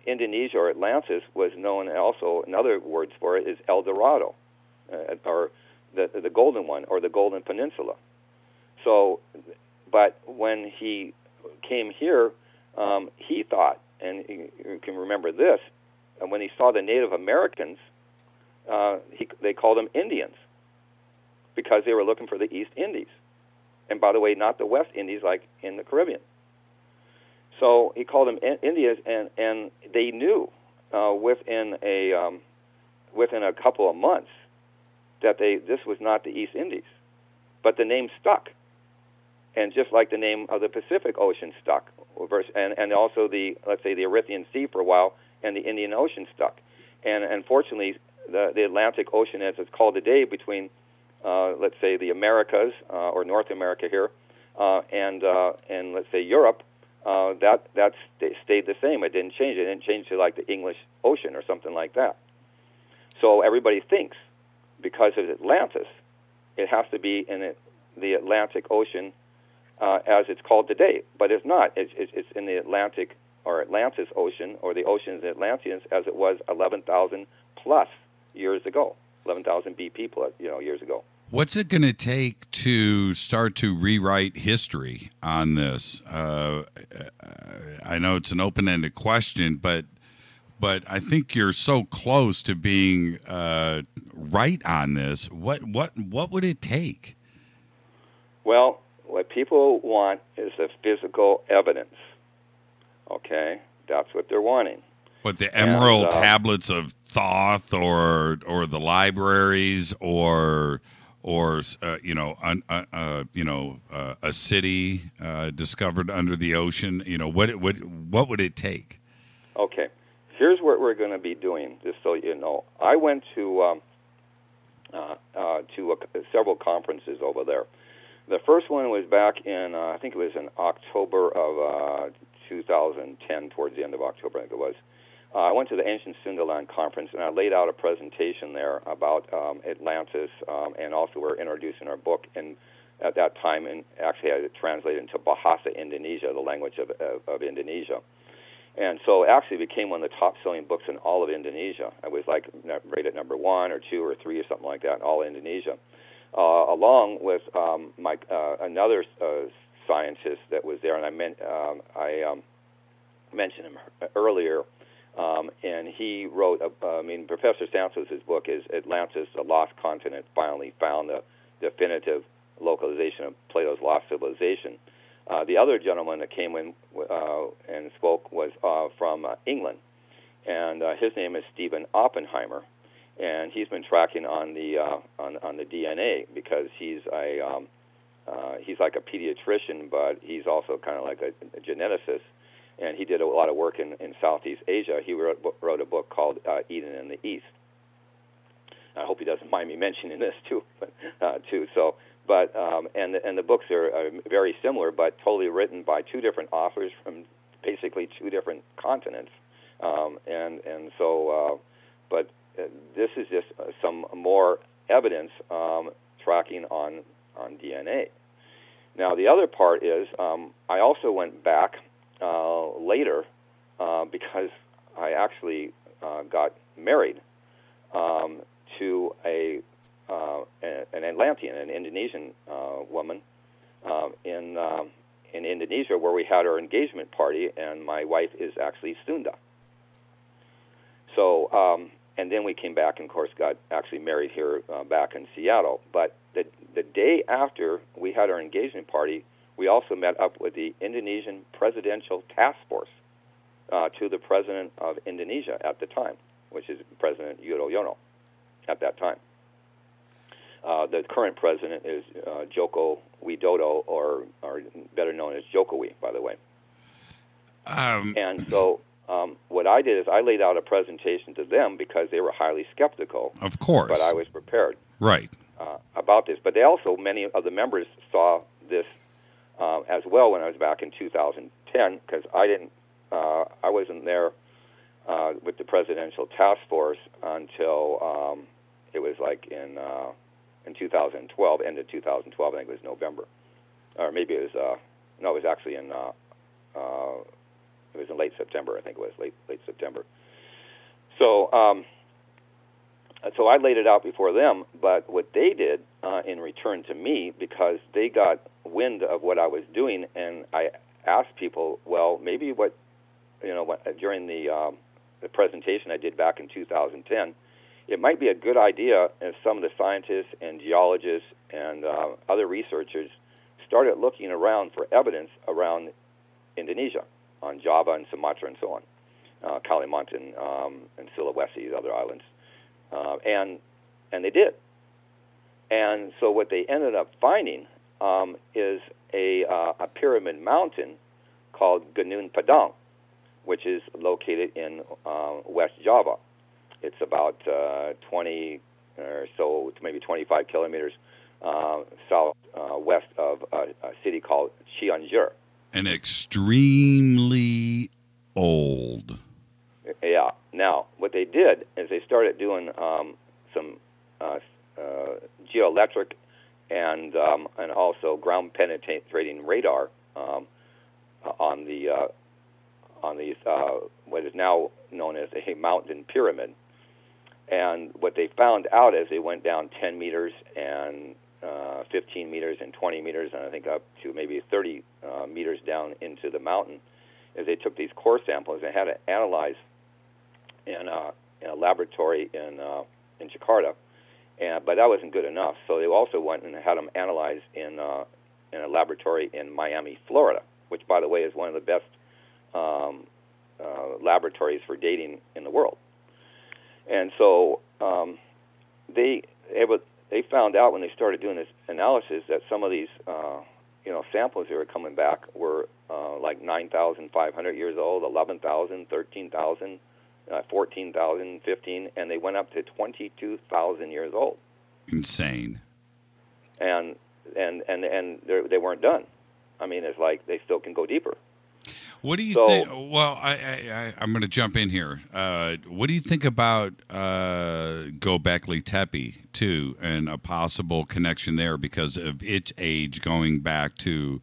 Indonesia or Atlantis was known also, another words for it is El Dorado, or the Golden One, or the Golden Peninsula. So, but when he came here, he thought, and you can remember this, and when he saw the Native Americans, they called them Indians because they were looking for the East Indies. And by the way, not the West Indies like in the Caribbean. So he called them Indians, and they knew within a couple of months that this was not the East Indies, but the name stuck, and just like the name of the Pacific Ocean stuck, and also the, let's say, the Erythraean Sea for a while, and the Indian Ocean stuck, and unfortunately the Atlantic Ocean, as it's called today, between let's say the Americas or North America here, and let's say Europe. That stayed the same. It didn't change. It didn't change to like the English Ocean or something like that. So everybody thinks because of Atlantis, it has to be in the Atlantic Ocean as it's called today. But it's not. It's in the Atlantic or Atlantis Ocean, or the oceans of the Atlanteans, as it was 11,000 plus years ago, 11,000 BP plus, years ago. What's it going to take to start to rewrite history on this? I know it's an open-ended question, but I think you're so close to being right on this. What would it take? Well, what people want is the physical evidence. Okay, that's what they're wanting. What, the emerald tablets of Thoth, or the libraries, or a city discovered under the ocean? What would it take? Okay, here's what we're going to be doing, just so you know. I went to several conferences over there. The first one was back in, I think it was in October of 2010, towards the end of October, I think it was. I went to the Ancient Sundaland Conference, and I laid out a presentation there about Atlantis, and also we're introducing our book. And at that time, and actually I had it translated into Bahasa Indonesia, the language of Indonesia. And so it actually became one of the top-selling books in all of Indonesia. I was like rated number 1 or 2 or 3 or something like that in all Indonesia, along with another scientist that was there, and I mentioned him earlier. And he wrote, Professor Santos' book is Atlantis, the Lost Continent, Finally Found, the definitive localization of Plato's Lost Civilization. The other gentleman that came in and spoke was from England, and his name is Stephen Oppenheimer, and he's been tracking on the DNA because he's like a pediatrician, but he's also kind of like a geneticist. And he did a lot of work in Southeast Asia. He wrote a book called Eden in the East. I hope he doesn't mind me mentioning this too. And the books are very similar, but totally written by 2 different authors from basically 2 different continents. But this is just some more evidence tracking on DNA. Now the other part is I also went back later because I actually got married to an Atlantean, an Indonesian woman in Indonesia, where we had our engagement party, and my wife is actually Sunda. So, and then we came back and, of course, got actually married here back in Seattle. But the day after we had our engagement party, we also met up with the Indonesian Presidential Task Force to the president of Indonesia at the time, which is President Yudhoyono at that time. The current president is Joko Widodo, or better known as Jokowi, by the way. And so what I did is I laid out a presentation to them because they were highly skeptical. Of course. But I was prepared. Right. About this. But they also, many of the members saw this as well when I was back in 2010, because I wasn't there with the Presidential Task Force until it was like in 2012, end of 2012. I think it was November, or maybe it was it was actually in it was in late September. I think it was late September. So so I laid it out before them, but what they did in return to me, because they got wind of what I was doing, and I asked people, well, maybe during the presentation I did back in 2010, it might be a good idea if some of the scientists and geologists and other researchers started looking around for evidence around Indonesia, on Java and Sumatra and so on, Kalimantan and Sulawesi, other islands. And they did. And so what they ended up finding is a pyramid mountain called Gunung Padang, which is located in West Java. It's about 20 or so, maybe 25 kilometers southwest of a city called Cianjur. And extremely old. Yeah. Now, what they did is they started doing some geoelectric and also ground penetrating radar on these what is now known as a mountain pyramid. And what they found out as they went down 10 meters and 15 meters and 20 meters, and I think up to maybe 30 meters down into the mountain, is they took these core samples and had to analyze in a laboratory in Jakarta, but that wasn't good enough. So they also went and had them analyzed in a laboratory in Miami, Florida, which, by the way, is one of the best laboratories for dating in the world. And so they found out when they started doing this analysis that some of these samples that were coming back were like 9,500 years old, 11,000, 13,000, 14,000, 15, and they went up to 22,000 years old. Insane. And they weren't done. I mean, it's like they still can go deeper. What do you think? Well, I'm going to jump in here. What do you think about Göbekli Tepe too, and a possible connection there because of its age going back to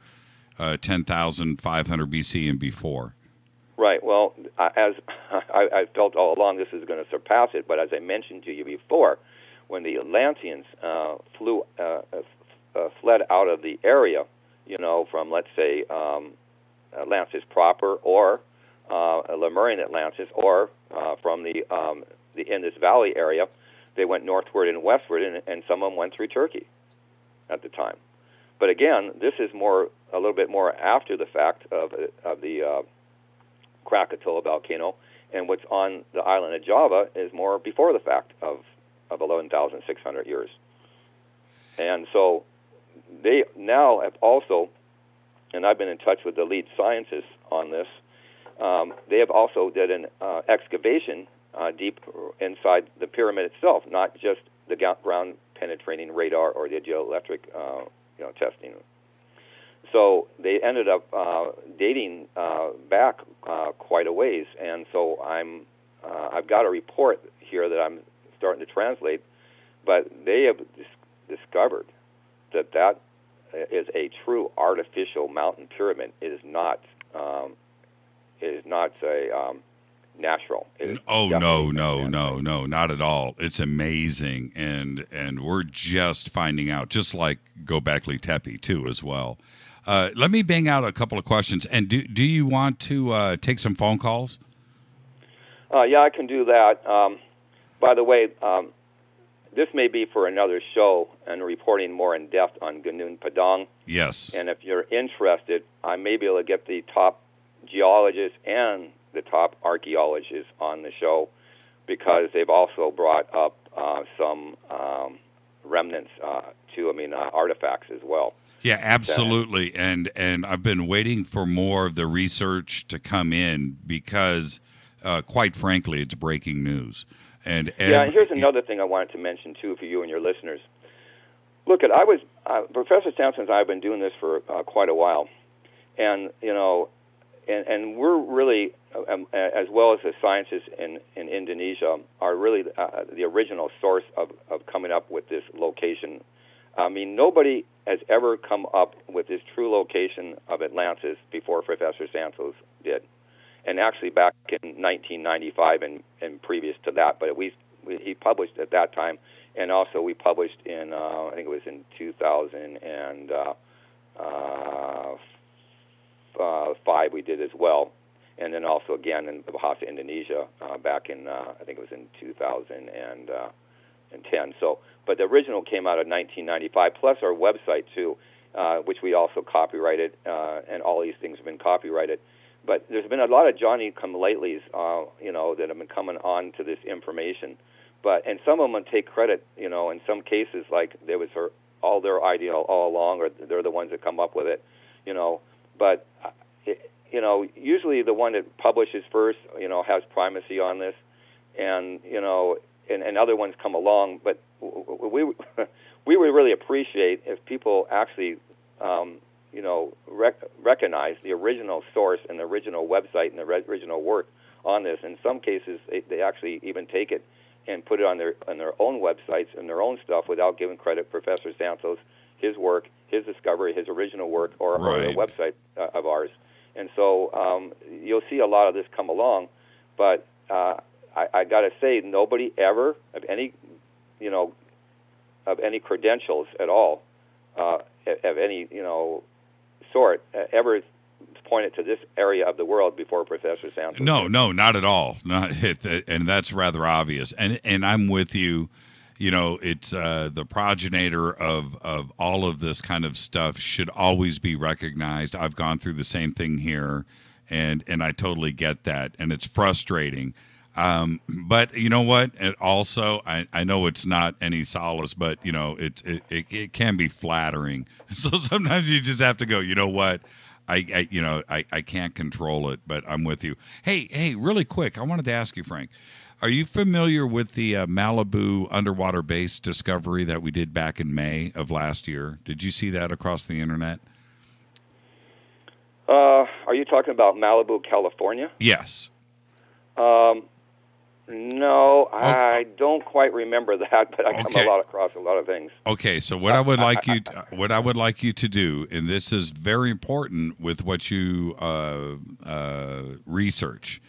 10,500 BC and before? Right. Well, as I felt all along, this is going to surpass it. But as I mentioned to you before, when the Atlanteans fled out of the area, from, let's say, Atlantis proper, or Lemurian Atlantis, or from the Indus Valley area, they went northward and westward, and some of them went through Turkey at the time. But again, this is a little bit more after the fact of the Krakatoa volcano, and what's on the island of Java is more before the fact of 11,600 years. And so they now have also, and I've been in touch with the lead scientists on this, they have also did an excavation deep inside the pyramid itself, not just the ground penetrating radar or the geoelectric testing. So they ended up dating back quite a ways, and so I've got a report here that I'm starting to translate, but they have discovered that is a true artificial mountain pyramid. It is not a natural. No, not at all. It's amazing, and we're just finding out, just like Göbekli Tepe too as well. Let me bang out a couple of questions. And do you want to take some phone calls? Yeah, I can do that. By the way, this may be for another show and reporting more in depth on Gunung Padang. Yes. And if you're interested, I may be able to get the top geologists and the top archaeologists on the show, because they've also brought up some remnants artifacts as well. Yeah, absolutely. And I've been waiting for more of the research to come in because, quite frankly, it's breaking news. And here's another thing I wanted to mention, too, for you and your listeners. Look, Professor Santos and I have been doing this for quite a while. And, and we're really, as well as the scientists in Indonesia, are really the original source of coming up with this location. I mean, nobody has ever come up with this true location of Atlantis before Professor Santos did. And actually back in 1995 and previous to that, but he published at that time, and also we published in, I think it was in 2005 we did as well, and then also again in Bahasa, Indonesia, back in, I think it was in 2010. So, but the original came out in 1995, plus our website too, which we also copyrighted, and all these things have been copyrighted. But there's been a lot of Johnny-come-latelys, that have been coming on to this information. And some of them take credit, in some cases, like there was all their idea all along, or they're the ones that come up with it, But, usually the one that publishes first, has primacy on this, and, and other ones come along. But we would really appreciate if people actually, recognize the original source and the original website and the original work on this. In some cases, they actually even take it and put it on their own websites and their own stuff without giving credit Professor Santos, his work, his discovery, his original work, or the website of ours. And so you'll see a lot of this come along. But I got to say, nobody ever of any credentials at all, of any sort, ever pointed to this area of the world before Professor Santos. No, not at all. And that's rather obvious. And I'm with you. It's the progenitor of all of this kind of stuff should always be recognized. I've gone through the same thing here, and I totally get that. And it's frustrating. But you know what? It also, I know it's not any solace, but it can be flattering. So sometimes you just have to go, you know what? I can't control it, but I'm with you. Hey, really quick, I wanted to ask you, Frank, are you familiar with the Malibu underwater base discovery that we did back in May of last year? Did you see that across the internet? Are you talking about Malibu, California? Yes. No, I don't quite remember that, but I come across a lot of things. Okay, so what I would like you to do, and this is very important with what you research.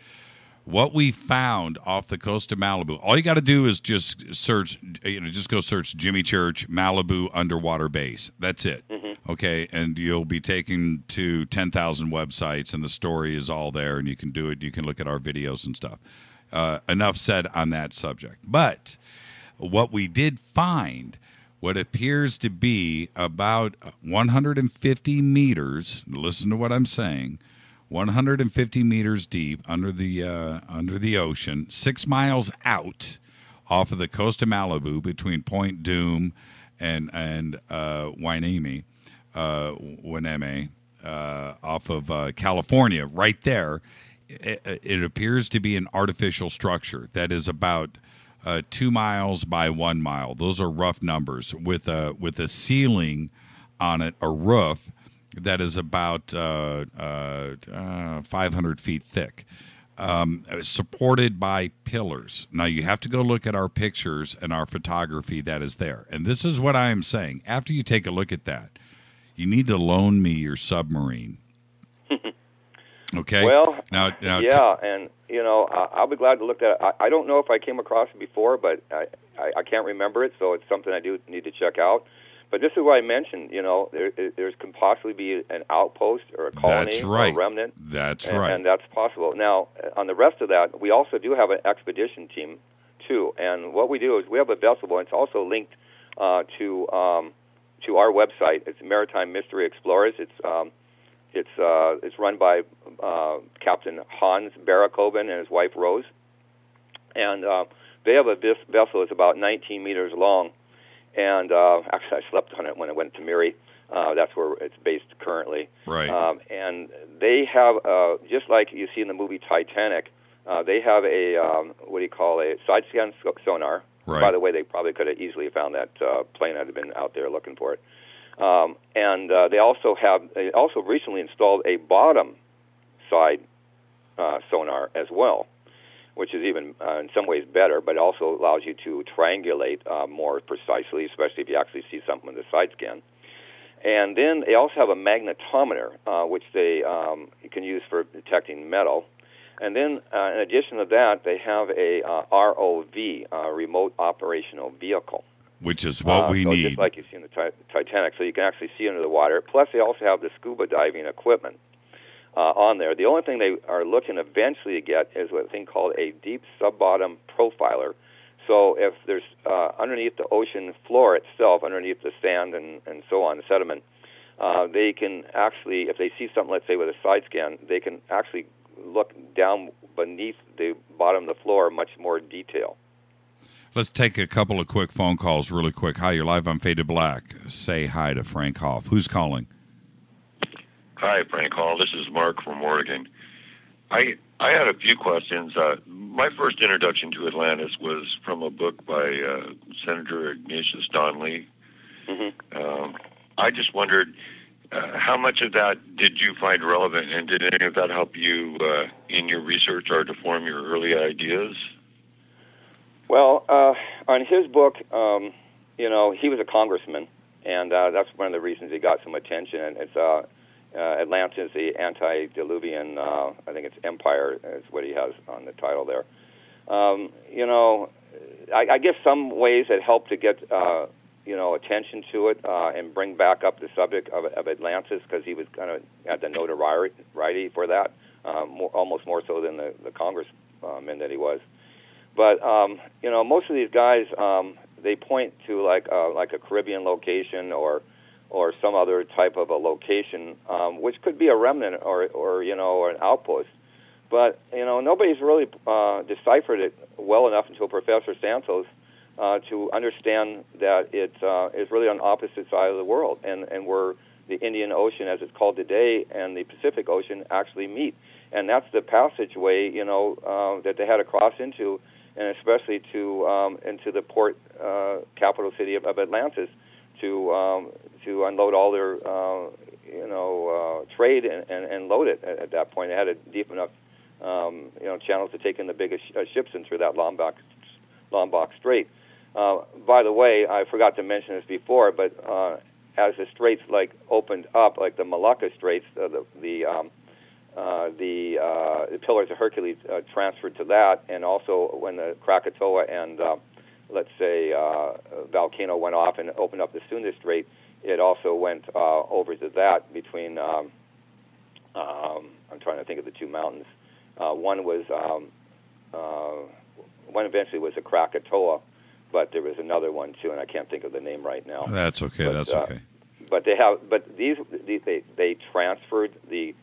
What we found off the coast of Malibu, all you got to do is just search, just go search Jimmy Church Malibu underwater base. That's it. Mm-hmm. Okay, and you'll be taken to 10,000 websites, and the story is all there, and you can do it. You can look at our videos and stuff. Enough said on that subject. But what we did find, what appears to be about 150 meters, listen to what I'm saying, 150 meters deep under the ocean, 6 miles out off of the coast of Malibu between Point Dume and Waineme, off of California, right there. It appears to be an artificial structure that is about 2 miles by 1 mile. Those are rough numbers with a ceiling on it, a roof that is about 500 feet thick, supported by pillars. Now you have to go look at our pictures and our photography that is there. And this is what I am saying. After you take a look at that, you need to loan me your submarine. Okay. Well, now, and I'll be glad to look at it. I don't know if I came across it before, but I can't remember it, so it's something I do need to check out. But this is what I mentioned. There can possibly be an outpost or a colony or a remnant. That's right, and that's possible. Now, on the rest of that, we also do have an expedition team too. And what we do is we have a vessel, and it's also linked to our website. It's Maritime Mystery Explorers. It's run by Captain Hans Barakoven and his wife Rose, and they have a vessel that's about 19 meters long. And actually, I slept on it when I went to Miri. That's where it's based currently. Right. And they have, just like you see in the movie Titanic, they have a side scan sonar. Right. By the way, they probably could have easily found that plane had been out there looking for it. And they also recently installed a bottom side sonar as well, which is even in some ways better, but also allows you to triangulate more precisely, especially if you actually see something in the side scan. And then they also have a magnetometer, which you can use for detecting metal. And then in addition to that, they have a ROV, remote operational vehicle. Which is what we need. Just like you see in the Titanic, so you can actually see under the water. Plus, they also have the scuba diving equipment on there. The only thing they are looking eventually to get is a thing called a deep sub-bottom profiler. So if there's underneath the ocean floor itself, underneath the sand and so on, the sediment, they can actually, if they see something, let's say with a side scan, they can actually look down beneath the bottom of the floor much more detail. Let's take a couple of quick phone calls really quick. Hi, you're live on Faded Black. Say hi to Frank Hoff. Who's calling? Hi, Frank Hall. This is Mark from Oregon. I had a few questions. My first introduction to Atlantis was from a book by Senator Ignatius Donnelly. Mm-hmm. I just wondered, how much of that did you find relevant, and did any of that help you in your research or to form your early ideas? Well, on his book, he was a congressman, and that's one of the reasons he got some attention. And it's Atlantis, the Antediluvian, I think it's Empire is what he has on the title there. I guess some ways it helped to get, attention to it and bring back up the subject of Atlantis, because he was kind of had the notoriety for that, almost more so than the congressman that he was. But most of these guys, they point to like a Caribbean location or some other type of a location, which could be a remnant or an outpost. But nobody's really deciphered it well enough until Professor Santos to understand that it is really on the opposite side of the world, and where the Indian Ocean, as it's called today, and the Pacific Ocean actually meet. And that's the passageway, that they had to cross into, and especially into the port capital city of Atlantis to unload all their trade and load it at that point. It had a deep enough channels to take in the biggest ships in through that Lombok Strait. By the way, I forgot to mention this before, but as the straits opened up, like the Malacca Straits, the Pillars of Hercules transferred to that, and also when the Krakatoa and let's say Volcano went off and opened up the Sunda Strait, it also went over to that between. I'm trying to think of the two mountains. One eventually was a Krakatoa, but there was another one too, and I can't think of the name right now. That's okay. That's okay. But they transferred the,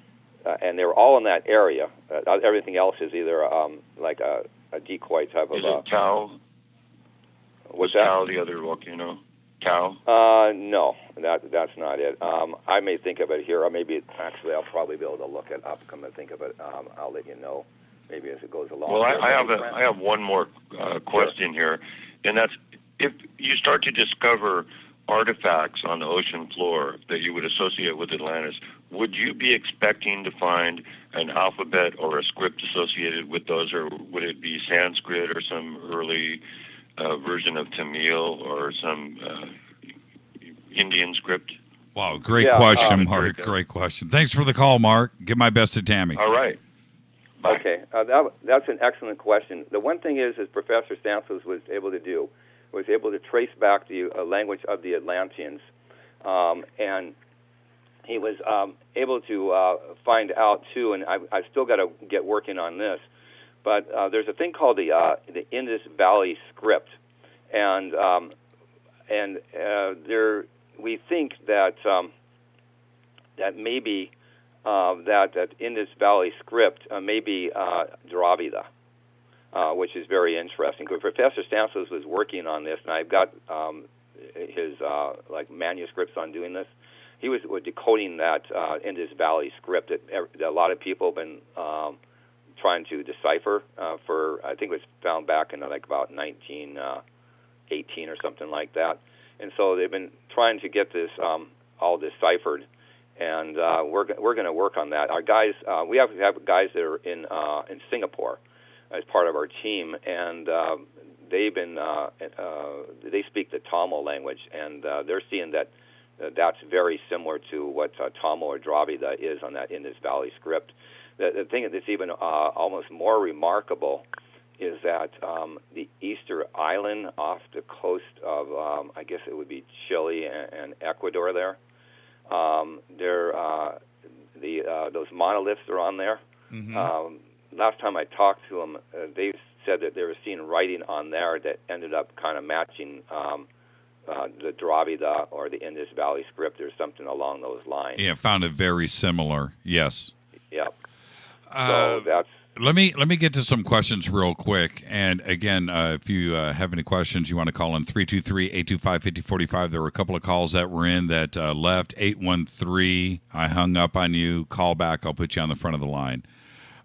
and they were all in that area. Everything else is either like a decoy type is of. Is it Tau? What's that? Tau the other volcano? Tau? No, that's not it. I may think of it here, or maybe actually I'll probably be able to look it up. Come to think of it, I'll let you know. Maybe as it goes along. Well, I have one more question here, and that's if you start to discover artifacts on the ocean floor that you would associate with Atlantis, would you be expecting to find an alphabet or a script associated with those, or would it be Sanskrit or some early version of Tamil or some Indian script? Wow, great question, Mark. Great question. Thanks for the call, Mark. Give my best to Tammy. All right. Bye. Okay, that's an excellent question. The one thing is Professor Santos was able to trace back the language of the Atlanteans, and he was able to find out too. And I still got to get working on this, but there's a thing called the Indus Valley script, and there we think that that maybe. That Indus Valley script may be Dravida, which is very interesting. Professor Santos was working on this, and I've got his manuscripts on doing this. He was decoding that Indus Valley script that a lot of people have been trying to decipher for. I think it was found back in about 1918 or something like that, and so they've been trying to get this all deciphered. And we're going to work on that. Our guys, we have guys that are in Singapore as part of our team, and they've been they speak the Tamil language, and they're seeing that that's very similar to what Tamil or Dravida is on that Indus Valley script. The thing that's even almost more remarkable is that the Easter Island off the coast of I guess it would be Chile and Ecuador there. Those monoliths are on there. Mm-hmm. Last time I talked to them, they said that they were seeing writing on there that ended up kind of matching the Dravida or the Indus Valley script or something along those lines. Yeah, found it very similar. Yes. Yep. So that's. Let me get to some questions real quick. And again, if you have any questions, you want to call in 323-825-5045. There were a couple of calls that were in that left. 813, I hung up on you. Call back. I'll put you on the front of the line.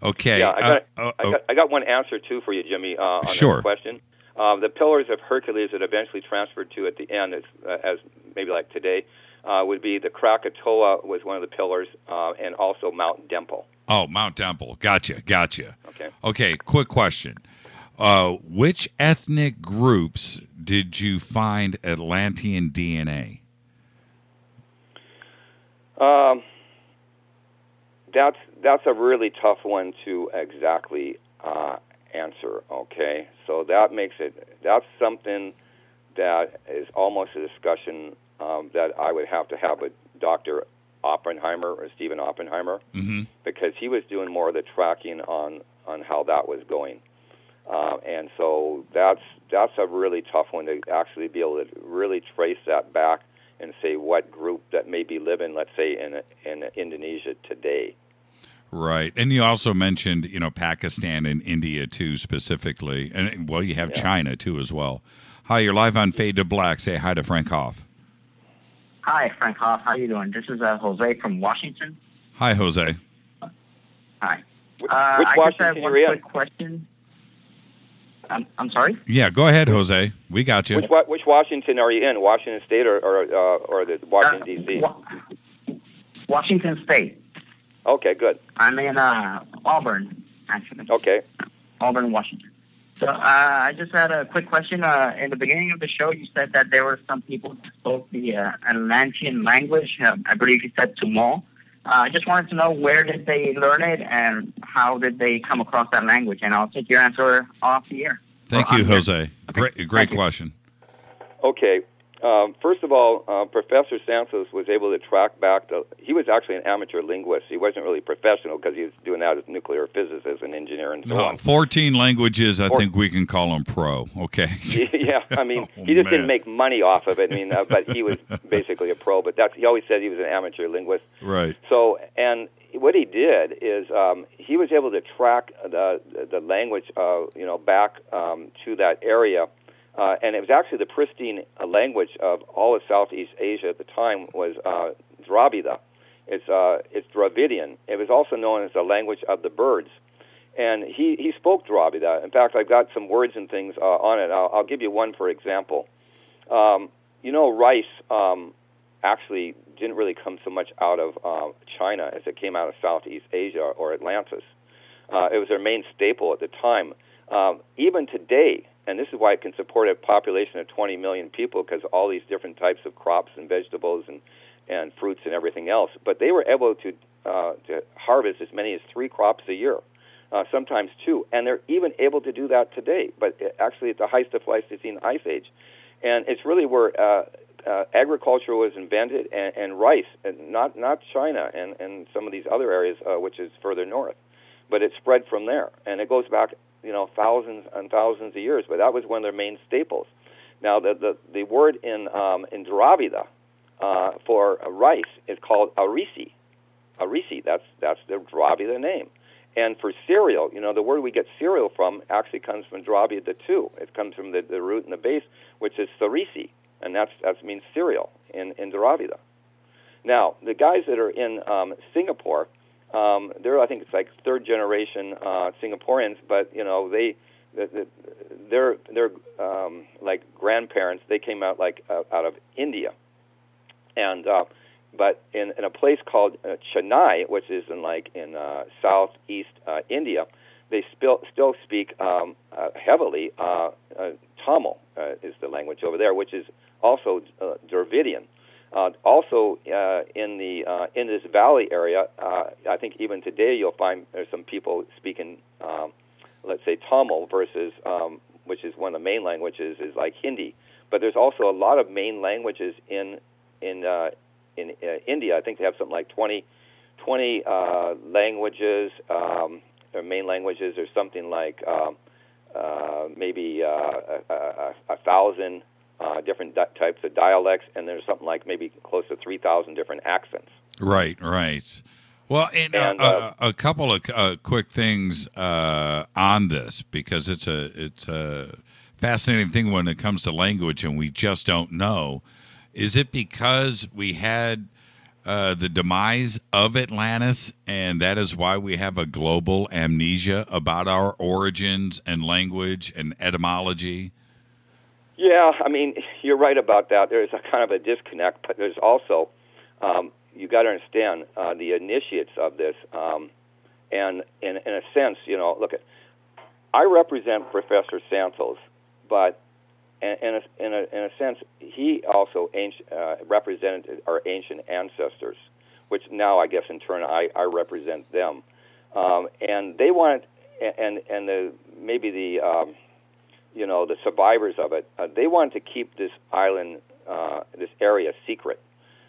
Okay. Yeah, I got one answer, too, for you, Jimmy, on sure. that question. The Pillars of Hercules that eventually transferred to at the end, as maybe like today, would be the Krakatoa was one of the pillars, and also Mount Demple. Oh, Mount Temple. Gotcha. Okay, quick question. Which ethnic groups did you find Atlantean DNA? That's a really tough one to exactly answer, okay? So that's something that is almost a discussion that I would have to have with Dr. Oppenheimer or Stephen Oppenheimer, mm-hmm. because he was doing more of the tracking on how that was going, and so that's a really tough one to actually be able to really trace that back and say what group that may be living, let's say, in Indonesia today. Right, and you also mentioned Pakistan and India too specifically, and you have China too as well. Hi, you're live on Fade to Black. Say hi to Frank Hoff. Hi, Frank Hoff. How you doing? This is Jose from Washington. Hi, Jose. Hi. Which I Washington just have one quick question. I'm sorry? Yeah, go ahead, Jose. We got you. Which Washington are you in? Washington State or the Washington, D.C.? Washington State. Okay, good. I'm in Auburn, actually. Okay. Auburn, Washington. So I just had a quick question. In the beginning of the show, you said that there were some people who spoke the Atlantean language. I believe you said Tumal. I just wanted to know where did they learn it and how did they come across that language? And I'll take your answer off the air. Thank you, Jose. Okay. Great question. Okay. First of all, Professor Santos was able to track back he was actually an amateur linguist. He wasn't really professional because he was doing that as a nuclear physicist and engineer and so on. 14 languages, I think we can call him pro. Okay. Yeah, I mean, he just didn't make money off of it. I mean, but he was basically a pro. But he always said he was an amateur linguist. Right. So, and what he did is he was able to track the language, back to that area. And it was actually the pristine language of all of Southeast Asia at the time was Dravida. It's Dravidian. It was also known as the language of the birds. And he spoke Dravida. In fact, I've got some words and things on it. I'll give you one for example. Rice actually didn't really come so much out of China as it came out of Southeast Asia or Atlantis. It was their main staple at the time. Even today, and this is why it can support a population of 20 million people, because all these different types of crops and vegetables and fruits and everything else. But they were able to harvest as many as 3 crops a year, sometimes 2. And they're even able to do that today, but actually at the height of the Pleistocene Ice Age. And it's really where agriculture was invented, and rice, and not China and some of these other areas, which is further north. But it spread from there, and it goes back thousands and thousands of years, but that was one of their main staples. Now, the word in Dravida for rice is called Arysio. Arysio, that's the Dravida name. And for cereal, the word we get cereal from actually comes from Dravida too. It comes from the root and the base, which is Sarisi, and that means cereal in Dravida. Now, the guys that are in Singapore, I think it's like third generation Singaporeans, but they're like grandparents. They came out out of India, and but in a place called Chennai, which is in southeast India, they still speak heavily Tamil is the language over there, which is also Dravidian. Also, in this valley area, I think even today you'll find there's some people speaking, let's say Tamil versus, which is one of the main languages, is like Hindi. But there's also a lot of main languages in India. I think they have something like 20 languages, or main languages, or something like maybe 1,000. Different types of dialects, and there's something like maybe close to 3,000 different accents. Right. Well, and a couple of quick things on this, because it's a fascinating thing when it comes to language, and we just don't know. Is it because we had the demise of Atlantis, and that is why we have a global amnesia about our origins and language and etymology? Yeah, I mean, you're right about that. There's a kind of a disconnect, but there's also, you got to understand, the initiates of this, and in a sense, look, I represent Professor Santos, but in a sense, he also represented our ancient ancestors, which now I guess in turn I represent them, and they wanted, and maybe the survivors of it, they wanted to keep this island, this area secret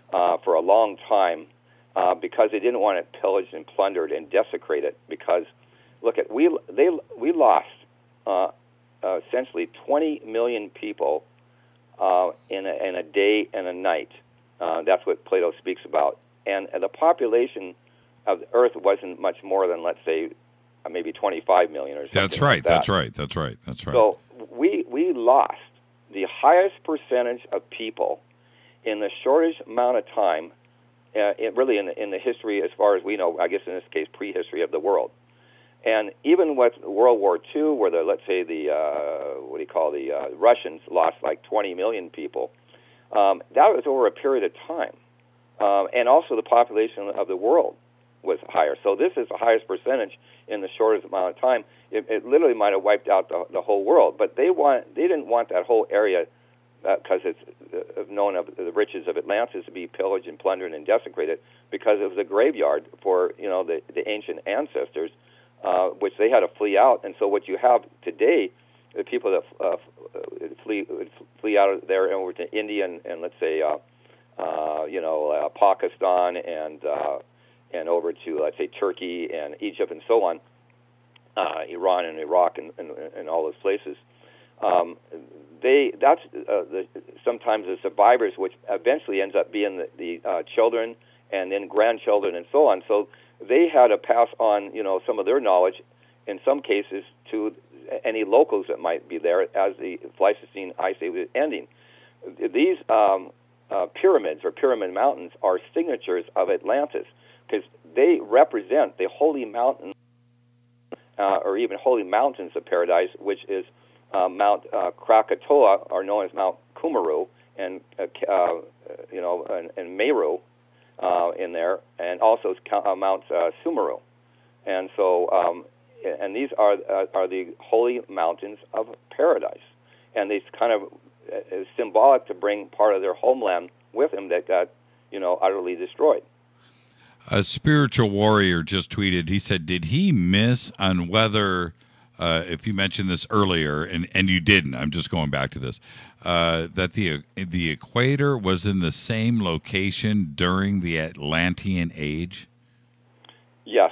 for a long time because they didn't want it pillaged and plundered and desecrated. Because, look, we lost essentially 20 million people in a day and a night. That's what Plato speaks about. And the population of the Earth wasn't much more than, let's say, maybe 25 million or something. That's right. That's right. So we lost the highest percentage of people in the shortest amount of time, really in the history, as far as we know, I guess in this case, prehistory of the world. And even with World War II, where let's say the Russians lost like 20 million people, that was over a period of time. And also the population of the world was higher. So this is the highest percentage in the shortest amount of time. It literally might have wiped out the whole world. But they didn't want that whole area, because it's known of the riches of Atlantis, to be pillaged and plundered and desecrated, because it was a graveyard for the ancient ancestors, which they had to flee out. And so what you have today, the people that flee out of there over to India and let's say Pakistan and over to, let's say, Turkey and Egypt and so on, Iran and Iraq and all those places. Sometimes the survivors, which eventually ends up being the children and then grandchildren and so on. So they had to pass on, some of their knowledge, in some cases, to any locals that might be there as the Pleistocene Ice Age was ending. These pyramids or pyramid mountains are signatures of Atlantis, because they represent the holy mountain, or even holy mountains of paradise, which is Mount Krakatoa, or known as Mount Kumaru, and and Meru in there, and also Mount Sumeru, and so and these are the holy mountains of paradise, and it's kind of symbolic to bring part of their homeland with them that got utterly destroyed. A spiritual warrior just tweeted. He said, "Did he miss on whether?" If you mentioned this earlier, and you didn't, I'm just going back to this, that the equator was in the same location during the Atlantean age? Yes,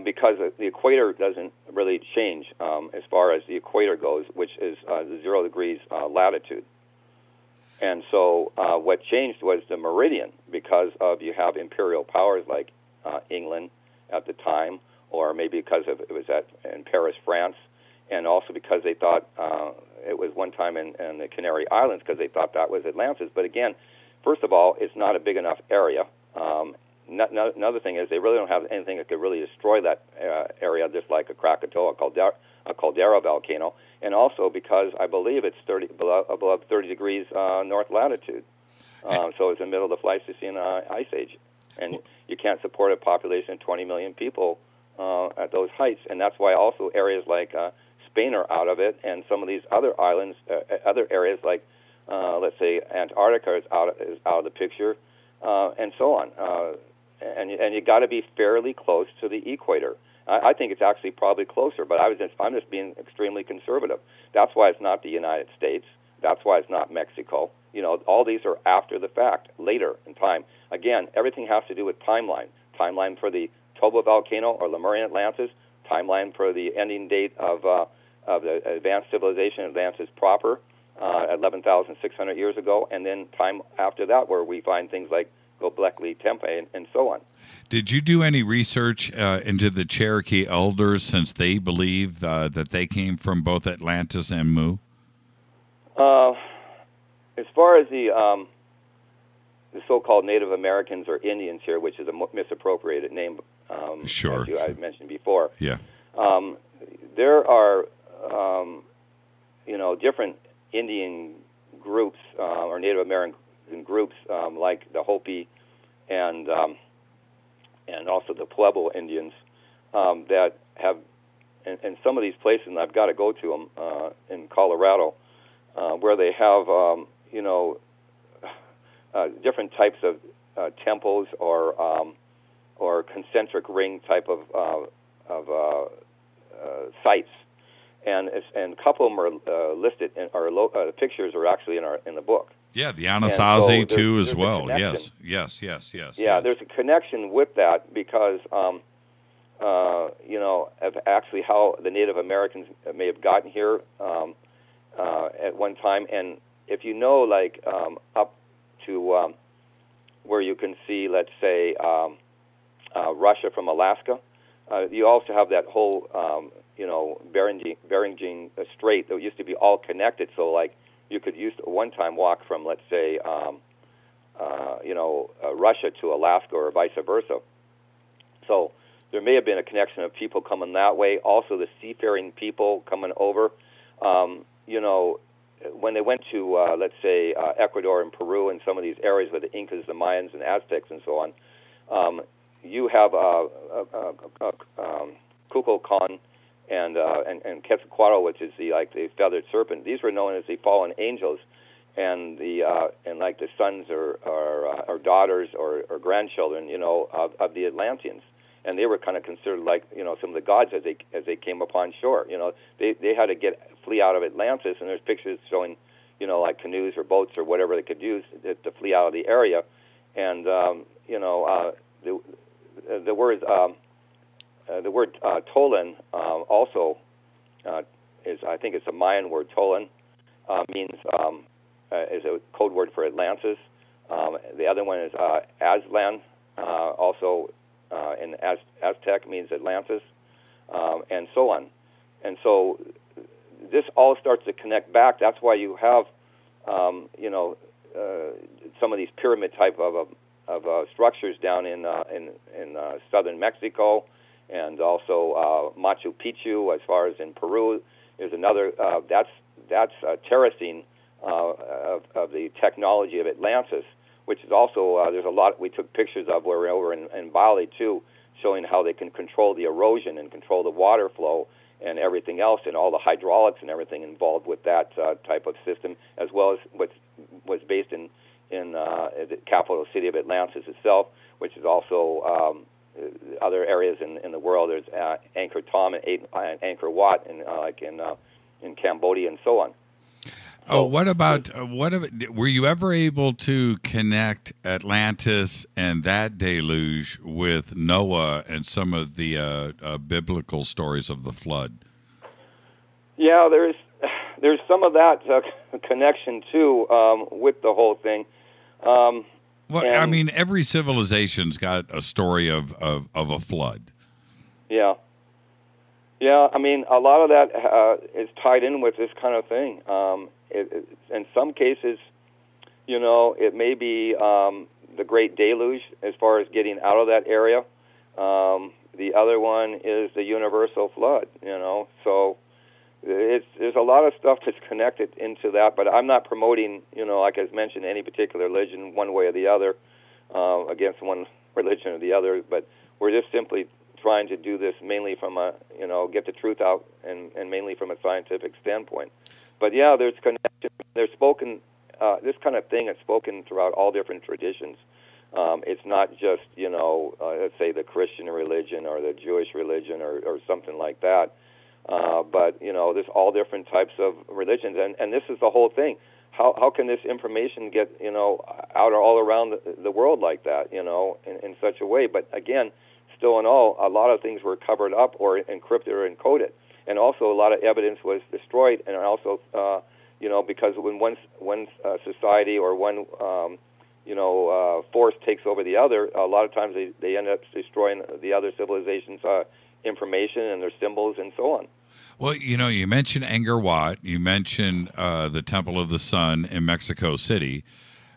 because the equator doesn't really change as far as the equator goes, which is 0 degrees latitude. And so what changed was the meridian, because of you have imperial powers like England at the time, or maybe because it was in Paris, France, and also because they thought it was one time in the Canary Islands, because they thought that was Atlantis. But again, first of all, it's not a big enough area. Another thing is they really don't have anything that could really destroy that area, just like a Krakatoa, a caldera volcano, and also because I believe it's above 30 degrees north latitude. So it's in the middle of the Pleistocene Ice Age, and you can't support a population of 20 million people at those heights, and that's why also areas like Spain are out of it, and some of these other islands, other areas like let's say Antarctica is out of the picture, and so on. And you got to be fairly close to the equator. I think it's actually probably closer, but I'm just being extremely conservative. That's why it's not the United States. That's why it's not Mexico. All these are after the fact, later in time. Again, everything has to do with timeline. Timeline for the Toba volcano or Lemurian Atlantis. Timeline for the ending date of the advanced civilization, Atlantis proper, 11,600 years ago, and then time after that where we find things like Göbekli Tepe and so on. Did you do any research into the Cherokee elders, since they believe that they came from both Atlantis and Mu? As far as the so-called Native Americans or Indians here, which is a misappropriated name, sure, as I mentioned before. Yeah. There are different Indian groups or Native American groups like the Hopi and also the Pueblo Indians that have, in some of these places, and I've got to go to them in Colorado, where they have different types of temples or concentric ring type of sites, and a couple of them are listed, our pictures are actually in the book. Yeah, the Anasazi so too as well. Yes. Yeah, there's a connection with that because of actually how the Native Americans may have gotten here at one time, and if like up to where you can see, let's say, Russia from Alaska, you also have that whole Bering Strait that used to be all connected. So like you could one time walk from, let's say, Russia to Alaska or vice versa. So there may have been a connection of people coming that way. Also, the seafaring people coming over. When they went to, let's say, Ecuador and Peru and some of these areas with the Incas, the Mayans, and Aztecs and so on, you have Kukulkan and Quetzalcoatl, which is the feathered serpent. These were known as the fallen angels, and the sons or daughters or grandchildren, of the Atlanteans, and they were kind of considered some of the gods as they came upon shore. They had to flee out of Atlantis, and there's pictures showing, like canoes or boats or whatever they could use to flee out of the area, and the word Tolan also is, I think it's a Mayan word. Tolan means is a code word for Atlantis. The other one is Aztlan, also in Aztec means Atlantis, and so on. And so this all starts to connect back. That's why you have some of these pyramid type of structures down in southern Mexico, and also Machu Picchu, as far as in Peru. There's another that's terracing of the technology of Atlantis, which is also there's a lot we took pictures of where we're over in Bali too, showing how they can control the erosion and control the water flow and everything else, and all the hydraulics and everything involved with that type of system, as well as what was based in the capital city of Atlantis itself, which is also other areas in the world. There's Angkor Thom and Angkor Wat, in Cambodia and so on. Oh, what about were you ever able to connect Atlantis and that deluge with Noah and some of the biblical stories of the flood? Yeah, there's some of that connection too with the whole thing. Well, I mean, every civilization's got a story of a flood. Yeah. Yeah, I mean, a lot of that is tied in with this kind of thing. In some cases, it may be the Great Deluge as far as getting out of that area. The other one is the universal flood, So there's a lot of stuff that's connected into that, but I'm not promoting, like I mentioned, any particular religion one way or the other against one religion or the other, but we're just simply trying to do this mainly from get the truth out and mainly from a scientific standpoint. But yeah, there's connection. There's spoken, this kind of thing is spoken throughout all different traditions. It's not just, let's say the Christian religion or the Jewish religion or something like that. But, there's all different types of religions. And this is the whole thing. How can this information get, out all around the world like that, in such a way? But again, still in all, a lot of things were covered up or encrypted or encoded. And also a lot of evidence was destroyed, and also, because when one society or one, force takes over the other, a lot of times they end up destroying the other civilization's information and their symbols and so on. Well, you mentioned Angkor Wat, you mentioned the Temple of the Sun in Mexico City,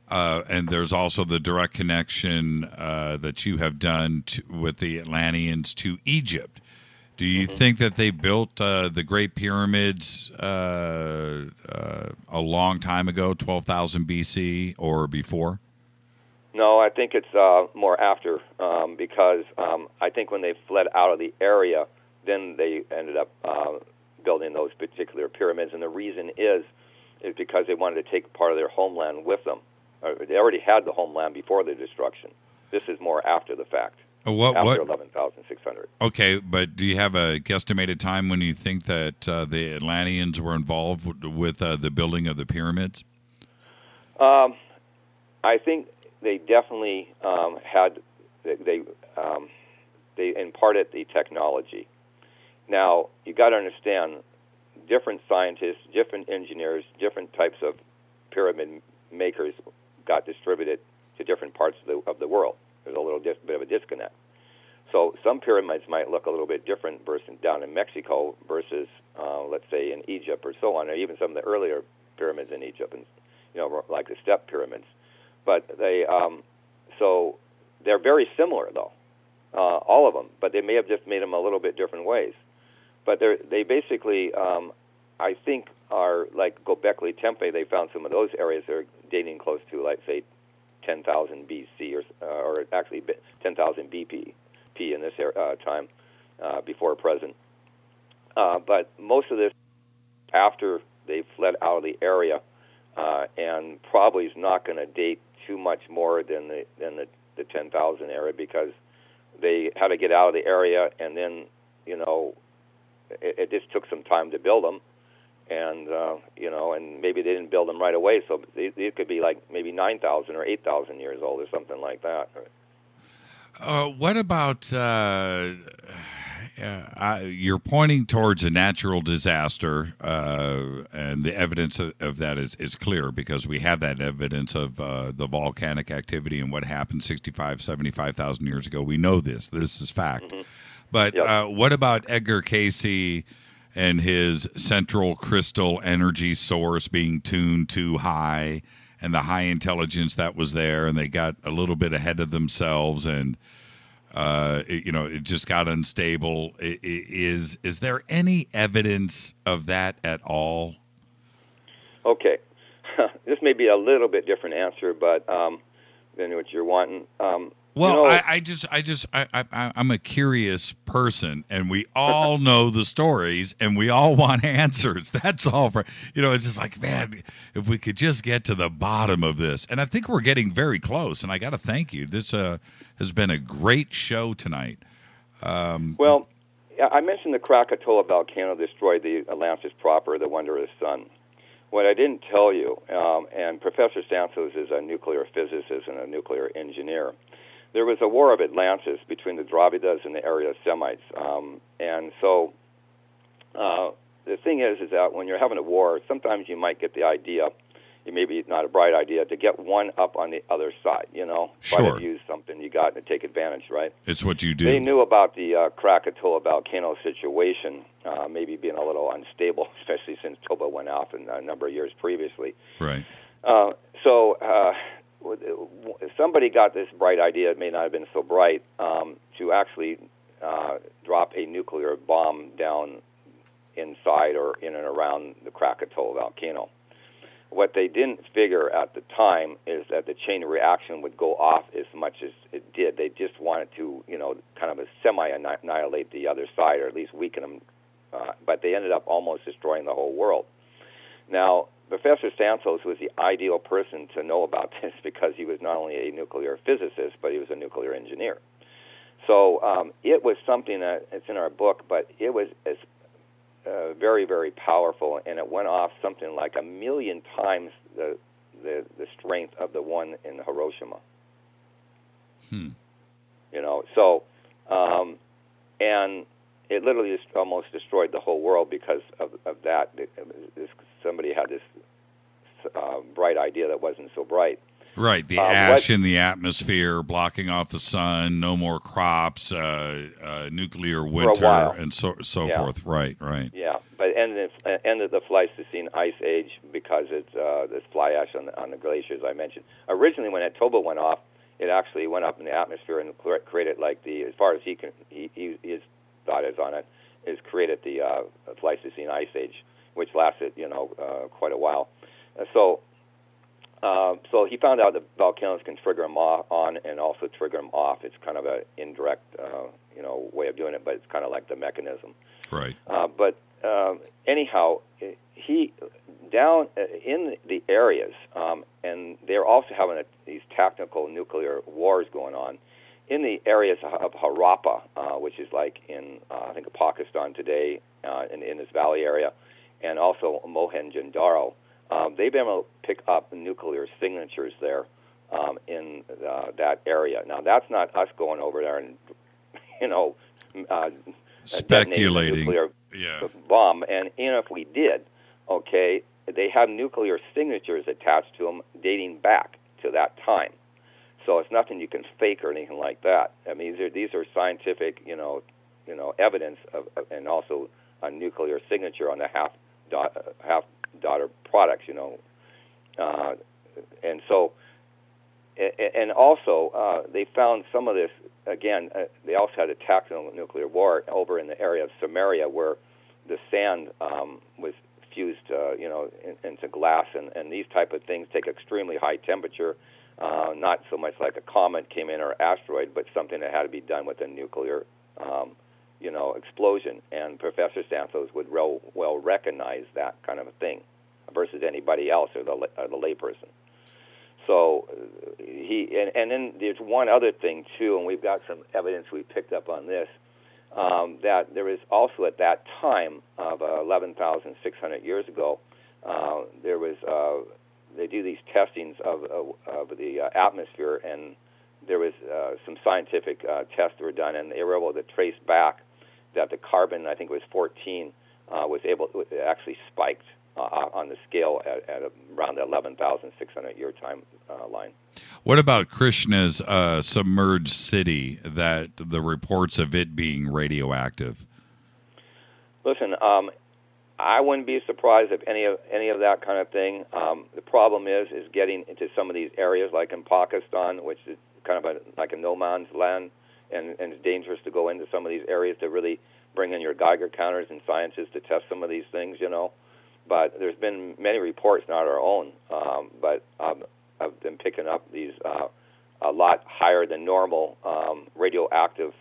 and there's also the direct connection that you have done with the Atlanteans to Egypt. Do you think that they built the Great Pyramids a long time ago, 12,000 BC or before? No, I think it's more after, because I think when they fled out of the area, then they ended up building those particular pyramids. And the reason is because they wanted to take part of their homeland with them. They already had the homeland before the destruction. This is more after the fact. After 11,600. Okay, but do you have a guesstimated time when you think that the Atlanteans were involved with the building of the pyramids? I think they definitely had. They imparted the technology. Now you got to understand, different scientists, different engineers, different types of pyramid makers got distributed to different parts of the world. There's a little bit of a disconnect. So some pyramids might look a little bit different versus down in Mexico versus, let's say, in Egypt or so on, or even some of the earlier pyramids in Egypt, and like the step pyramids. But they, so they're very similar though, all of them. But they may have just made them a little bit different ways. But they basically, I think, are like Göbekli Tepe. They found some of those areas that are dating close to, like, say, 10,000 BC or actually 10,000 BP in this time before present. But most of this after they fled out of the area, and probably is not going to date too much more than the 10,000 area, because they had to get out of the area, and then it just took some time to build them, and and maybe they didn't build them right away, so they could be like maybe 9,000 or 8,000 years old or something like that. What about you're pointing towards a natural disaster, and the evidence of that is clear, because we have that evidence of the volcanic activity and what happened 75,000 years ago. We know this is fact. Mm-hmm. But what about Edgar Cayce and his central crystal energy source being tuned too high, and the high intelligence that was there, and they got a little bit ahead of themselves, and it just got unstable? Is there any evidence of that at all? Okay, this may be a little bit different answer, but than what you're wanting. Well, I'm a curious person, and we all know the stories, and we all want answers. That's all. It's just like, man, if we could just get to the bottom of this. And I think we're getting very close, and I got to thank you. This has been a great show tonight. Well, I mentioned the Krakatoa volcano destroyed the Atlantis proper, the wonder of the sun. What I didn't tell you, and Professor Santos is a nuclear physicist and a nuclear engineer, there was a war of Atlantis between the Dravidas and the Arya Semites. And so the thing is that when you're having a war, sometimes you might get the idea, it may be not a bright idea, to get one up on the other side, Sure. Try to use something you got to take advantage, right? It's what you do. They knew about the Krakatoa volcano situation, maybe being a little unstable, especially since Toba went off a number of years previously. Right. So somebody got this bright idea, it may not have been so bright, to actually drop a nuclear bomb down inside or in and around the Krakatoa volcano. What they didn't figure at the time is that the chain reaction would go off as much as it did. They just wanted to, kind of a semi-annihilate the other side, or at least weaken them, but they ended up almost destroying the whole world. Now, Professor Santos was the ideal person to know about this, because he was not only a nuclear physicist, but he was a nuclear engineer. So it was something that, it's in our book, but it was very, very powerful, and it went off something like 1 million times the strength of the one in Hiroshima. And it literally just almost destroyed the whole world because of that. Somebody had this bright idea that wasn't so bright. Right, the ash in the atmosphere, blocking off the sun, no more crops, nuclear winter, and so forth. Right. Yeah, but ended the Pleistocene Ice Age because it's this fly ash on the glaciers I mentioned. Originally, when Toba went off, it actually went up in the atmosphere and created, like, as far as his thought is on it, is created the Pleistocene Ice Age, which lasted quite a while. So he found out that volcanoes can trigger them on and also trigger them off. It's kind of an indirect, way of doing it, but it's kind of like the mechanism. Right. But anyhow, he down in the areas, and they're also having these tactical nuclear wars going on in the areas of Harappa, which is like in I think Pakistan today, in this valley area, and also Mohenjo-daro. They've been able to pick up nuclear signatures there in that area. Now, that's not us going over there and, speculating detonating a nuclear bomb. And if we did, okay, they have nuclear signatures attached to them dating back to that time. So it's nothing you can fake or anything like that. I mean, these are scientific, evidence of, and also a nuclear signature on the half daughter products, and so, and also they found some of this. Again, they also had a tactical nuclear war over in the area of Samaria, where the sand was fused, into glass, and these type of things take extremely high temperature. not so much like a comet came in or asteroid, but something that had to be done with a nuclear, explosion. And Professor Santos would well recognize that kind of a thing versus anybody else or the layperson. So and then there's one other thing too, and we've got some evidence we picked up on this, that there was also at that time of 11,600 years ago, there was they do these testings of the atmosphere, and there was some scientific tests that were done, and they were able to trace back that the carbon, I think it was 14, actually spiked on the scale at around the 11,600 year time line. What about Krishna's submerged city, that the reports of it being radioactive? Listen, I wouldn't be surprised if any of that kind of thing. The problem is getting into some of these areas, like in Pakistan, which is kind of like a no man's land, and it's dangerous to go into some of these areas to really bring in your Geiger counters and scientists to test some of these things, But there's been many reports, not our own, but I've been picking up these a lot higher than normal radioactive,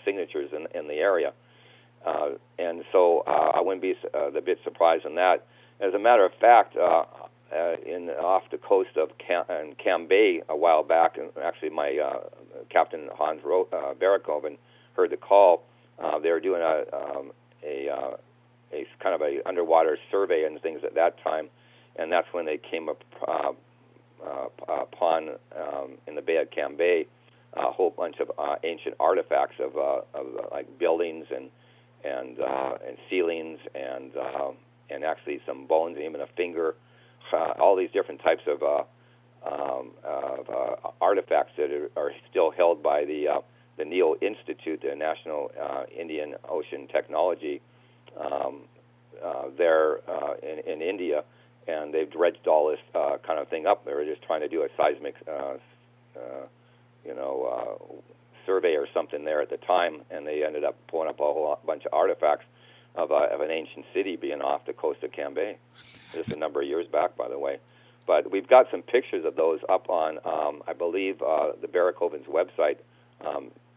signatures in the area. And so I wouldn't be a bit surprised in that. As a matter of fact, off the coast of Cambay a while back, and actually my Captain Hans Barrikoven heard the call. They were doing a kind of a underwater survey and things at that time, and that's when they came upon in the Bay of Cambay a whole bunch of ancient artifacts of like buildings and ceilings and actually some bones, even a finger, all these different types of artifacts that are still held by the NEO Institute, the National Indian Ocean Technology, there in India, and they've dredged all this kind of thing up. They were just trying to do a seismic, survey or something there at the time, and they ended up pulling up a whole bunch of artifacts of an ancient city being off the coast of Cambay. Just a number of years back, by the way. But we've got some pictures of those up on, I believe, the Barrikoven's website,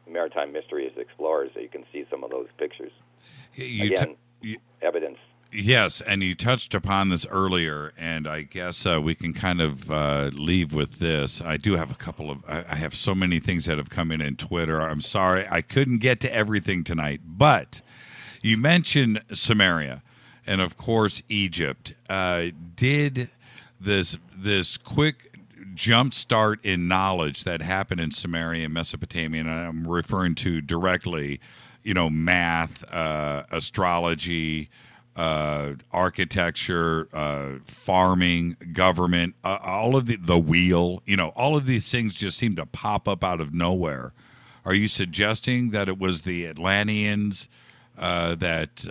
Maritime Mysteries Explorers, so you can see some of those pictures. Evidence. Yes, and you touched upon this earlier, and I guess we can kind of leave with this. I do have I have so many things that have come in Twitter. I'm sorry, I couldn't get to everything tonight, but you mentioned Samaria, and of course Egypt. Did this quick jump start in knowledge that happened in Samaria and Mesopotamia, and I'm referring to directly, math, astrology, architecture, farming, government, all of the wheel, all of these things just seem to pop up out of nowhere. Are you suggesting that it was the Atlanteans that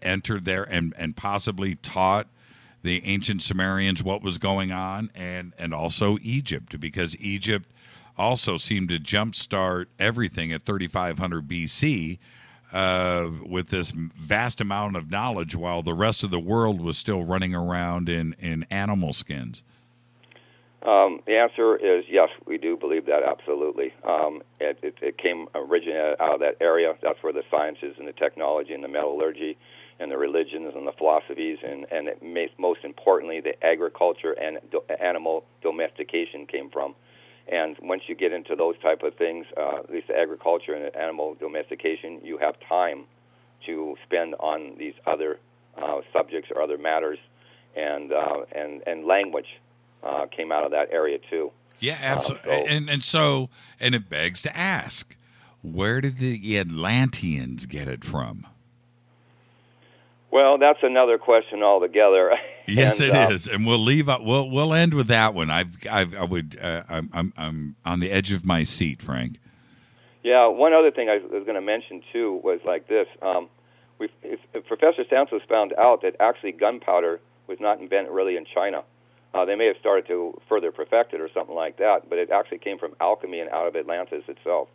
entered there and possibly taught the ancient Sumerians what was going on, and also Egypt, because Egypt also seemed to jumpstart everything at 3500 BC with this vast amount of knowledge, while the rest of the world was still running around in animal skins? The answer is yes, we do believe that, absolutely. It came originated out of that area. That's where the sciences and the technology and the metallurgy and the religions and the philosophies and most importantly, the agriculture and animal domestication came from. And once you get into those type of things, at least the agriculture and animal domestication, you have time to spend on these other subjects or other matters, and language came out of that area too. Yeah, absolutely. And it begs to ask, where did the Atlanteans get it from? Well, that's another question altogether. Yes, it is, and we'll leave. We'll end with that one. I'm on the edge of my seat, Frank. Yeah, one other thing I was going to mention too was like this. Professor Santos found out that actually gunpowder was not invented really in China. They may have started to further perfect it or something like that, but it actually came from alchemy and out of Atlantis itself.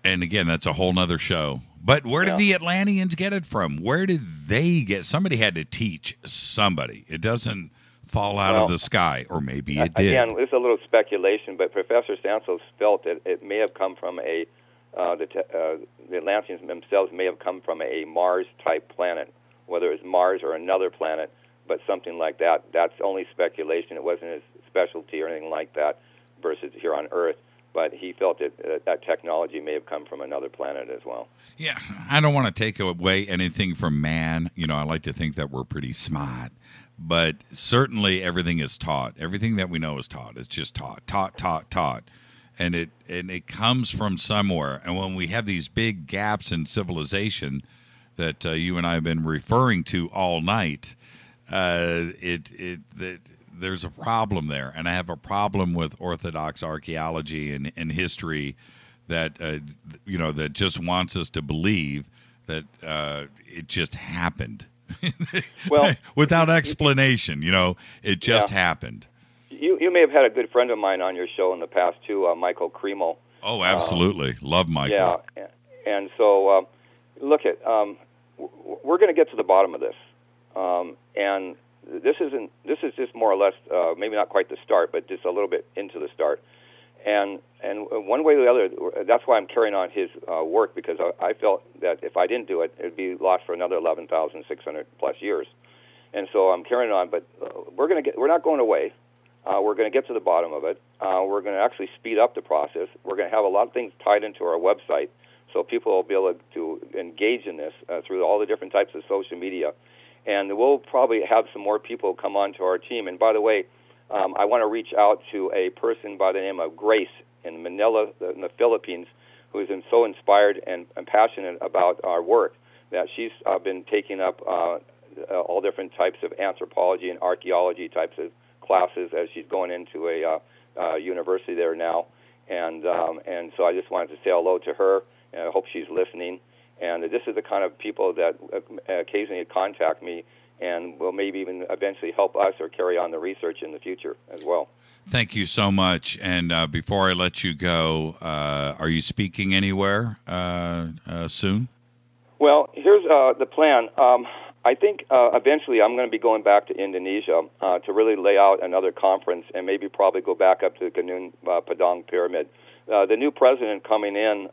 And again, that's a whole nother show. But where did the Atlanteans get it from? Where did they get? Somebody had to teach somebody. It doesn't fall out of the sky, or maybe it did. Again, it's a little speculation, but Professor Santos felt that it may have come from the Atlanteans themselves may have come from a Mars-type planet, whether it's Mars or another planet, but something like that. That's only speculation. It wasn't his specialty or anything like that versus here on Earth. But he felt that that technology may have come from another planet as well. Yeah, I don't want to take away anything from man. You know, I like to think that we're pretty smart. But certainly everything is taught. Everything that we know is taught. It's just taught. And it comes from somewhere. And when we have these big gaps in civilization that you and I have been referring to all night, there's a problem there, and I have a problem with Orthodox archaeology and history that that just wants us to believe that it just happened, well, without explanation. It just happened. You may have had a good friend of mine on your show in the past too, Michael Kremel. Oh, absolutely, love Michael. Yeah, and so look at we're going to get to the bottom of this, and. This is just more or less, maybe not quite the start, but just a little bit into the start. And one way or the other, that's why I'm carrying on his work, because I felt that if I didn't do it, it'd be lost for another 11,600 plus years. And so I'm carrying on, but we're not going away. We're going to get to the bottom of it. We're going to actually speed up the process. We're going to have a lot of things tied into our website, so people will be able to engage in this through all the different types of social media. And we'll probably have some more people come on to our team. And by the way, I want to reach out to a person by the name of Grace in Manila, in the Philippines, who has been so inspired and passionate about our work that she's been taking up all different types of anthropology and archaeology types of classes as she's going into a university there now. And so I just wanted to say hello to her, and I hope she's listening. And this is the kind of people that occasionally contact me and will maybe even eventually help us or carry on the research in the future as well. Thank you so much. And before I let you go, are you speaking anywhere soon? Well, here's the plan. I think eventually I'm going to be going back to Indonesia to really lay out another conference and maybe probably go back up to the Gunung Padang Pyramid. The new president coming in,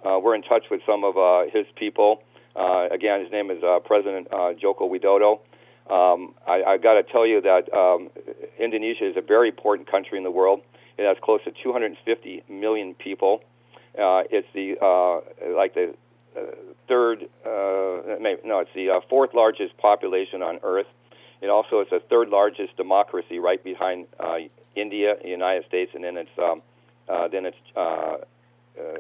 we're in touch with some of his people. Again, his name is President Joko Widodo. I got to tell you that Indonesia is a very important country in the world. It has close to 250 million people. It's the it's the fourth largest population on Earth. It also is the third largest democracy, right behind India, the United States, and then it's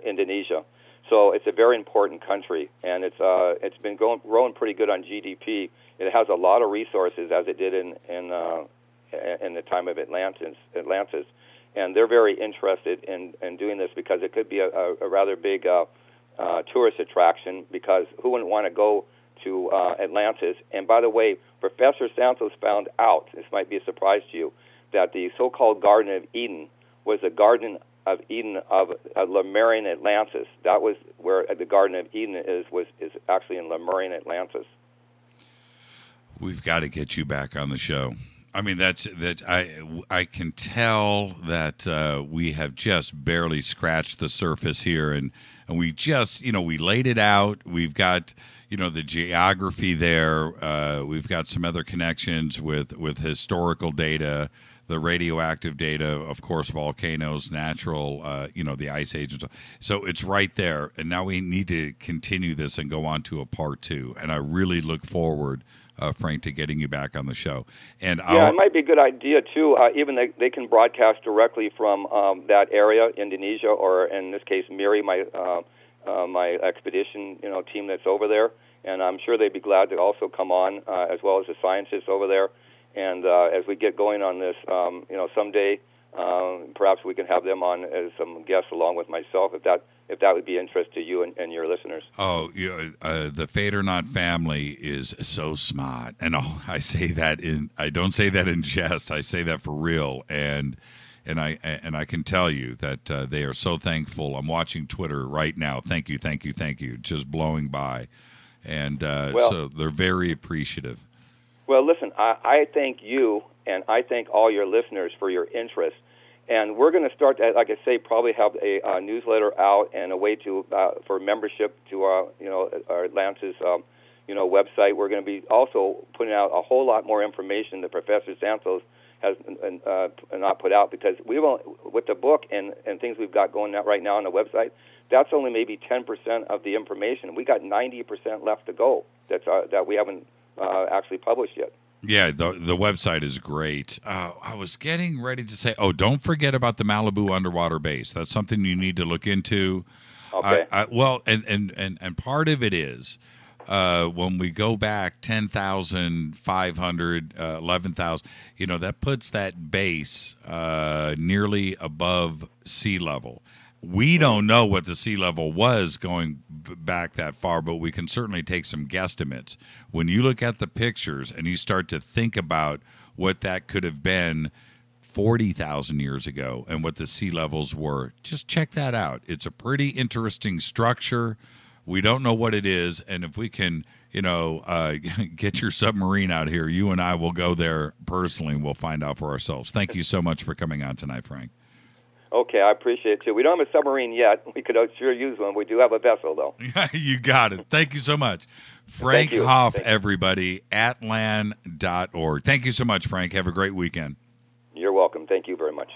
Indonesia. So it's a very important country, and it's been growing pretty good on GDP. It has a lot of resources, as it did in the time of Atlantis, and they're very interested in doing this because it could be a rather big tourist attraction. Because who wouldn't want to go to Atlantis? And by the way, Professor Santos found out, this might be a surprise to you, that the so-called Garden of Eden was the Garden of Eden of Lemurian Atlantis. That was where the Garden of Eden is actually in Lemurian Atlantis. We've got to get you back on the show. I mean, I can tell that we have just barely scratched the surface here, and we just, we laid it out. We've got, the geography there. We've got some other connections with historical data, the radioactive data, of course, volcanoes, natural, the ice age and stuff. So it's right there. And now we need to continue this and go on to a part 2. And I really look forward, Frank, to getting you back on the show. And it might be a good idea, too. Even they can broadcast directly from that area, Indonesia, or in this case, Miri, my expedition team that's over there. And I'm sure they'd be glad to also come on, as well as the scientists over there. And as we get going on this, someday perhaps we can have them on as some guests along with myself, if that would be interest to you and your listeners. Oh, the Fate or Not family is so smart, and I say that I don't say that in jest. I say that for real, and I can tell you that they are so thankful. I'm watching Twitter right now. Thank you, just blowing by, and so they're very appreciative. Well, listen, I thank you And I thank all your listeners for your interest. And we're going to start, like I say, probably have a newsletter out and a way to for membership to our Atlantis website. We're going to be also putting out a whole lot more information that Professor Santos has not put out, because we won't, with the book and things we've got going out right now on the website. That's only maybe 10% of the information. We got 90% left to go. That we haven't actually published yet. Yeah, the website is great. I was getting ready to say, don't forget about the Malibu underwater base. That's something you need to look into. Okay. And part of it is when we go back 10,500, 11,000, that puts that base nearly above sea level. We don't know what the sea level was going back that far, but we can certainly take some guesstimates. When you look at the pictures and you start to think about what that could have been 40,000 years ago and what the sea levels were, just check that out. It's a pretty interesting structure. We don't know what it is, and if we can, get your submarine out here, you and I will go there personally and we'll find out for ourselves. Thank you so much for coming on tonight, Frank. Okay, I appreciate it, too. We don't have a submarine yet. We could sure use one. We do have a vessel, though. You got it. Thank you so much. Frank Hoff, everybody, atlan.org. Thank you so much, Frank. Have a great weekend. You're welcome. Thank you very much.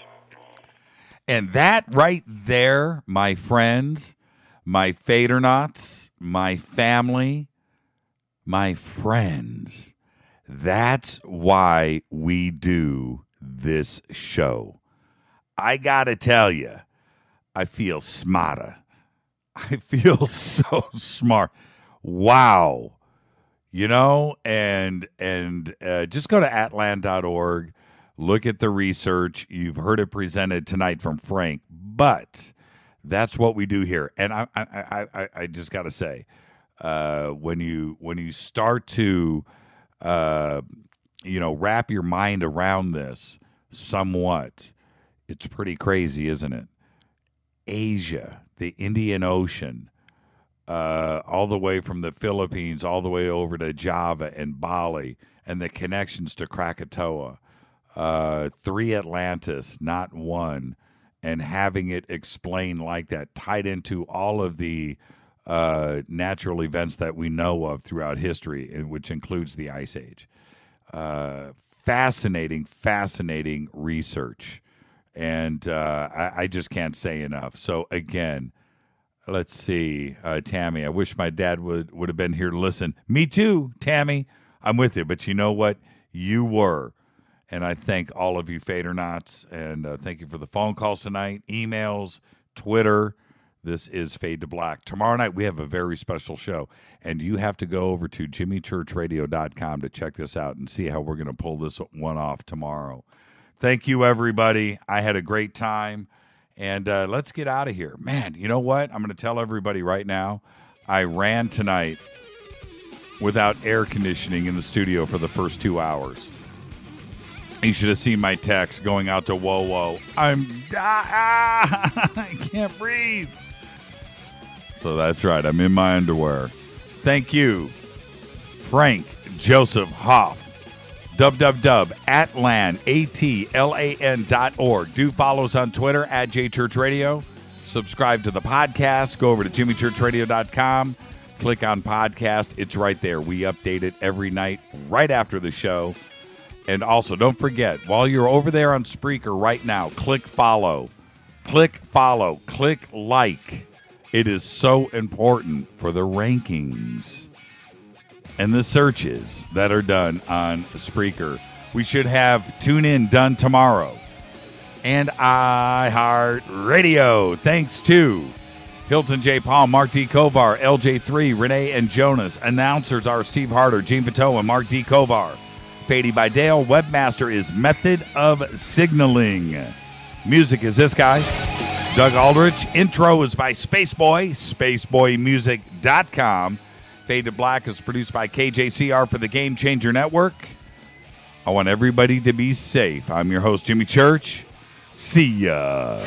And that right there, my friends, my Fadernauts, my family, my friends, that's why we do this show. I got to tell you, I feel smarter. I feel so smart. Wow. And just go to atlan.org, look at the research. You've heard it presented tonight from Frank, but that's what we do here. And I just got to say, when you start to, wrap your mind around this somewhat, it's pretty crazy, isn't it? Asia, the Indian Ocean, all the way from the Philippines, all the way over to Java and Bali, and the connections to Krakatoa. 3 Atlantis, not one, and having it explained like that, tied into all of the natural events that we know of throughout history, which includes the Ice Age. Fascinating research. And I just can't say enough. So, again, let's see. Tammy, I wish my dad would have been here to listen. Me too, Tammy. I'm with you. But you know what? You were. And I thank all of you Fadernauts. And thank you for the phone calls tonight, emails, Twitter. This is Fade to Black. Tomorrow night, we have a very special show. And you have to go over to jimmychurchradio.com to check this out and see how we're going to pull this one off tomorrow. Thank you, everybody. I had a great time. And let's get out of here. Man, you know what? I'm going to tell everybody right now, I ran tonight without air conditioning in the studio for the first 2 hours. You should have seen my text going out to Whoa. I can't breathe. So that's right. I'm in my underwear. Thank you, Frank Joseph Hoff. www.atlan.org. Do follow us on Twitter at JChurchRadio. Subscribe to the podcast. Go over to jimmychurchradio.com. Click on podcast. It's right there. We update it every night right after the show. And also, don't forget, while you're over there on Spreaker right now, click follow. Click follow. Click like. It is so important for the rankings and the searches that are done on Spreaker. We should have Tune In done tomorrow. And iHeartRadio. Thanks to Hilton J. Paul, Mark D. Kovar, LJ3, Renee and Jonas. Announcers are Steve Harder, Gene Vito, and Mark D. Kovar. Fady by Dale. Webmaster is Method of Signaling. Music is this guy, Doug Aldrich. Intro is by Spaceboy, spaceboymusic.com. Fade to Black is produced by KJCR for the Game Changer Network. I want everybody to be safe. I'm your host, Jimmy Church. See ya.